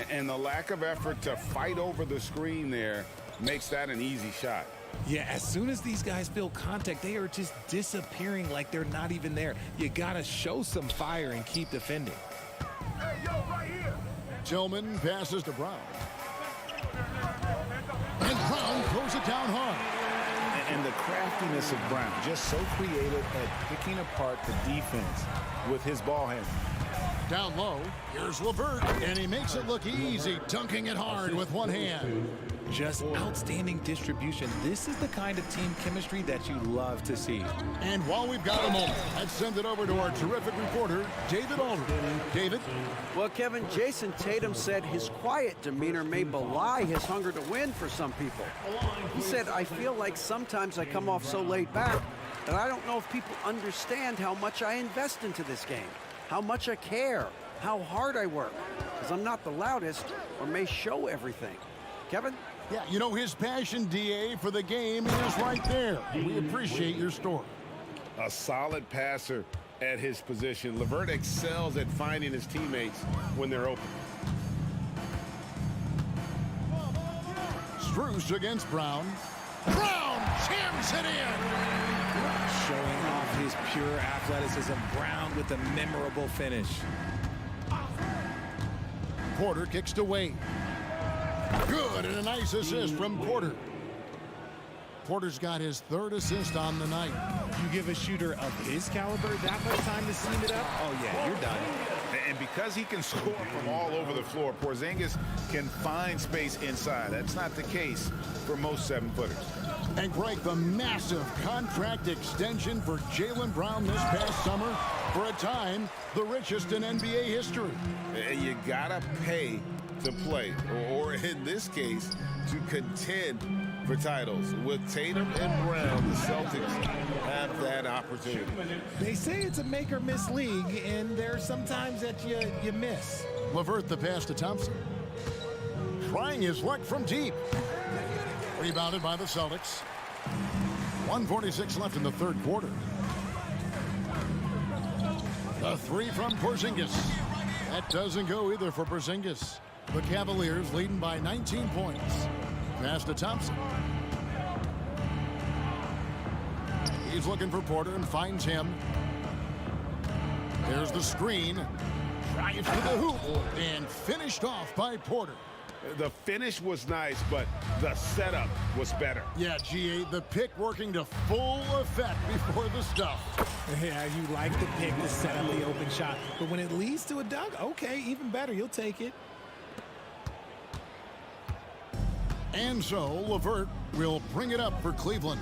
And the lack of effort to fight over the screen there makes that an easy shot. Yeah, as soon as these guys feel contact, they are just disappearing like they're not even there. You got to show some fire and keep defending. Hey, yo, right here. Tillman passes to Brown. And Brown throws it down hard. And the craftiness of Brown, just so creative at picking apart the defense with his ball handling. Down low, here's LeVert, and he makes it look easy, dunking it hard with one hand. Just outstanding distribution. This is the kind of team chemistry that you love to see. And while we've got a moment, let's send it over to our terrific reporter, David Aldridge. David? Well, Kevin, Jason Tatum said his quiet demeanor may belie his hunger to win for some people. He said, I feel like sometimes I come off so laid back that I don't know if people understand how much I invest into this game, how much I care, how hard I work, because I'm not the loudest or may show everything. Kevin? Yeah, you know, his passion, DA, for the game is right there. We appreciate your story. A solid passer at his position. LeVert excels at finding his teammates when they're open. Strus against Brown. Brown jams it in. Showing off his pure athleticism. Brown with a memorable finish. Porter kicks to Wade. Good, and a nice assist from Porter. Porter's got his third assist on the night. You give a shooter of his caliber that much time to seam it up, oh yeah, you're done. And because he can score from all over the floor, Porzingis can find space inside. That's not the case for most 7-footers. And Greg, the massive contract extension for Jaylen Brown this past summer, for a time, the richest in NBA history. And you gotta pay to play, or in this case, to contend for titles. With Tatum and Brown, the Celtics have that opportunity. They say it's a make or miss league, and there are some times that you miss. LeVert the pass to Thompson. Trying his luck from deep. Rebounded by the Celtics. 1:46 left in the third quarter. The three from Porzingis. That doesn't go either for Porzingis. The Cavaliers leading by 19 points. Pass to Thompson. He's looking for Porter and finds him. There's the screen. Drives to the hoop and finished off by Porter. The finish was nice, but the setup was better. Yeah, GA, the pick working to full effect before the stuff. Yeah, you like the pick to set up the open shot. But when it leads to a dunk, okay, even better. You'll take it. And so LeVert will bring it up for Cleveland.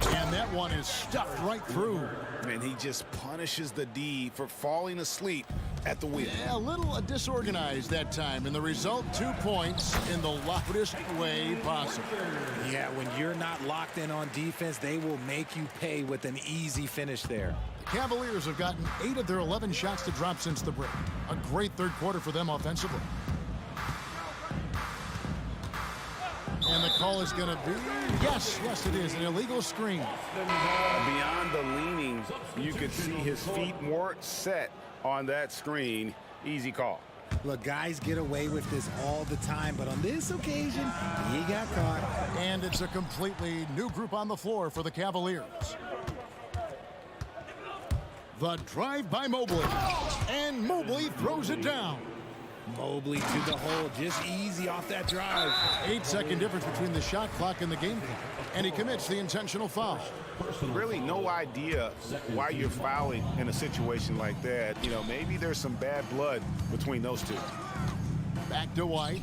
And that one is stuffed right through. Man, he just punishes the D for falling asleep at the wheel. Yeah, a little disorganized that time. And the result, 2 points in the loudest way possible. Yeah, when you're not locked in on defense, they will make you pay with an easy finish there. The Cavaliers have gotten 8 of their 11 shots to drop since the break. A great third quarter for them offensively. And the call is going to be, yes, it is, an illegal screen. Beyond the leaning, you could see his feet weren't set on that screen. Easy call. Look, guys get away with this all the time, but on this occasion, he got caught. And it's a completely new group on the floor for the Cavaliers. The drive by Mobley. And Mobley throws it down. Mobley to the hole, just easy off that drive. 8-second difference between the shot clock and the game clock. And he commits the intentional foul. Really no idea why you're fouling in a situation like that. You know, maybe there's some bad blood between those two. Back to White.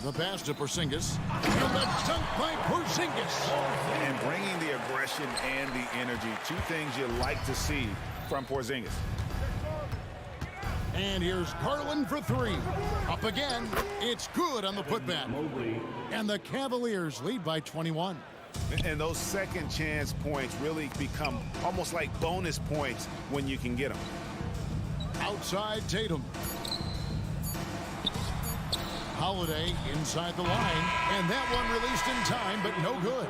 The pass to Porzingis. And the dunk by Porzingis. And bringing the aggression and the energy. Two things you like to see from Porzingis. And here's Garland for three. Up again. It's good on the putback. And the Cavaliers lead by 21. And those second chance points really become almost like bonus points when you can get them. Outside Tatum. Holiday inside the line, and that one released in time, but no good.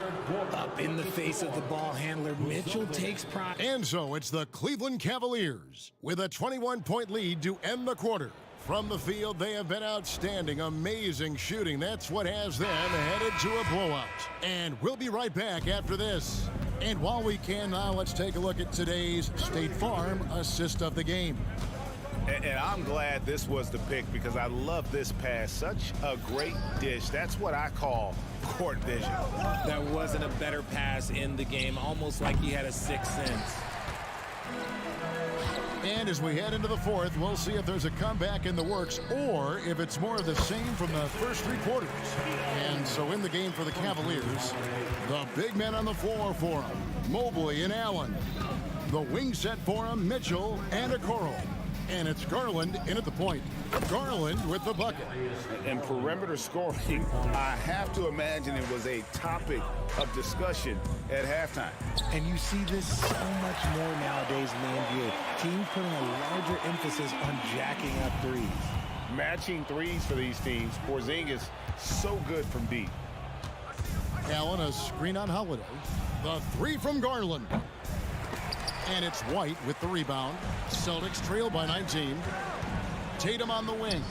Up in the face of the ball handler, Mitchell takes pride. And so it's the Cleveland Cavaliers with a 21-point lead to end the quarter. From the field, they have been outstanding, amazing shooting. That's what has them headed to a blowout. And we'll be right back after this. And while we can now, let's take a look at today's State Farm assist of the game. And I'm glad this was the pick because I love this pass. Such a great dish. That's what I call court vision. There wasn't a better pass in the game, almost like he had a sixth sense. And as we head into the fourth, we'll see if there's a comeback in the works or if it's more of the same from the first three quarters. And so in the game for the Cavaliers, the big men on the floor for them, Mobley and Allen. The wing set for them, Mitchell and Okoro. And it's Garland in at the point. Garland with the bucket. And perimeter scoring, I have to imagine it was a topic of discussion at halftime. And you see this so much more nowadays in the NBA. Teams putting a larger emphasis on jacking up threes. Matching threes for these teams. Porzingis so good from deep. Allen, a screen on Holiday. The three from Garland. And it's White with the rebound. Celtics trail by 19. Tatum on the wing.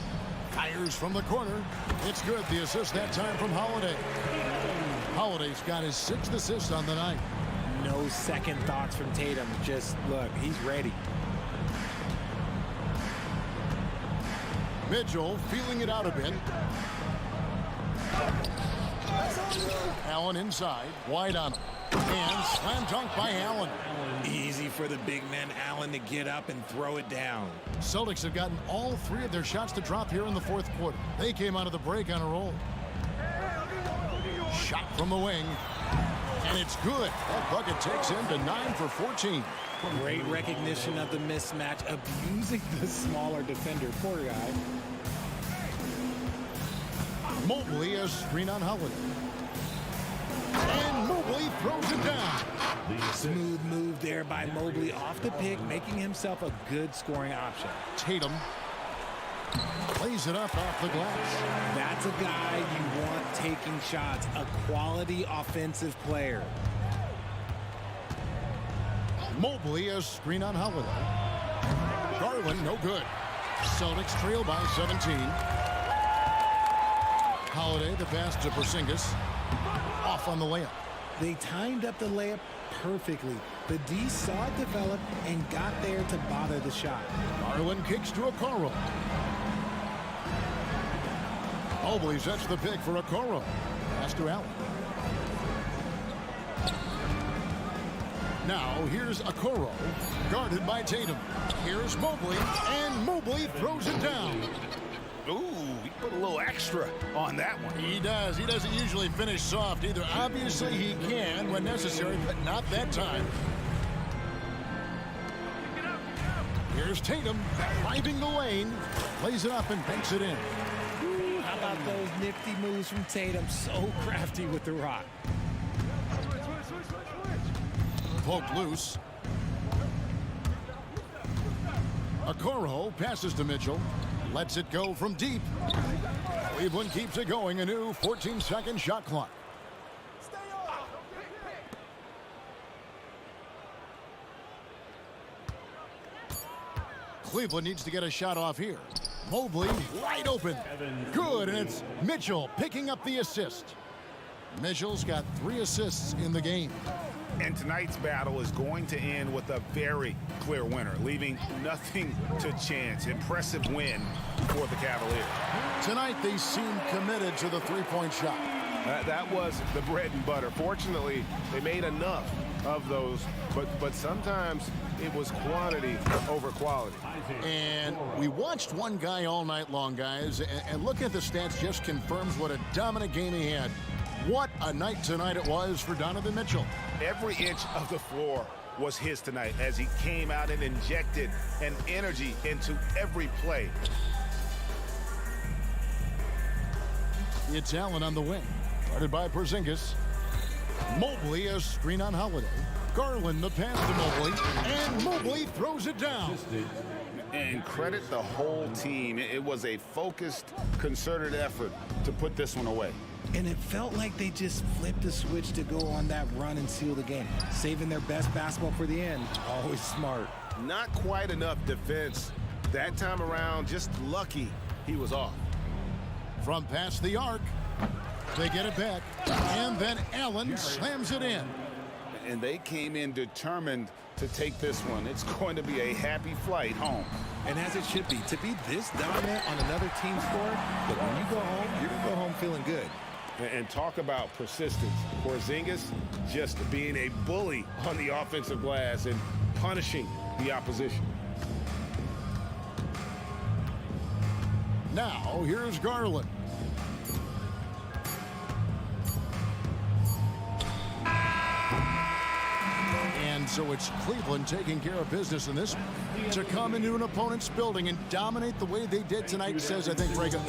Fires from the corner. It's good. The assist that time from Holiday. Holiday's got his 6th assist on the night. No second thoughts from Tatum. Just look, he's ready. Mitchell feeling it out a bit. Allen inside. Wide on him. And slam dunk by Allen. Easy for the big man Allen to get up and throw it down. Celtics have gotten all 3 of their shots to drop here in the fourth quarter. They came out of the break on a roll. Shot from the wing. And it's good. That bucket takes him to 9 for 14. Great recognition of the mismatch, abusing the smaller defender. Poor guy. Mobley a screen on Holiday. And Mobley throws it down. Smooth move there by Mobley off the pick, making himself a good scoring option. Tatum plays it up off the glass. That's a guy you want taking shots, a quality offensive player. Mobley a screen on Holiday. Garland no good. Celtics trail by 17. Holiday the pass to Porzingis. Off on the layup. They timed up the layup perfectly. The D saw it develop and got there to bother the shot. Garland kicks to Okoro. Mobley sets the pick for Okoro. Pass to Allen. Now here's Okoro, guarded by Tatum. Here's Mobley, and Mobley throws it down. Ooh, he put a little extra on that one. He does. He doesn't usually finish soft either. Obviously, he can when necessary, but not that time. Here's Tatum driving the lane. Plays it up and banks it in. Ooh, how about those nifty moves from Tatum? So crafty with the rock. Poked loose. Okoro passes to Mitchell. Lets it go from deep. Cleveland keeps it going. A new 14-second shot clock. Cleveland needs to get a shot off here. Mobley wide open. Good, and it's Mitchell picking up the assist. Mitchell's got 3 assists in the game. And tonight's battle is going to end with a very clear winner, leaving nothing to chance. Impressive win for the Cavaliers. Tonight, they seem committed to the three-point shot. That was the bread and butter. Fortunately, they made enough of those, but sometimes it was quantity over quality. And we watched one guy all night long, guys, and looking at the stats just confirms what a dominant game he had. What a night tonight it was for Donovan Mitchell. Every inch of the floor was his tonight as he came out and injected an energy into every play. It's Allen on the wing. Guarded by Porzingis. Mobley a screen on Holiday. Garland the pass to Mobley. And Mobley throws it down. And credit the whole team. It was a focused, concerted effort to put this one away. And it felt like they just flipped the switch to go on that run and seal the game. Saving their best basketball for the end. Always smart. Not quite enough defense that time around. Just lucky he was off. From past the arc, they get it back. And then Allen slams it in. And they came in determined to take this one. It's going to be a happy flight home. And as it should be. To be this dominant on another team's score, but when you go home, you're going to go home feeling good. And talk about persistence. Porzingis just being a bully on the offensive glass and punishing the opposition. Now, here's Garland. And so it's Cleveland taking care of business in this. To come into an opponent's building and dominate the way they did tonight says, I think, Braga.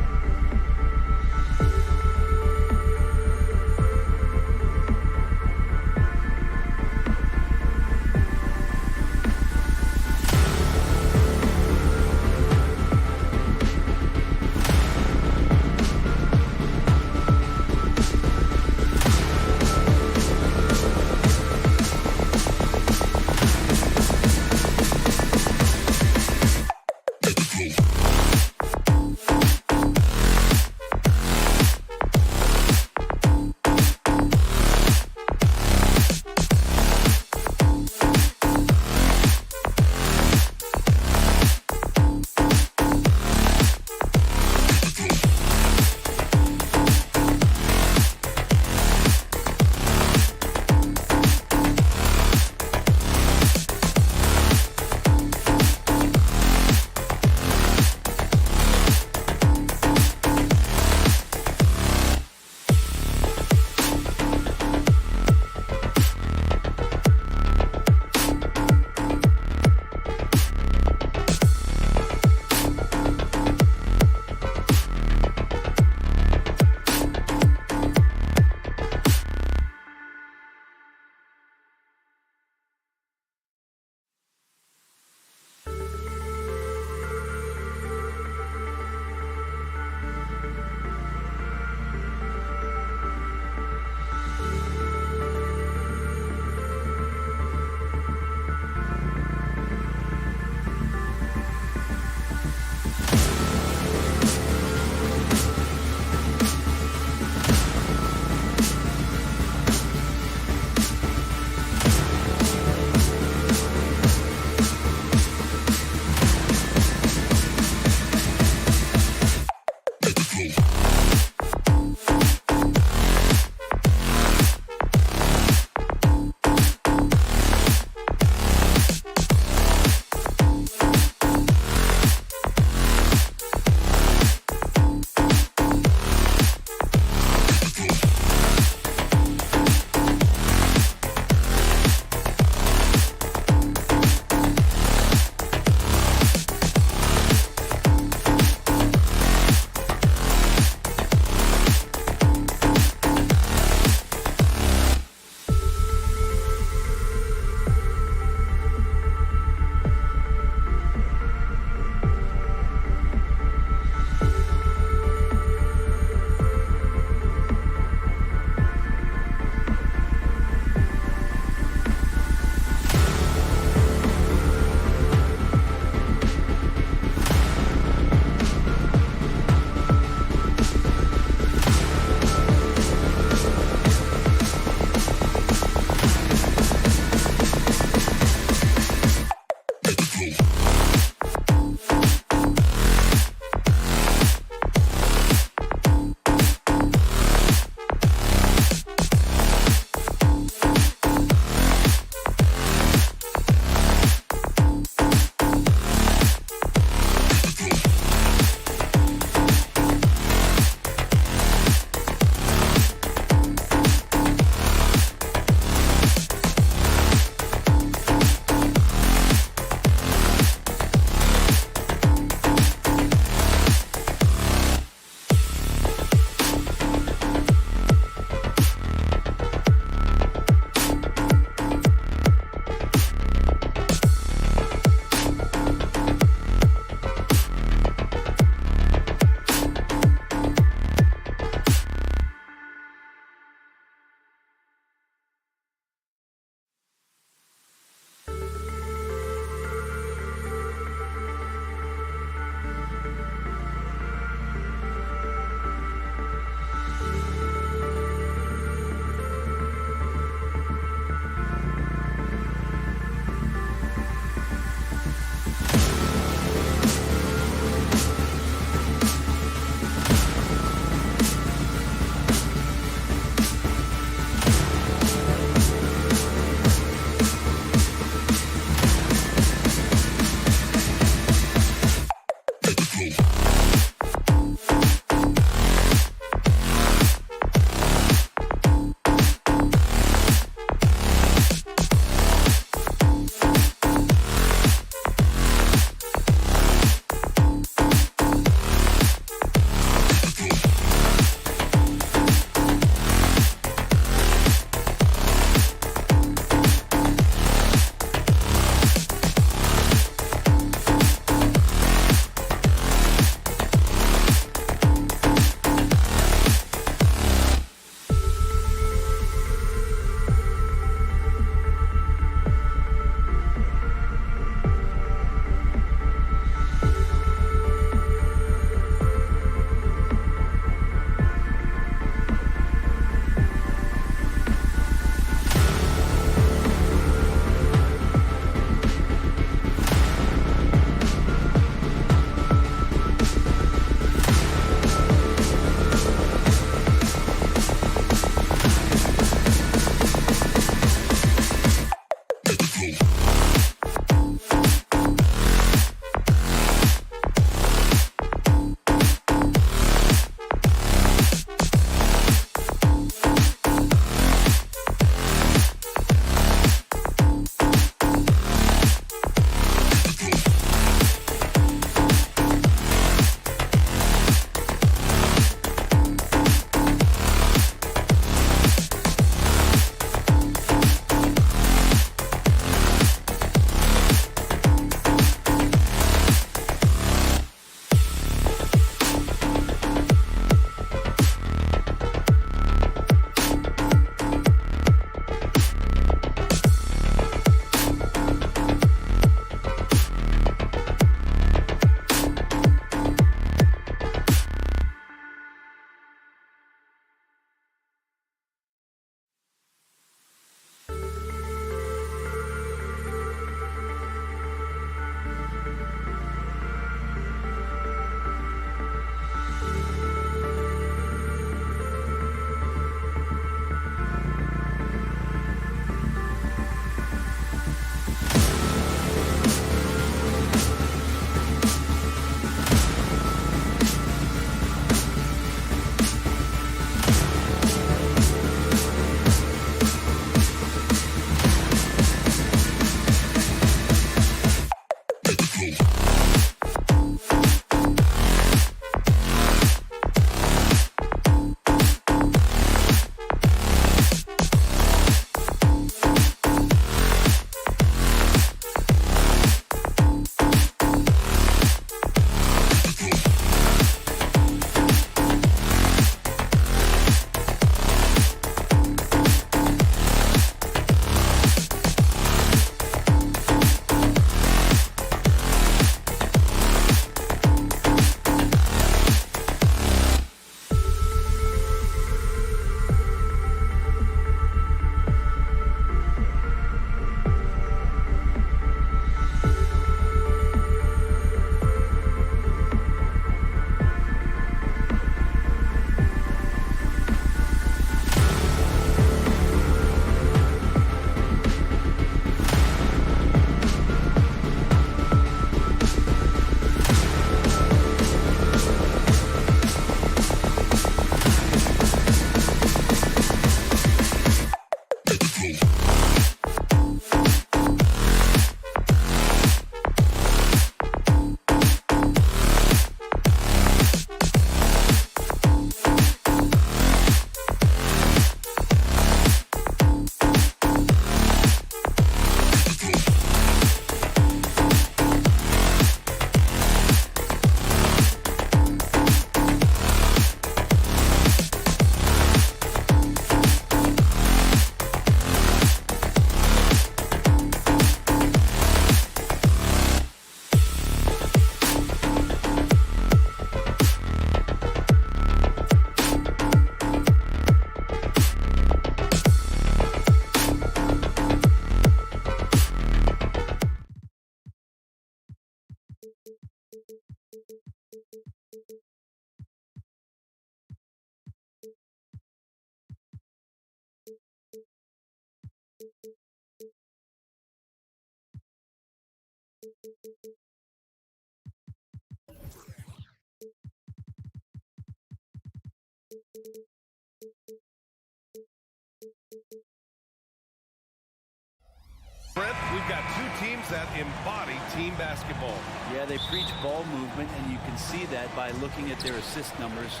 that embody team basketball. Yeah, they preach ball movement, and you can see that by looking at their assist numbers.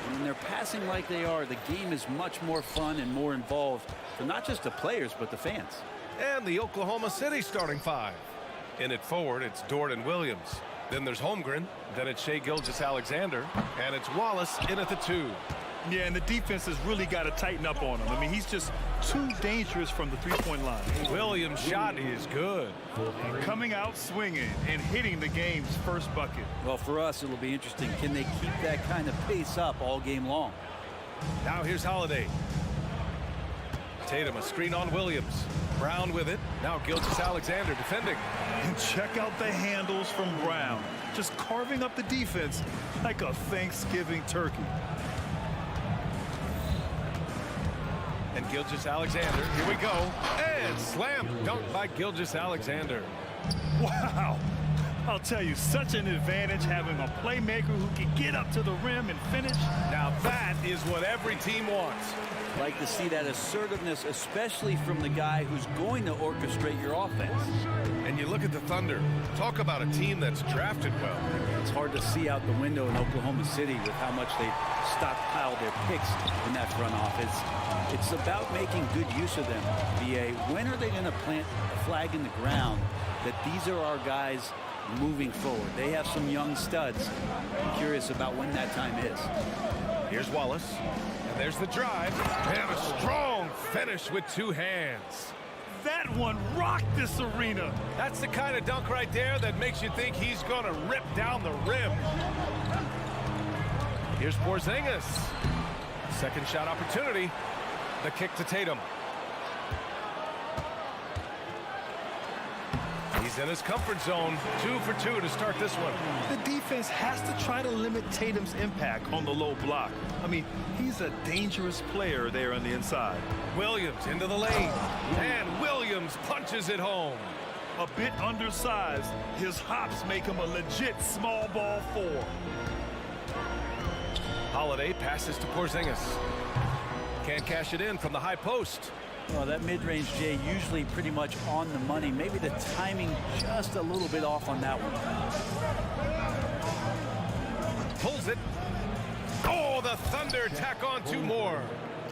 And when they're passing like they are, the game is much more fun and more involved for not just the players, but the fans. And the Oklahoma City starting five. In at forward, it's Dort and Williams. Then there's Holmgren. Then it's Shai Gilgeous-Alexander. And it's Wallace in at the 2. Yeah, and the defense has really got to tighten up on him. I mean, he's just too dangerous from the three-point line. Williams' shot is good. Coming out swinging and hitting the game's first bucket. Well, for us, it'll be interesting. Can they keep that kind of pace up all game long? Now here's Holiday. Tatum, a screen on Williams. Brown with it. Now Gilgeous-Alexander defending. And check out the handles from Brown. Just carving up the defense like a Thanksgiving turkey. And Gilgeous-Alexander, here we go. And slam dunk by Gilgeous-Alexander. Wow. I'll tell you, such an advantage having a playmaker who can get up to the rim and finish. Now that is what every team wants. Like to see that assertiveness, especially from the guy who's going to orchestrate your offense. And you look at the Thunder. Talk about a team that's drafted well. It's hard to see out the window in Oklahoma City with how much they stockpiled their picks in that front office. It's about making good use of them. BA, when are they going to plant a flag in the ground that these are our guys moving forward? They have some young studs. I'm curious about when that time is. Here's Wallace. And there's the drive. And a strong finish with two hands. That one rocked this arena. That's the kind of dunk right there that makes you think he's going to rip down the rim. Here's Porzingis. Second shot opportunity. The kick to Tatum. He's in his comfort zone. 2 for 2 to start this one. The defense has to try to limit Tatum's impact on the low block. I mean, he's a dangerous player there on the inside. Williams into the lane. And Williams punches it home. A bit undersized. His hops make him a legit small ball 4. Holiday passes to Porzingis. Can't cash it in from the high post. Well, that mid-range, Jay, usually pretty much on the money. Maybe the timing just a little bit off on that one. Pulls it. Oh, the Thunder tack on 2 more.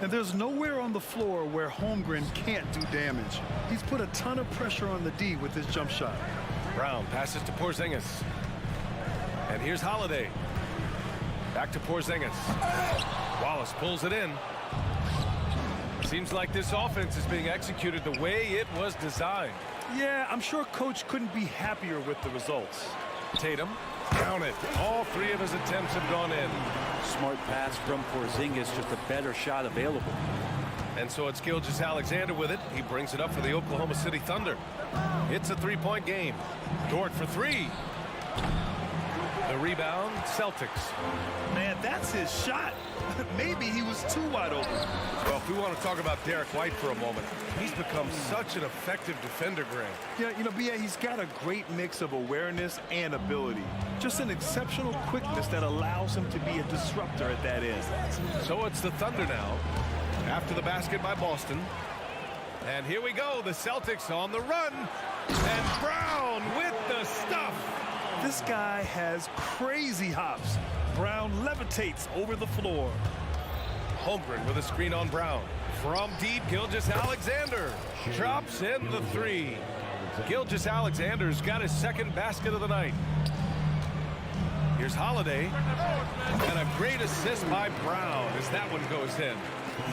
And there's nowhere on the floor where Holmgren can't do damage. He's put a ton of pressure on the D with his jump shot. Brown passes to Porzingis. And here's Holiday. Back to Porzingis. Wallace pulls it in. Seems like this offense is being executed the way it was designed. Yeah, I'm sure Coach couldn't be happier with the results. Tatum, count it. All 3 of his attempts have gone in. Smart pass from Porzingis, just a better shot available. And so it's Gilgeous-Alexander with it. He brings it up for the Oklahoma City Thunder. It's a 3-point game. Dort for 3. The rebound, Celtics. Man, that's his shot. Maybe he was too wide open. Well, if we want to talk about Derek White for a moment, he's become such an effective defender, Grant. Yeah, you know, BA, he's got a great mix of awareness and ability. Just an exceptional quickness that allows him to be a disruptor at that end. So it's the Thunder now, after the basket by Boston. And here we go, the Celtics on the run. And Brown with the stuff. This guy has crazy hops. Brown levitates over the floor. Holmgren with a screen on Brown. From deep, Gilgeous-Alexander drops in the 3. Gilgeous-Alexander's got his second basket of the night. Here's Holiday. And a great assist by Brown as that one goes in.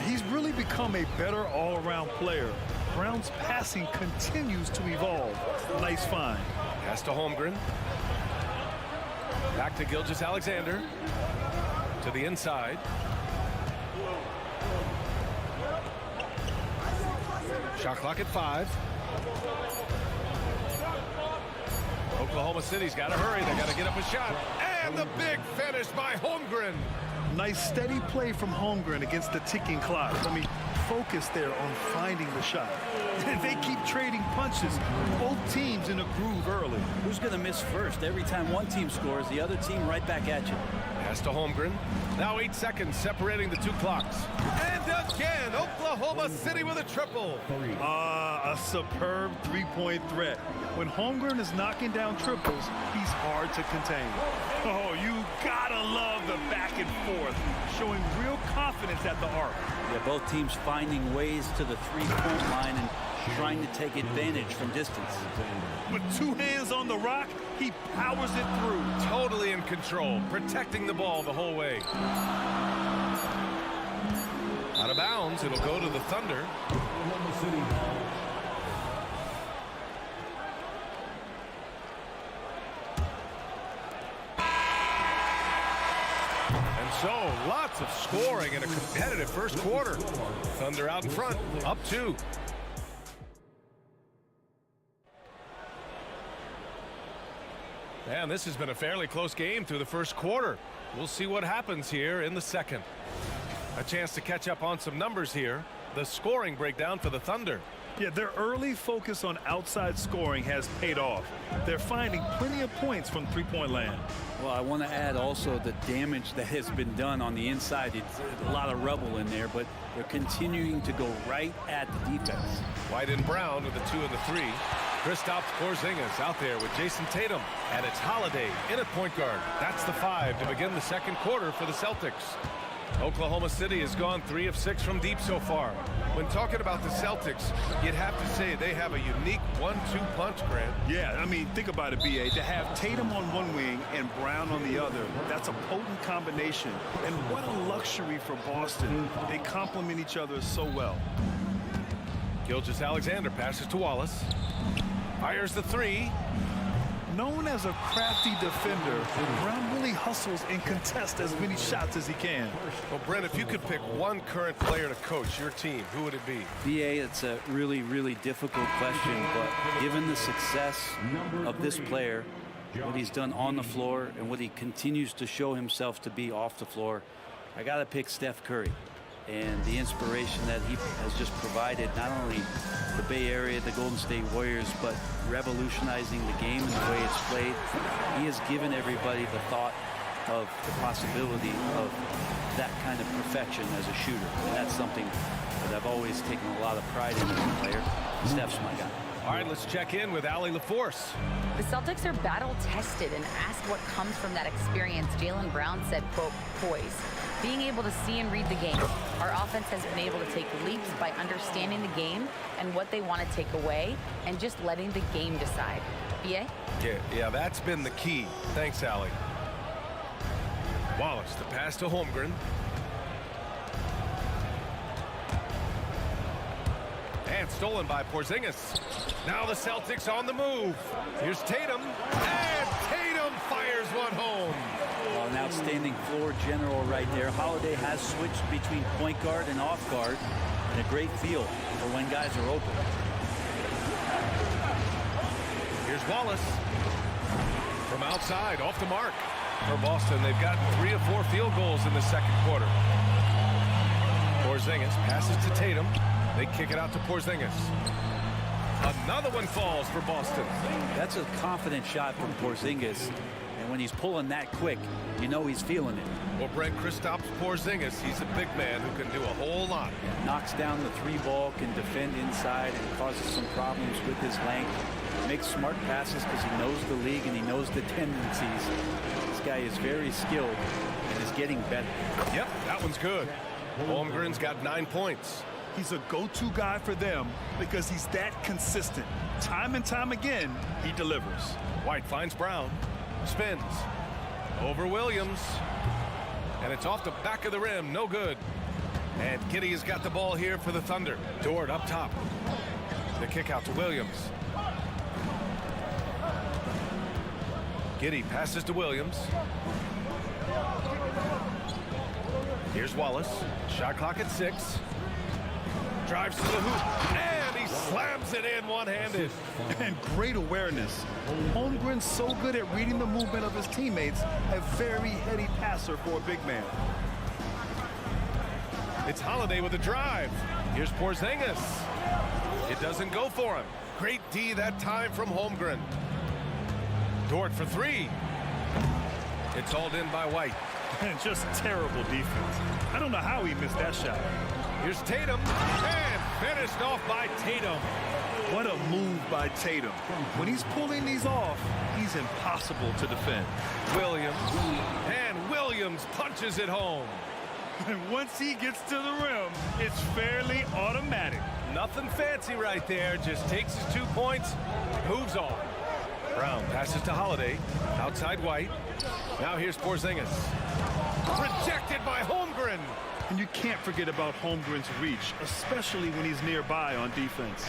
He's really become a better all-around player. Brown's passing continues to evolve. Nice find. Pass to Holmgren. Back to Gilgeous-Alexander. To the inside. Shot clock at 5. Oklahoma City's got to hurry. They got to get up a shot. And the big finish by Holmgren. Nice steady play from Holmgren against the ticking clock. I mean, focus there on finding the shot. They keep trading punches. Both teams in a groove early. Who's going to miss first? Every time one team scores, the other team right back at you. Pass to Holmgren. Now 8 seconds separating the 2 clocks. And a Again, Oklahoma City with a triple. A superb three-point threat. When Holmgren is knocking down triples, he's hard to contain. Oh, you gotta love the back and forth, showing real confidence at the arc. Yeah, both teams finding ways to the three-point line and trying to take advantage from distance. With two hands on the rock, he powers it through. Totally in control, protecting the ball the whole way. Out of bounds, it'll go to the Thunder. And so, lots of scoring in a competitive first quarter. Thunder out in front, up 2. And this has been a fairly close game through the first quarter. We'll see what happens here in the second. A chance to catch up on some numbers here. The scoring breakdown for the Thunder. Yeah, their early focus on outside scoring has paid off. They're finding plenty of points from three-point land. Well, I want to add also the damage that has been done on the inside. It's a lot of rubble in there, but they're continuing to go right at the defense. White and Brown with the 2 and the 3. Kristaps Porzingis out there with Jason Tatum. And it's Holiday in at point guard. That's the 5 to begin the second quarter for the Celtics. Oklahoma City has gone 3 of 6 from deep so far. When talking about the Celtics, you'd have to say they have a unique 1-2 punch, Grant. Yeah, I mean, think about it, B.A. To have Tatum on one wing and Brown on the other, that's a potent combination. And what a luxury for Boston. They complement each other so well. Gilgeous-Alexander passes to Wallace. Fires the 3. Known as a crafty defender, Brown really hustles and contests as many shots as he can. Well, Brent, if you could pick one current player to coach your team, who would it be? BA, it's a really, really difficult question, but given the success of this player, what he's done on the floor and what he continues to show himself to be off the floor, I got to pick Steph Curry. And the inspiration that he has just provided, not only the Bay Area, the Golden State Warriors, but revolutionizing the game and the way it's played. He has given everybody the thought of the possibility of that kind of perfection as a shooter. And that's something that I've always taken a lot of pride in as a player. Steph's my guy. All right, let's check in with Allie LaForce. The Celtics are battle-tested, and asked what comes from that experience, Jaylen Brown said, quote, poise. Being able to see and read the game. Our offense has been able to take leaps by understanding the game and what they want to take away and just letting the game decide. BA? Yeah, that's been the key. Thanks, Allie. Wallace, the pass to Holmgren. And stolen by Porzingis. Now the Celtics on the move. Here's Tatum. And Tatum fires one home. Well, an outstanding floor general right there. Holiday has switched between point guard and off guard, and a great feel for when guys are open. Here's Wallace. From outside, off the mark. For Boston, they've gotten 3 of 4 field goals in the second quarter. Porzingis passes to Tatum. They kick it out to Porzingis. Another one falls for Boston. That's a confident shot from Porzingis. And when he's pulling that quick, you know he's feeling it. Well, Brent, Kristaps Porzingis, he's a big man who can do a whole lot. Knocks down the 3-ball, can defend inside, and causes some problems with his length. Makes smart passes because he knows the league and he knows the tendencies. This guy is very skilled and is getting better. Yep, that one's good. Holmgren's got 9 points. He's a go-to guy for them because he's that consistent. Time and time again, he delivers. White finds Brown. Spins. Over Williams. And it's off the back of the rim. No good. And Giddey has got the ball here for the Thunder. Dort up top. The kick out to Williams. Giddey passes to Williams. Here's Wallace. Shot clock at 6. Drives to the hoop. And he slams it in one-handed. And great awareness. Holmgren's so good at reading the movement of his teammates. A very heady passer for a big man. It's Holiday with a drive. Here's Porzingis. It doesn't go for him. Great D that time from Holmgren. Dort for 3. It's hauled in by White. And just terrible defense. I don't know how he missed that shot. Here's Tatum, and finished off by Tatum. What a move by Tatum. When he's pulling these off, he's impossible to defend. Williams, and Williams punches it home. And once he gets to the rim, it's fairly automatic. Nothing fancy right there, just takes his 2 points, moves on. Brown passes to Holiday, outside White. Now here's Porzingis. Rejected by Holmgren. And you can't forget about Holmgren's reach, especially when he's nearby on defense.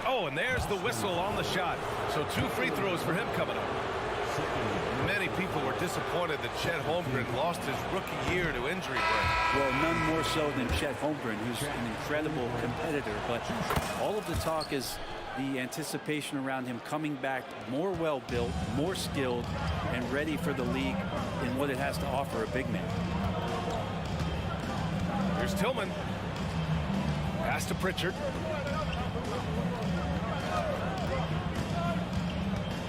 Oh, and there's the whistle on the shot. So 2 free throws for him coming up. Many people were disappointed that Chet Holmgren lost his rookie year to injury break. Well, none more so than Chet Holmgren, who's an incredible competitor. But all of the talk is the anticipation around him coming back more well-built, more skilled, and ready for the league in what it has to offer a big man. Here's Tillman. Pass to Pritchard.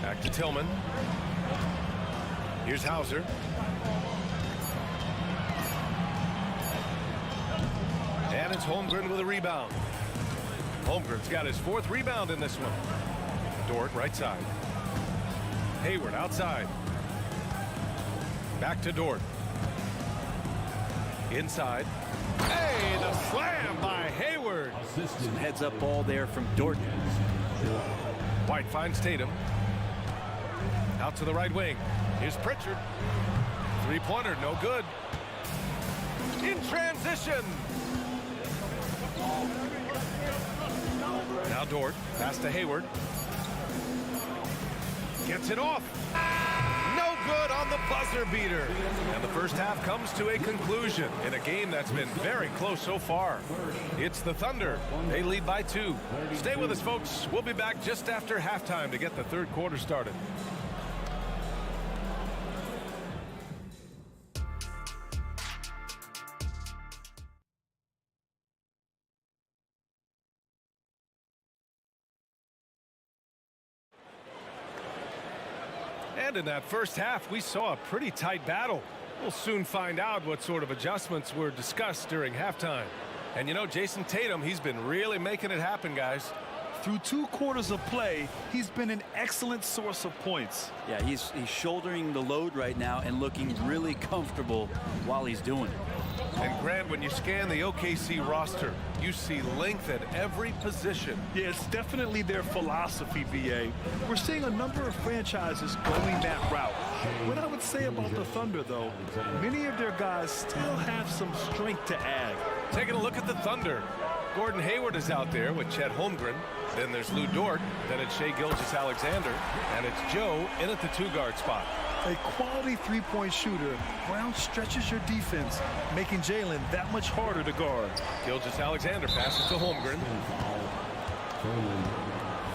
Back to Tillman. Here's Hauser. And it's Holmgren with a rebound. Holmgren's got his 4th rebound in this one. Dort right side. Hayward outside. Back to Dort. Inside. Hey, the slam by Hayward. Some heads up ball there from Dort. White finds Tatum. Out to the right wing. Here's Pritchard. 3-pointer, no good. In transition. Now Dort. Pass to Hayward. Gets it off. No good on the buzzer beater. And the first half comes to a conclusion in a game that's been very close so far. It's the Thunder. They lead by 2. Stay with us, folks. We'll be back just after halftime to get the 3rd quarter started. And in that first half, we saw a pretty tight battle. We'll soon find out what sort of adjustments were discussed during halftime. And you know, Jason Tatum, he's been really making it happen, guys. Through 2 quarters of play, he's been an excellent source of points. Yeah, he's shouldering the load right now and looking really comfortable while he's doing it. And Grant, when you scan the OKC roster, you see length at every position. Yeah, it's definitely their philosophy, VA. We're seeing a number of franchises going that route. What I would say about the Thunder, though, many of their guys still have some strength to add. Taking a look at the Thunder. Gordon Hayward is out there with Chet Holmgren. Then there's Lou Dort. Then it's Shai Gilgeous-Alexander. And it's Joe in at the 2-guard spot. A quality 3-point shooter, Brown stretches your defense, making Jalen that much harder to guard. Gilgeous-Alexander passes to Holmgren.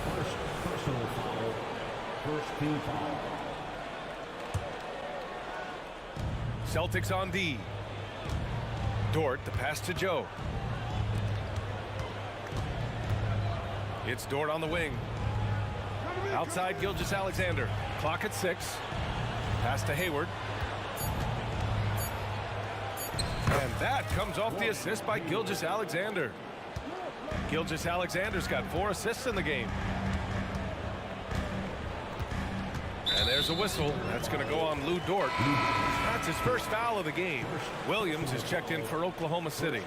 First personal foul. First team foul. Celtics on D. Dort, the pass to Joe. It's Dort on the wing. Outside Gilgeous-Alexander. Clock at 6. Pass to Hayward. And that comes off the assist by Gilgeous-Alexander. Gilgeous-Alexander's got 4 assists in the game. And there's a whistle. That's going to go on Lou Dort. That's his first foul of the game. Williams is checked in for Oklahoma City.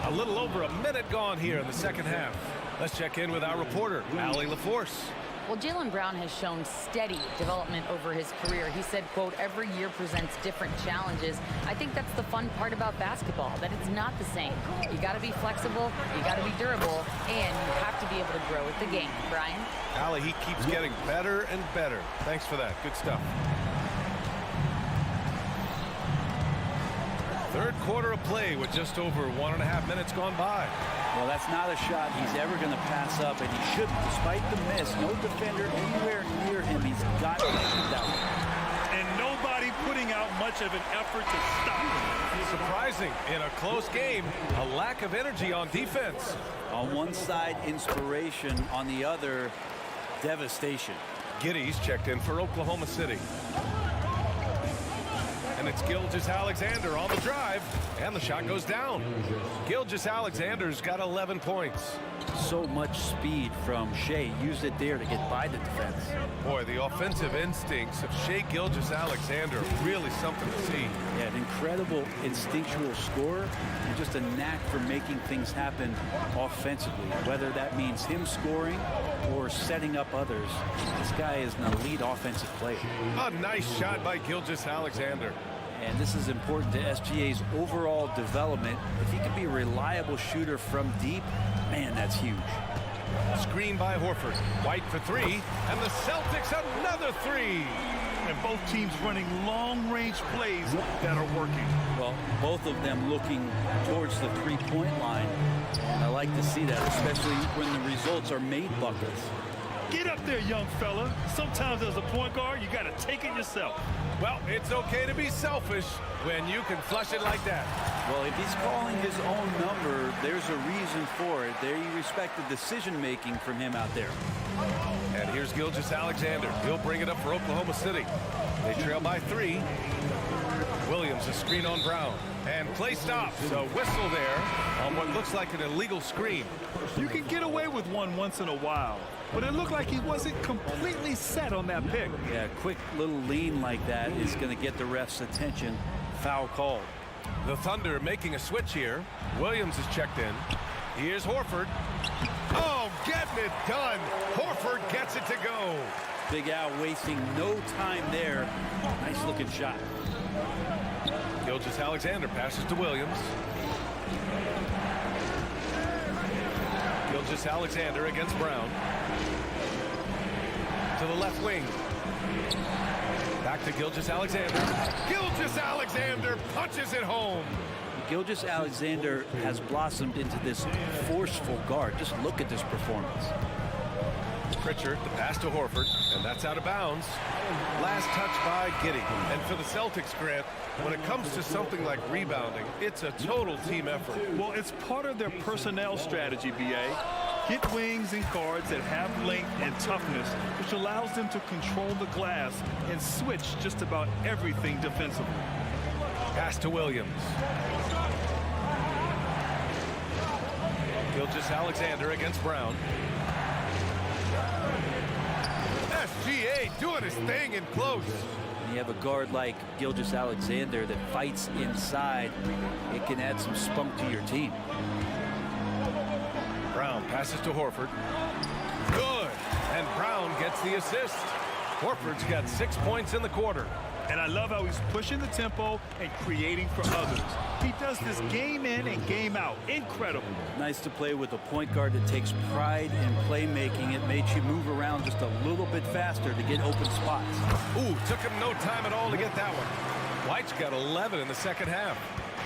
A little over a minute gone here in the second half. Let's check in with our reporter, Allie LaForce. Well, Jaylen Brown has shown steady development over his career. He said, quote, every year presents different challenges. I think that's the fun part about basketball, that it's not the same. You got to be flexible, you got to be durable, and you have to be able to grow with the game. Brian? Allie, he keeps getting better and better. Thanks for that. Good stuff. Third quarter of play with just over 1.5 minutes gone by. Well, that's not a shot he's ever going to pass up, and he shouldn't. Despite the miss, no defender anywhere near him. He's got to shoot that one. And nobody putting out much of an effort to stop him. Surprising in a close game, a lack of energy on defense. On one side, inspiration. On the other, devastation. Giddey's checked in for Oklahoma City. And it's Gilgeous-Alexander on the drive, and the shot goes down. Gilgeous-Alexander's got 11 points. So much speed from Shea. Used it there to get by the defense. Boy, the offensive instincts of Shea Gilgeous-Alexander, really something to see. Yeah, an incredible instinctual scorer and just a knack for making things happen offensively, whether that means him scoring or setting up others. This guy is an elite offensive player. A nice shot by Gilgeous-Alexander. And this is important to SGA's overall development. If he can be a reliable shooter from deep, man, that's huge. Screen by Horford. White for three, and the Celtics another three. And both teams running long-range plays that are working. Well, both of them looking towards the three-point line. And I like to see that, especially when the results are made buckets. Get up there, young fella. Sometimes as a point guard, you got to take it yourself. Well, it's okay to be selfish when you can flush it like that. Well, if he's calling his own number, there's a reason for it. There you respect the decision-making from him out there. And here's Gilgeous-Alexander. He'll bring it up for Oklahoma City. They trail by 3. Williams, a screen on Brown. And play stops. A whistle there on what looks like an illegal screen. You can get away with one once in a while, but it looked like he wasn't completely set on that pick. Yeah, a quick little lean like that is going to get the ref's attention. Foul called. The Thunder making a switch here. Williams is checked in. Here's Horford. Oh, getting it done. Horford gets it to go. Big Al wasting no time there. Nice looking shot. Gilgeous-Alexander passes to Williams. Gilgeous-Alexander against Brown. To the left wing. Back to Gilgeous-Alexander. Gilgeous-Alexander punches it home. Gilgeous-Alexander has blossomed into this forceful guard. Just look at this performance. Pritchard, the pass to Horford, and that's out of bounds. Last touch by Giddey. And for the Celtics, Grant, when it comes to something like rebounding, it's a total team effort. Well, it's part of their personnel strategy, B.A. Hit wings and guards that have length and toughness, which allows them to control the glass and switch just about everything defensively. Pass to Williams. Gilgeous-Alexander against Brown. SGA doing his thing in close. When you have a guard like Gilgeous-Alexander that fights inside, it can add some spunk to your team. Brown passes to Horford. Good. And Brown gets the assist. Horford's got 6 points in the quarter. And I love how he's pushing the tempo and creating for others. He does this game in and game out. Incredible. Nice to play with a point guard that takes pride in playmaking. It makes you move around just a little bit faster to get open spots. Ooh, took him no time at all to get that one. White's got 11 in the second half.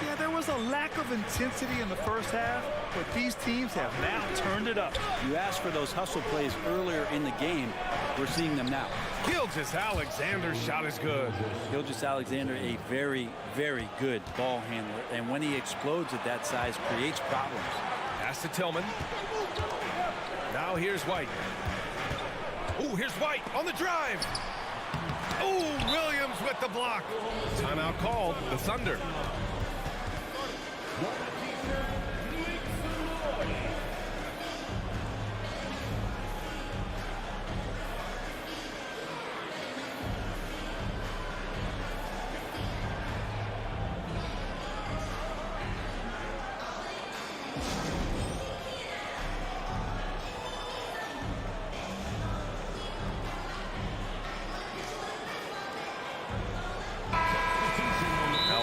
Yeah, there was a lack of intensity in the first half, but these teams have now turned it up. You asked for those hustle plays earlier in the game. We're seeing them now. Gilgeous-Alexander's shot is good. Gilgeous-Alexander, a very, very good ball handler. And when he explodes at that size, creates problems. Pass to Tillman. Now here's White. Ooh, here's White on the drive. Ooh, Williams with the block. Timeout called. The Thunder.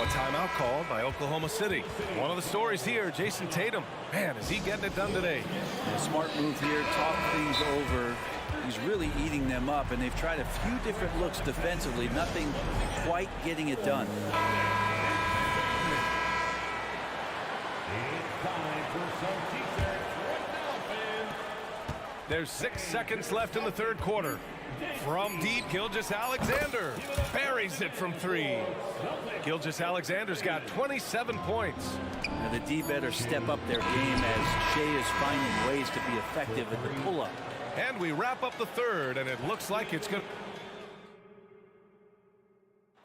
Timeout called by Oklahoma City. One of the stories here, Jason Tatum. Man, is he getting it done today? A smart move here, talk things over. He's really eating them up, and they've tried a few different looks defensively. Nothing quite getting it done. There's 6 seconds left in the third quarter. From deep, Gilgeous-Alexander buries it from 3. Gilgeous-Alexander's got 27 points. Now the D better step up their game as Shea is finding ways to be effective at the pull-up. And we wrap up the third, and it looks like it's going to...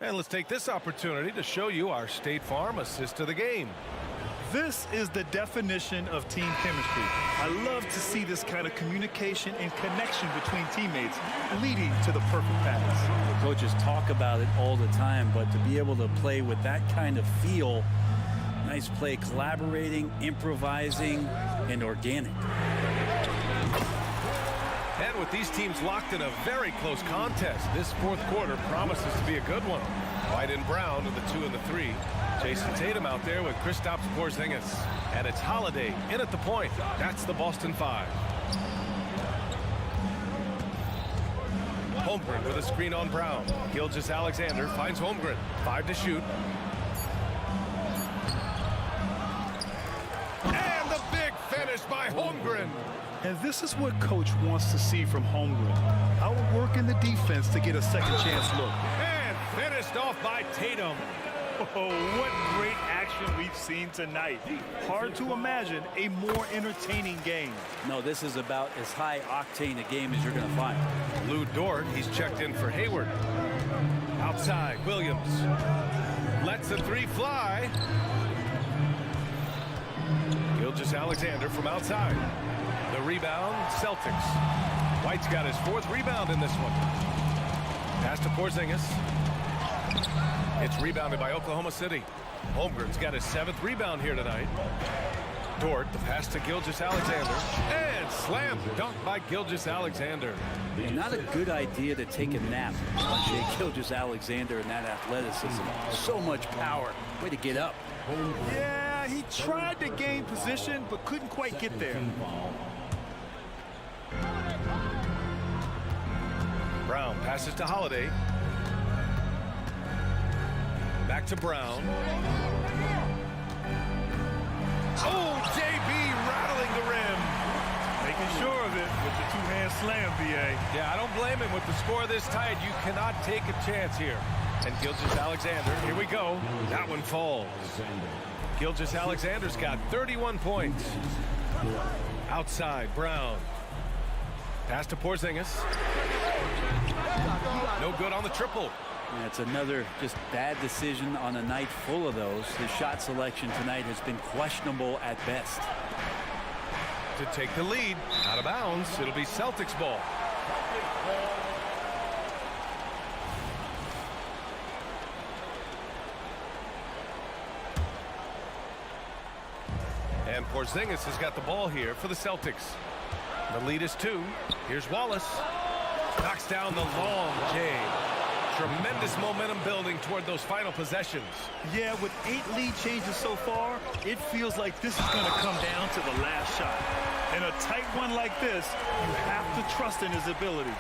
And let's take this opportunity to show you our State Farm assist of the game. This is the definition of team chemistry. I love to see this kind of communication and connection between teammates leading to the perfect pass. The coaches talk about it all the time, but to be able to play with that kind of feel, nice play, collaborating, improvising, and organic. And with these teams locked in a very close contest, this fourth quarter promises to be a good one. White and Brown are the 2 and the 3. Jason Tatum out there with Kristaps Porzingis. And it's Holiday in at the point. That's the Boston 5. Holmgren with a screen on Brown. Gilgeous-Alexander finds Holmgren. 5 to shoot. And the big finish by Holmgren. And this is what coach wants to see from Holmgren. Outworking the defense to get a second chance look. And finished off by Tatum. Oh, what great action we've seen tonight. Hard to imagine a more entertaining game. No, this is about as high octane a game as you're going to find. Lou Dort, he's checked in for Hayward. Outside, Williams. Lets the 3 fly. Gilgeous-Alexander from outside. The rebound, Celtics. White's got his 4th rebound in this one. Pass to Porzingis. It's rebounded by Oklahoma City. Holmgren's got his 7th rebound here tonight. Dort, the pass to Gilgeous-Alexander. And slam dunk by Gilgeous-Alexander. Not a good idea to take a nap on Shai Gilgeous-Alexander and that athleticism. So much power. Way to get up. Yeah, he tried to gain position, but couldn't quite get there. Brown passes to Holiday. Back to Brown. Oh, JB rattling the rim. Making sure of it with the 2-hand slam, BA. Yeah, I don't blame him. With the score this tight, you cannot take a chance here. And Gilgeous-Alexander, here we go. That one falls. Gilgeous-Alexander's got 31 points. Outside, Brown. Pass to Porzingis. No good on the triple. That's another just bad decision on a night full of those. His shot selection tonight has been questionable at best. To take the lead, out of bounds, it'll be Celtics ball. And Porzingis has got the ball here for the Celtics. The lead is 2. Here's Wallace. Knocks down the long J. Tremendous momentum building toward those final possessions. Yeah, with 8 lead changes so far, it feels like this is going to come down to the last shot. And a tight one like this, you have to trust in his ability.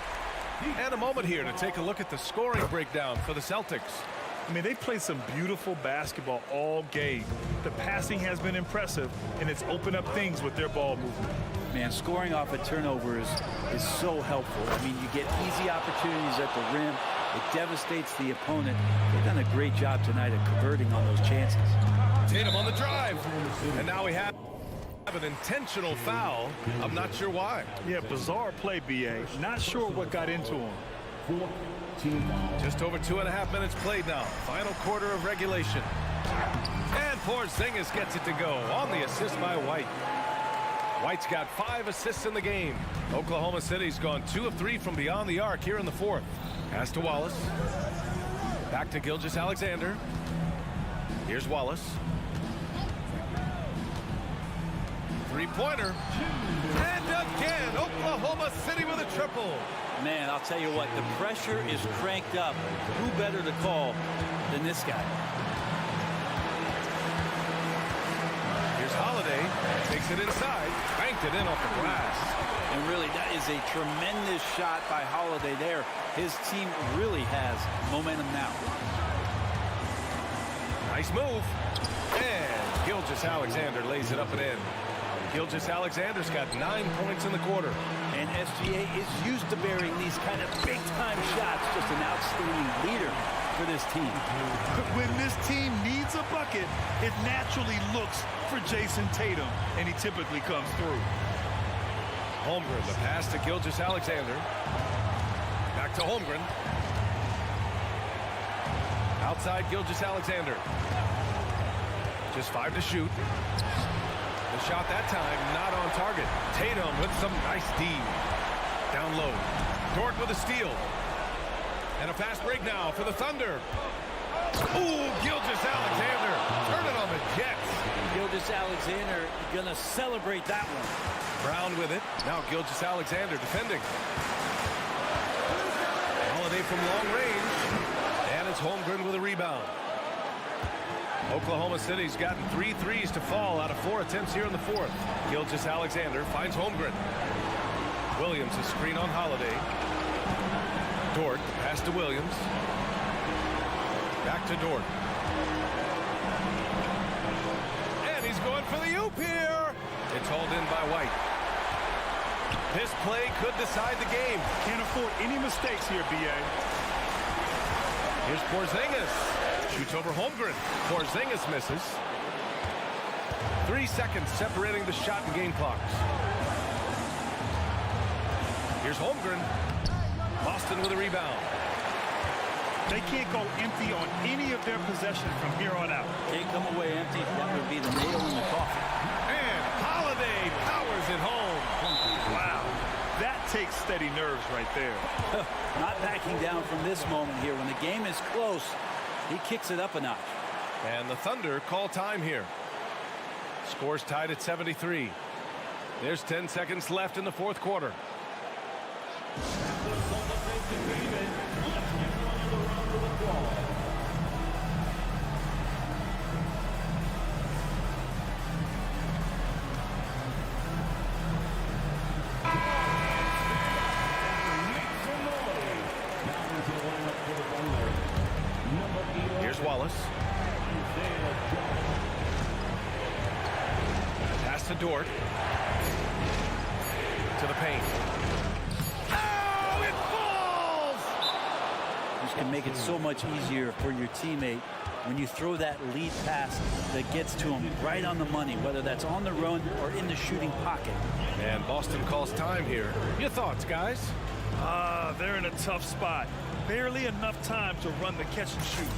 And a moment here to take a look at the scoring breakdown for the Celtics. I mean, they've played some beautiful basketball all game. The passing has been impressive, and it's opened up things with their ball movement. Man, scoring off of turnovers is so helpful. I mean, you get easy opportunities at the rim. It devastates the opponent. They've done a great job tonight at converting on those chances. Tatum on the drive. And now we have an intentional foul. I'm not sure why. Yeah, bizarre play, BA. Not sure what got into him. Just over 2.5 minutes played now. Final quarter of regulation. And Porzingis gets it to go on the assist by White. White's got 5 assists in the game. Oklahoma City's gone 2 of 3 from beyond the arc here in the 4th. Pass to Wallace. Back to Gilgeous-Alexander. Here's Wallace. 3-pointer. And again, Oklahoma City with a triple. Man, I'll tell you what, the pressure is cranked up. Who better to call than this guy? Here's Holiday. Takes it inside. Banked it in off the glass. And really, that is a tremendous shot by Holiday there. His team really has momentum now. Nice move. And Gilgeous-Alexander lays it up and in. Gilgeous-Alexander's got 9 points in the quarter. And SGA is used to bearing these kind of big-time shots. Just an outstanding leader for this team. When this team needs a bucket, it naturally looks for Jason Tatum, and he typically comes through. Holmgren, the pass to Gilgeous-Alexander. Back to Holmgren. Outside Gilgeous-Alexander. Just 5 to shoot. The shot that time not on target. Tatum with some nice D. Down low. Dort with a steal. And a fast break now for the Thunder. Ooh, Gilgeous-Alexander. Turn it on the Jets. Gilgeous-Alexander gonna celebrate that one. Brown with it. Now Gilgeous-Alexander defending. Holiday from long range. And it's Holmgren with a rebound. Oklahoma City's gotten 3 threes to fall out of 4 attempts here in the fourth. Gilgeous-Alexander finds Holmgren. Williams, a screen on Holiday. Dort, pass to Williams. Back to Dort. And he's going for the oop here. It's hauled in by White. This play could decide the game. Can't afford any mistakes here, B.A. Here's Porzingis. Shoots over Holmgren. Porzingis misses. 3 seconds separating the shot and game clocks. Here's Holmgren. Boston with a rebound. They can't go empty on any of their possessions from here on out. Can't come away empty. That would be the nail in the coffin. And Holiday powers it home. Wow. That takes steady nerves right there. Not backing down from this moment here. When the game is close, he kicks it up a notch. And the Thunder call time here. Scores tied at 73. There's 10 seconds left in the fourth quarter. Here's Wallace. Pass to Dort. To the paint. Oh, it falls! This can make it so much easier for your teammate when you throw that lead pass that gets to him right on the money, whether that's on the run or in the shooting pocket. And Boston calls time here. Your thoughts, guys? They're in a tough spot. Barely enough time to run the catch and shoot.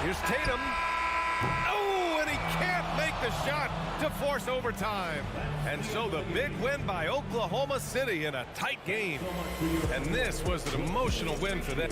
Here's Tatum. Oh, and he can't make the shot to force overtime. And so the big win by Oklahoma City in a tight game. And this was an emotional win for them.